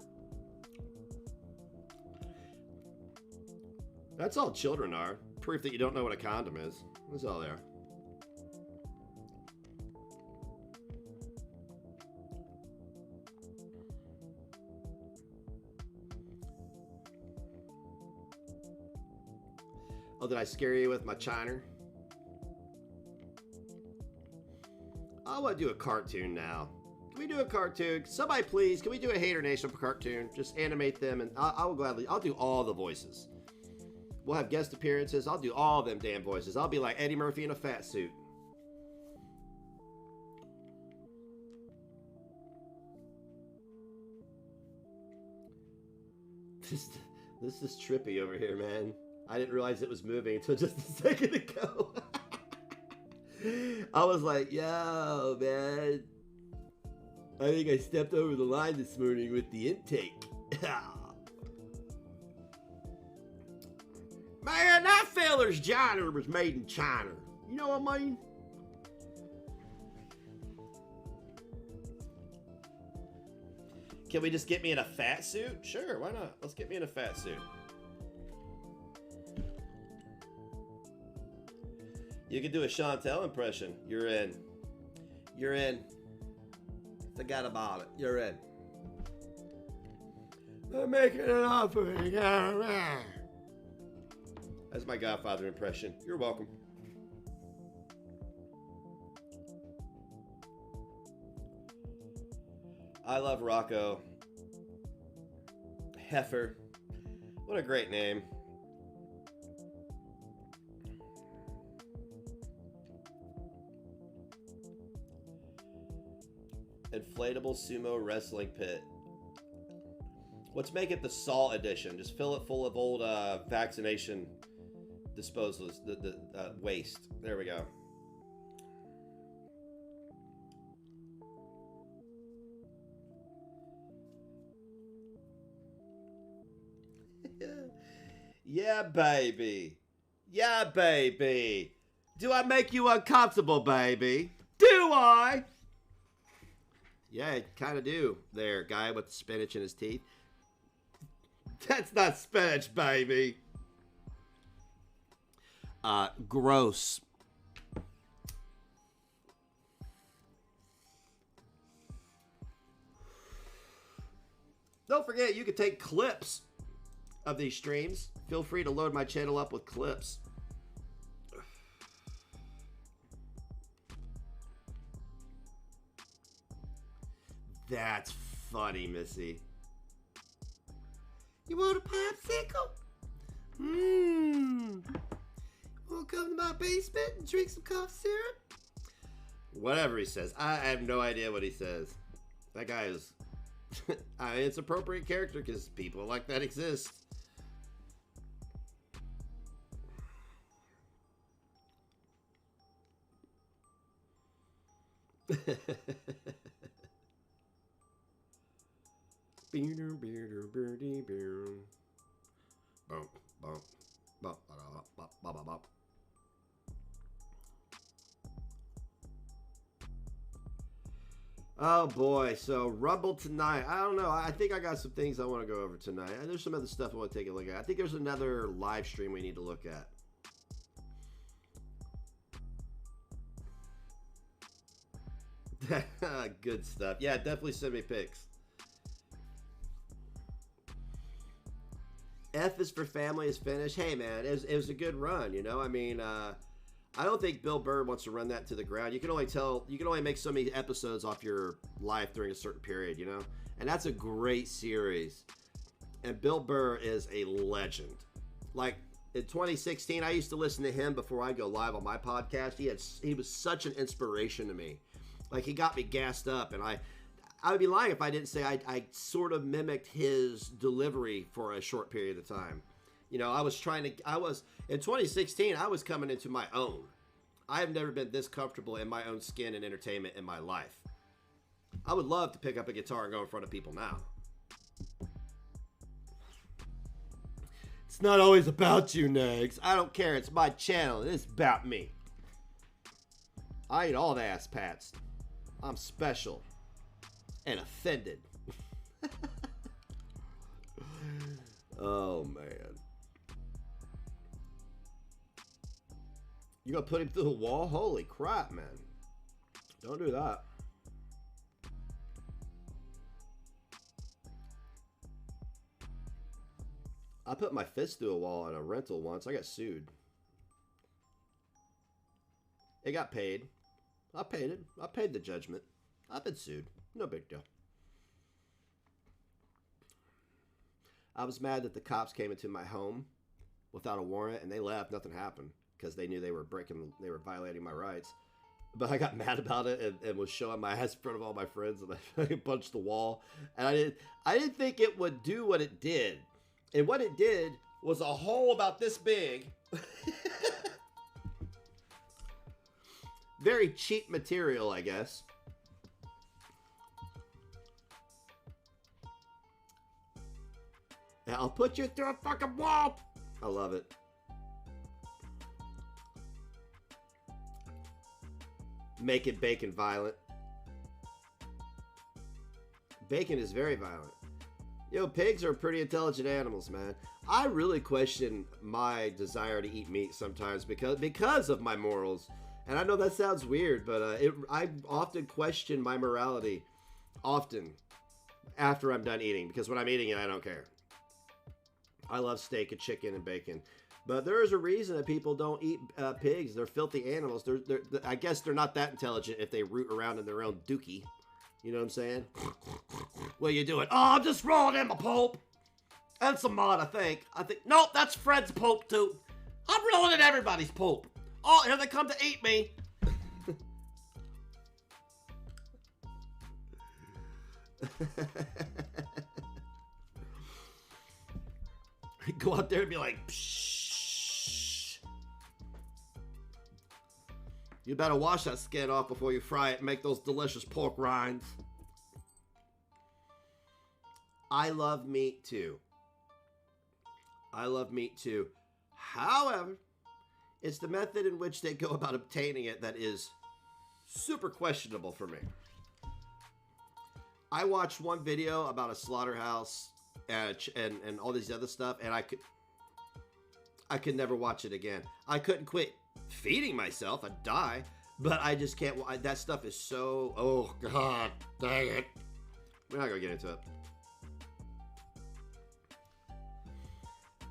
That's all children are. Proof that you don't know what a condom is. That's all they are. Oh, did I scare you with my chiner? I want to do a cartoon now. Can we do a cartoon? Somebody please, can we do a Hater Nation cartoon? Just animate them, and I will gladly, I'll do all the voices. We'll have guest appearances. I'll do all them damn voices. I'll be like Eddie Murphy in a fat suit. This is trippy over here, man. I didn't realize it was moving until just a second ago. I was like, yo, man. I think I stepped over the line this morning with the intake. Man, that feller's China was made in China. You know what I mean? Can we just get me in a fat suit? Sure, why not? Let's get me in a fat suit. You can do a Chantel impression. You're in. You're in. Forgot about it. You're in. I'm making an offering. That's my Godfather impression. You're welcome. I love Rocco. Heifer. What a great name. Inflatable sumo wrestling pit. Let's make it the Saw edition. Just fill it full of old vaccination disposals, the waste. There we go. Yeah, baby. Yeah, baby. Do I make you uncomfortable, baby? Do I? Yeah, I kind of do. There, guy with the spinach in his teeth. That's not spinach, baby. Gross. Don't forget, you can take clips of these streams. Feel free to load my channel up with clips. That's funny, Missy. You want a popsicle? Wanna come to my basement and drink some cough syrup? Whatever he says. I have no idea what he says. That guy is... it's appropriate character because people like that exist. Oh boy, so Rumble tonight. I don't know. I think I got some things I want to go over tonight. There's some other stuff I want to take a look at. I think there's another live stream we need to look at. Good stuff. Yeah, definitely send me pics. F is for family is finished. Hey man, it was a good run, you know. I mean, I don't think Bill Burr wants to run that to the ground. You can only make so many episodes off your life during a certain period, you know. And that's a great series. And Bill Burr is a legend. Like in 2016, I used to listen to him before I go live on my podcast. He was such an inspiration to me. Like he got me gassed up, and I would be lying if I didn't say I sort of mimicked his delivery for a short period of time. You know, in 2016, I was coming into my own. I have never been this comfortable in my own skin and entertainment in my life. I would love to pick up a guitar and go in front of people now. It's not always about you, Nags. I don't care. It's my channel. It's about me. I ain't all the ass pats. I'm special. And offended. Oh, man. You gonna put him through the wall? Holy crap, man. Don't do that. I put my fist through a wall at a rental once. I got sued. It got paid. I paid it. I paid the judgment. I've been sued. No big deal. I was mad that the cops came into my home without a warrant, and they left. Nothing happened because they knew they were violating my rights. But I got mad about it and was showing my ass in front of all my friends, and I punched the wall. And I didn't think it would do what it did. And what it did was a hole about this big. Very cheap material, I guess. And I'll put you through a fucking wall. I love it. Making bacon violent. Bacon is very violent. Yo, pigs are pretty intelligent animals, man. I really question my desire to eat meat sometimes because of my morals. And I know that sounds weird, but I often question my morality often after I'm done eating, because when I'm eating it, I don't care. I love steak and chicken and bacon. But there is a reason that people don't eat pigs. They're filthy animals. I guess they're not that intelligent if they root around in their own dookie. You know what I'm saying? What are you doing? Oh, I'm just rolling in my poop. And some mud, I think. Nope, that's Fred's poop, too. I'm rolling in everybody's poop. Oh, here they come to eat me. Go out there and be like, pshh. You better wash that skin off before you fry it and make those delicious pork rinds. I love meat too. I love meat too. However, it's the method in which they go about obtaining it that is super questionable for me. I watched one video about a slaughterhouse and all these other stuff, and I could never watch it again. I couldn't quit feeding myself. I'd die, but I just can't. That stuff is so. Oh God, dang it! We're not gonna get into it.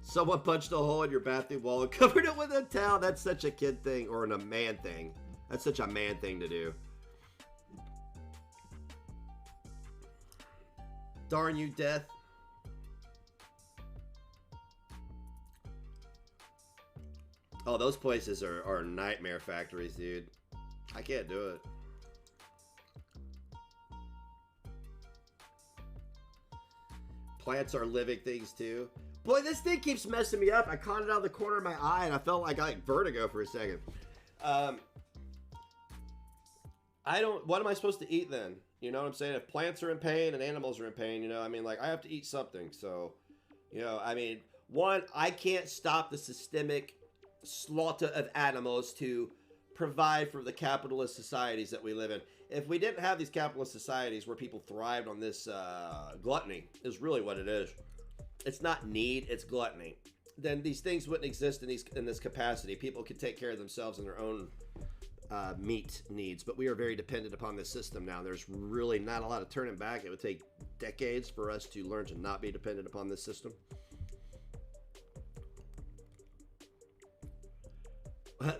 Someone punched a hole in your bathroom wall and covered it with a towel. That's such a kid thing, or a man thing. That's such a man thing to do. Darn you, death. Oh, those places are nightmare factories, dude. I can't do it. Plants are living things, too. Boy, this thing keeps messing me up. I caught it out of the corner of my eye, and I felt like I got vertigo for a second. What am I supposed to eat then? You know what I'm saying? If plants are in pain and animals are in pain, you know, I mean, like, I have to eat something. So, you know, I mean, one, I can't stop the systemic slaughter of animals to provide for the capitalist societies that we live in. If we didn't have these capitalist societies where people thrived on this gluttony, is really what it is. It's not need, it's gluttony. Then these things wouldn't exist in this capacity. People could take care of themselves and their own meat needs, but we are very dependent upon this system now. There's really not a lot of turning back. It would take decades for us to learn to not be dependent upon this system.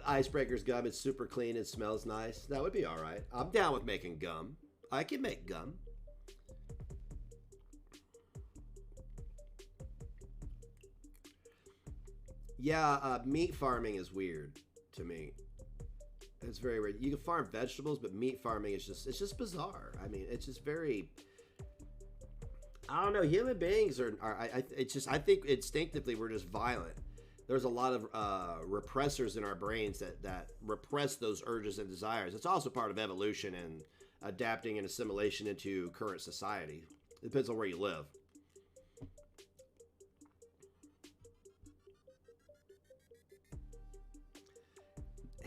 Icebreaker's gum, it's super clean, it smells nice. That would be all right. I'm down with making gum. I can make gum. Yeah, meat farming is weird to me. It's very weird. You can farm vegetables, but meat farming is it's just bizarre. I mean, it's just very, I don't know, human beings I think instinctively we're just violent. There's a lot of repressors in our brains that repress those urges and desires. It's also part of evolution and adapting and assimilation into current society. It depends on where you live.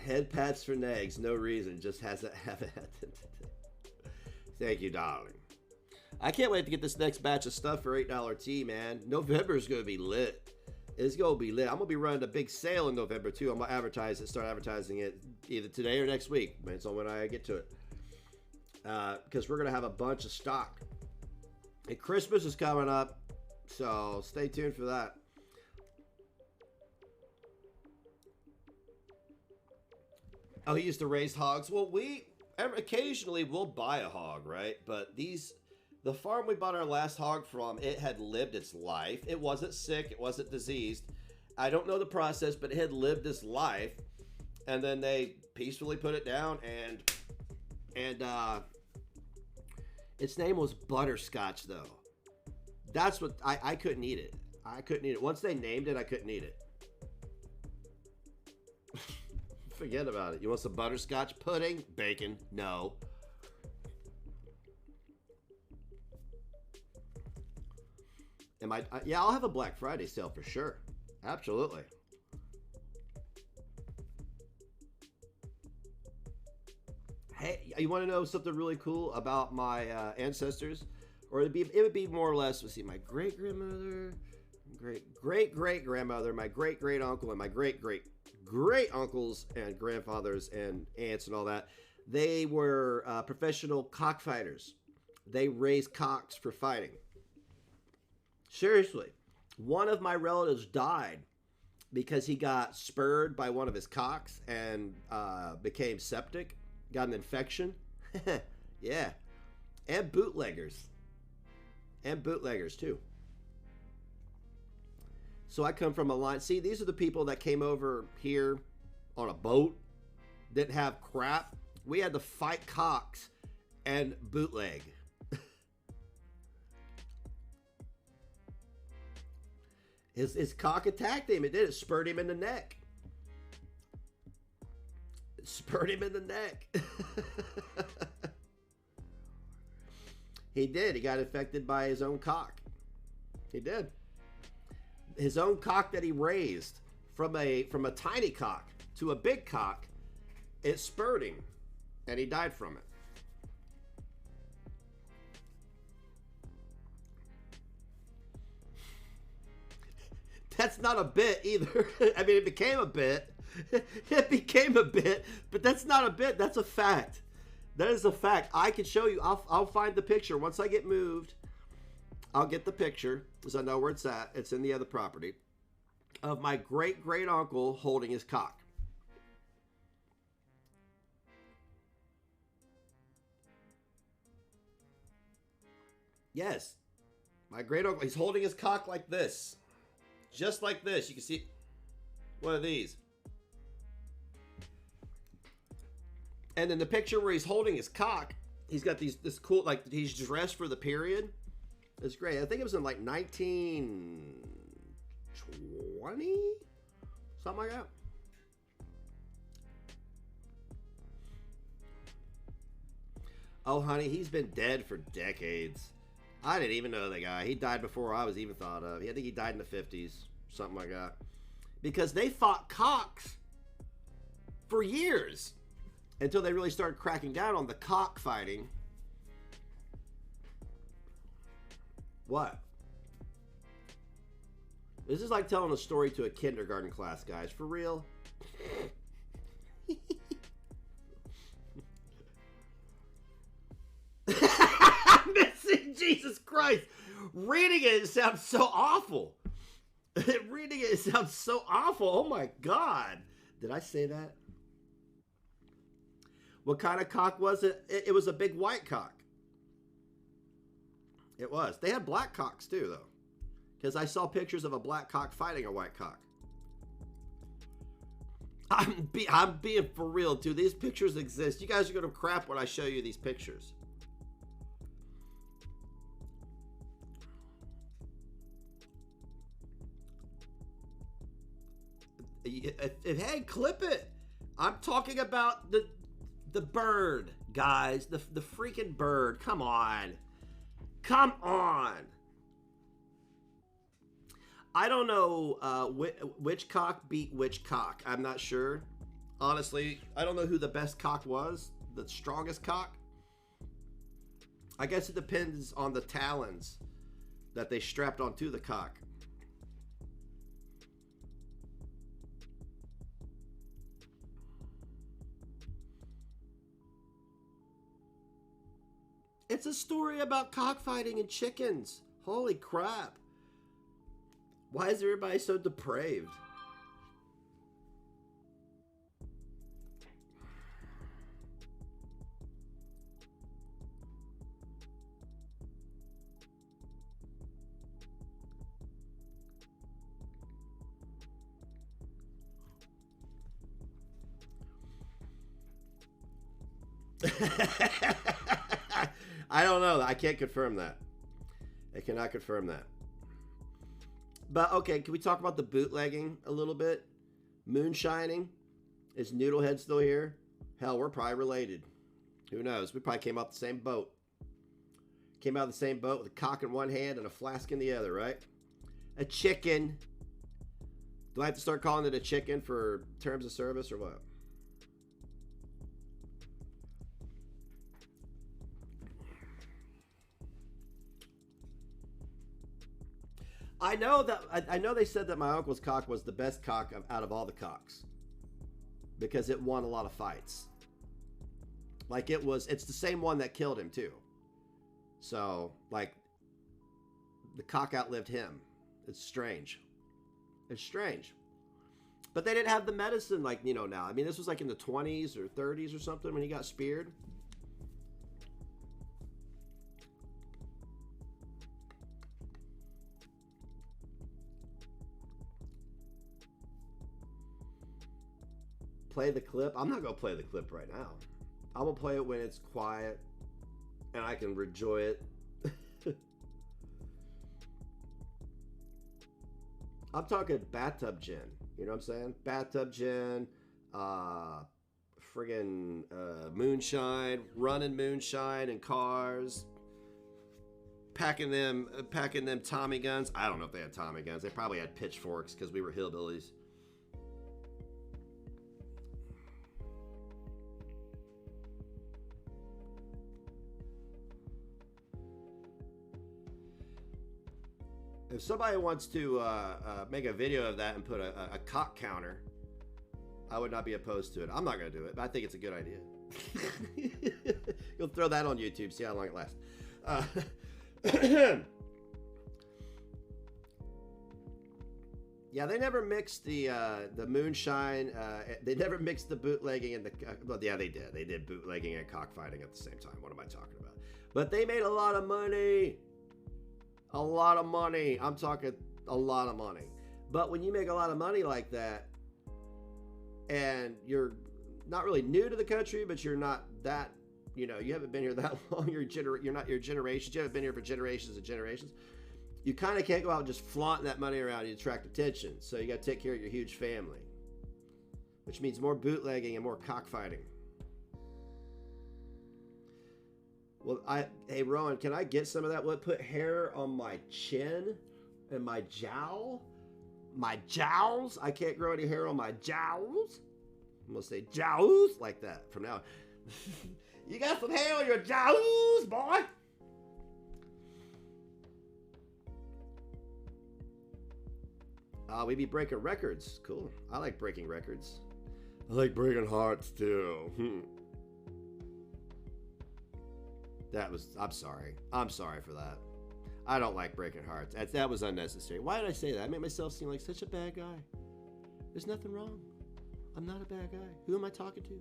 Head pats for nags, no reason, just haven't had it. Thank you, darling. I can't wait to get this next batch of stuff for $8 tea, man. November is going to be lit. It's going to be lit. I'm going to be running a big sale in November, too. I'm going to advertise it, start advertising it either today or next week. It's on when I get to it. Because we're going to have a bunch of stock. And Christmas is coming up, so stay tuned for that. Oh, he used to raise hogs. Well, occasionally we'll buy a hog, right? But the farm we bought our last hog from, it had lived its life. It wasn't sick. It wasn't diseased. I don't know the process, but it had lived its life. And then they peacefully put it down, and its name was Butterscotch, though. That's what I couldn't eat it. I couldn't eat it. Once they named it, I couldn't eat it. Forget about it. You want some butterscotch pudding? Bacon? No. Yeah, I'll have a Black Friday sale for sure. Absolutely. Hey, you want to know something really cool about my ancestors? Or it would be more or less, let's see, my great-grandmother, great-great-great-grandmother, my great-great-uncle, and my great-great-great-uncles and grandfathers and aunts and all that. They were professional cockfighters. They raised cocks for fighting. Seriously. One of my relatives died because he got spurred by one of his cocks and became septic, got an infection. Yeah. And bootleggers. And bootleggers, too. So I come from a line. See, these are the people that came over here on a boat, didn't have crap. We had to fight cocks and bootleg. His cock attacked him. It did. It spurred him in the neck. It spurred him in the neck. He did. He got infected by his own cock. He did. His own cock that he raised from a tiny cock to a big cock, it spurred him, and he died from it. That's not a bit either. I mean, it became a bit. It became a bit, but that's not a bit. That's a fact. That is a fact. I can show you. I'll find the picture. Once I get moved, I'll get the picture, because I know where it's at. It's in the other property, of my great-great-uncle holding his cock. Yes. My great-uncle, he's holding his cock like this. Just like this. You can see one of these. And then the picture where he's holding his cock, he's got this cool, like, he's dressed for the period. It's great. I think it was in like 1920? Something like that. Oh, honey, he's been dead for decades. I didn't even know the guy. He died before I was even thought of. I think he died in the 50s. Something like that. Because they fought cocks for years. Until they really started cracking down on the cockfighting. What? This is like telling a story to a kindergarten class, guys. For real? Missing Jesus Christ. Reading it sounds so awful. Reading it sounds so awful. Oh my God. Did I say that? What kind of cock was it? It was a big white cock. It was. They had black cocks too, though. Because I saw pictures of a black cock fighting a white cock. I'm being for real, too. These pictures exist. You guys are going to crap when I show you these pictures. Hey, clip it. I'm talking about the bird, guys. The freaking bird. Come on. Come on. I don't know which cock beat which cock. I'm not sure. Honestly, I don't know who the best cock was. The strongest cock. I guess it depends on the talons that they strapped onto the cock. It's a story about cockfighting and chickens. Holy crap. Why is everybody so depraved? I don't know. I can't confirm that. I cannot confirm that. But okay, can we talk about the bootlegging a little bit? Moonshining? Is Noodlehead still here? Hell, we're probably related. Who knows? We probably came out the same boat. Came out of the same boat with a cock in one hand and a flask in the other, right? A chicken. Do I have to start calling it a chicken for terms of service or what? I know they said that my uncle's cock was the best cock out of all the cocks because it won a lot of fights. Like it's the same one that killed him too. So like the cock outlived him. It's strange. It's strange. But they didn't have the medicine like, you know, now. I mean, this was like in the 20s or 30s or something when he got speared. Play the clip. I'm not gonna play the clip right now. I'm gonna play it when it's quiet and I can enjoy it. I'm talking bathtub gin. You know what I'm saying? Bathtub gin, friggin' moonshine, running moonshine in cars, packing them Tommy guns. I don't know if they had Tommy guns. They probably had pitchforks because we were hillbillies. If somebody wants to make a video of that and put a cock counter, I would not be opposed to it. I'm not going to do it, but I think it's a good idea. You'll throw that on YouTube, see how long it lasts. Yeah, they never mixed the moonshine. They never mixed the bootlegging and the... well, yeah, they did. They did bootlegging and cockfighting at the same time. What am I talking about? But they made a lot of money. A lot of money. I'm talking a lot of money. But when you make a lot of money like that, and you're not really new to the country, but you're not that, you know, you haven't been here that long. You're not your generations. You haven't been here for generations and generations. You kind of can't go out and just flaunt that money around and attract attention. So you got to take care of your huge family, which means more bootlegging and more cockfighting. Well, hey, Rowan, can I get some of that? Will it put hair on my chin and my jowl? My jowls? I can't grow any hair on my jowls? I'm going to say jowls like that from now on. You got some hair on your jowls, boy? We be breaking records. Cool. I like breaking records. I like breaking hearts, too. I'm sorry. I'm sorry for that. I don't like breaking hearts. That was unnecessary. Why did I say that? I made myself seem like such a bad guy. There's nothing wrong. I'm not a bad guy. Who am I talking to?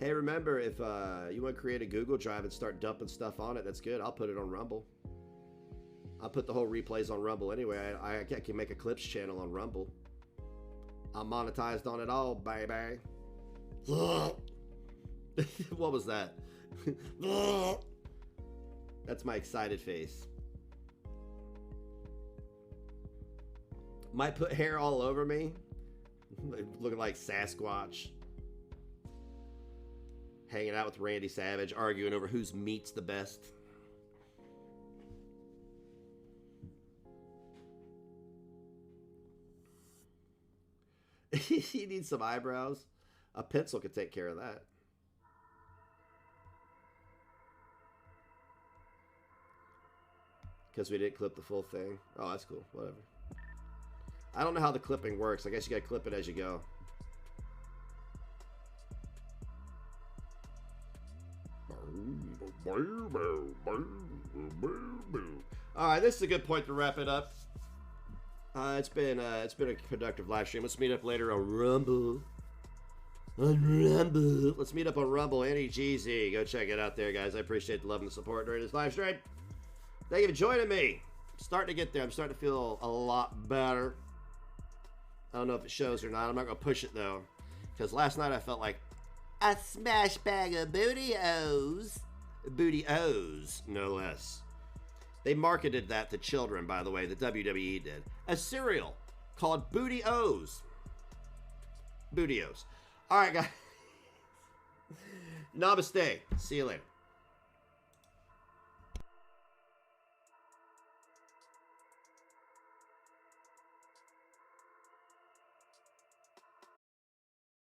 Hey, remember, if you want to create a Google Drive and start dumping stuff on it, that's good. I'll put it on Rumble. I'll put the whole replays on Rumble anyway. I can make a clips channel on Rumble. I'm monetized on it all, baby. What was that? That's my excited face. Might put hair all over me. Looking like Sasquatch. Hanging out with Randy Savage, arguing over whose meat's the best. He needs some eyebrows. A pencil could take care of that. Because we didn't clip the full thing. Oh, that's cool. Whatever. I don't know how the clipping works. I guess you gotta clip it as you go. Alright, this is a good point to wrap it up. It's been a productive live stream. Let's meet up later on Rumble. Let's meet up on Rumble. NEGZ. Go check it out there, guys. I appreciate the love and the support during this live stream. Thank you for joining me. I'm starting to get there. I'm starting to feel a lot better. I don't know if it shows or not. I'm not going to push it, though. Because last night I felt like a smash bag of booty-O's. Booty-O's, no less. They marketed that to children, by the way. The WWE did. A cereal called Booty-O's. Booty-O's. All right, guys. Namaste. See you later.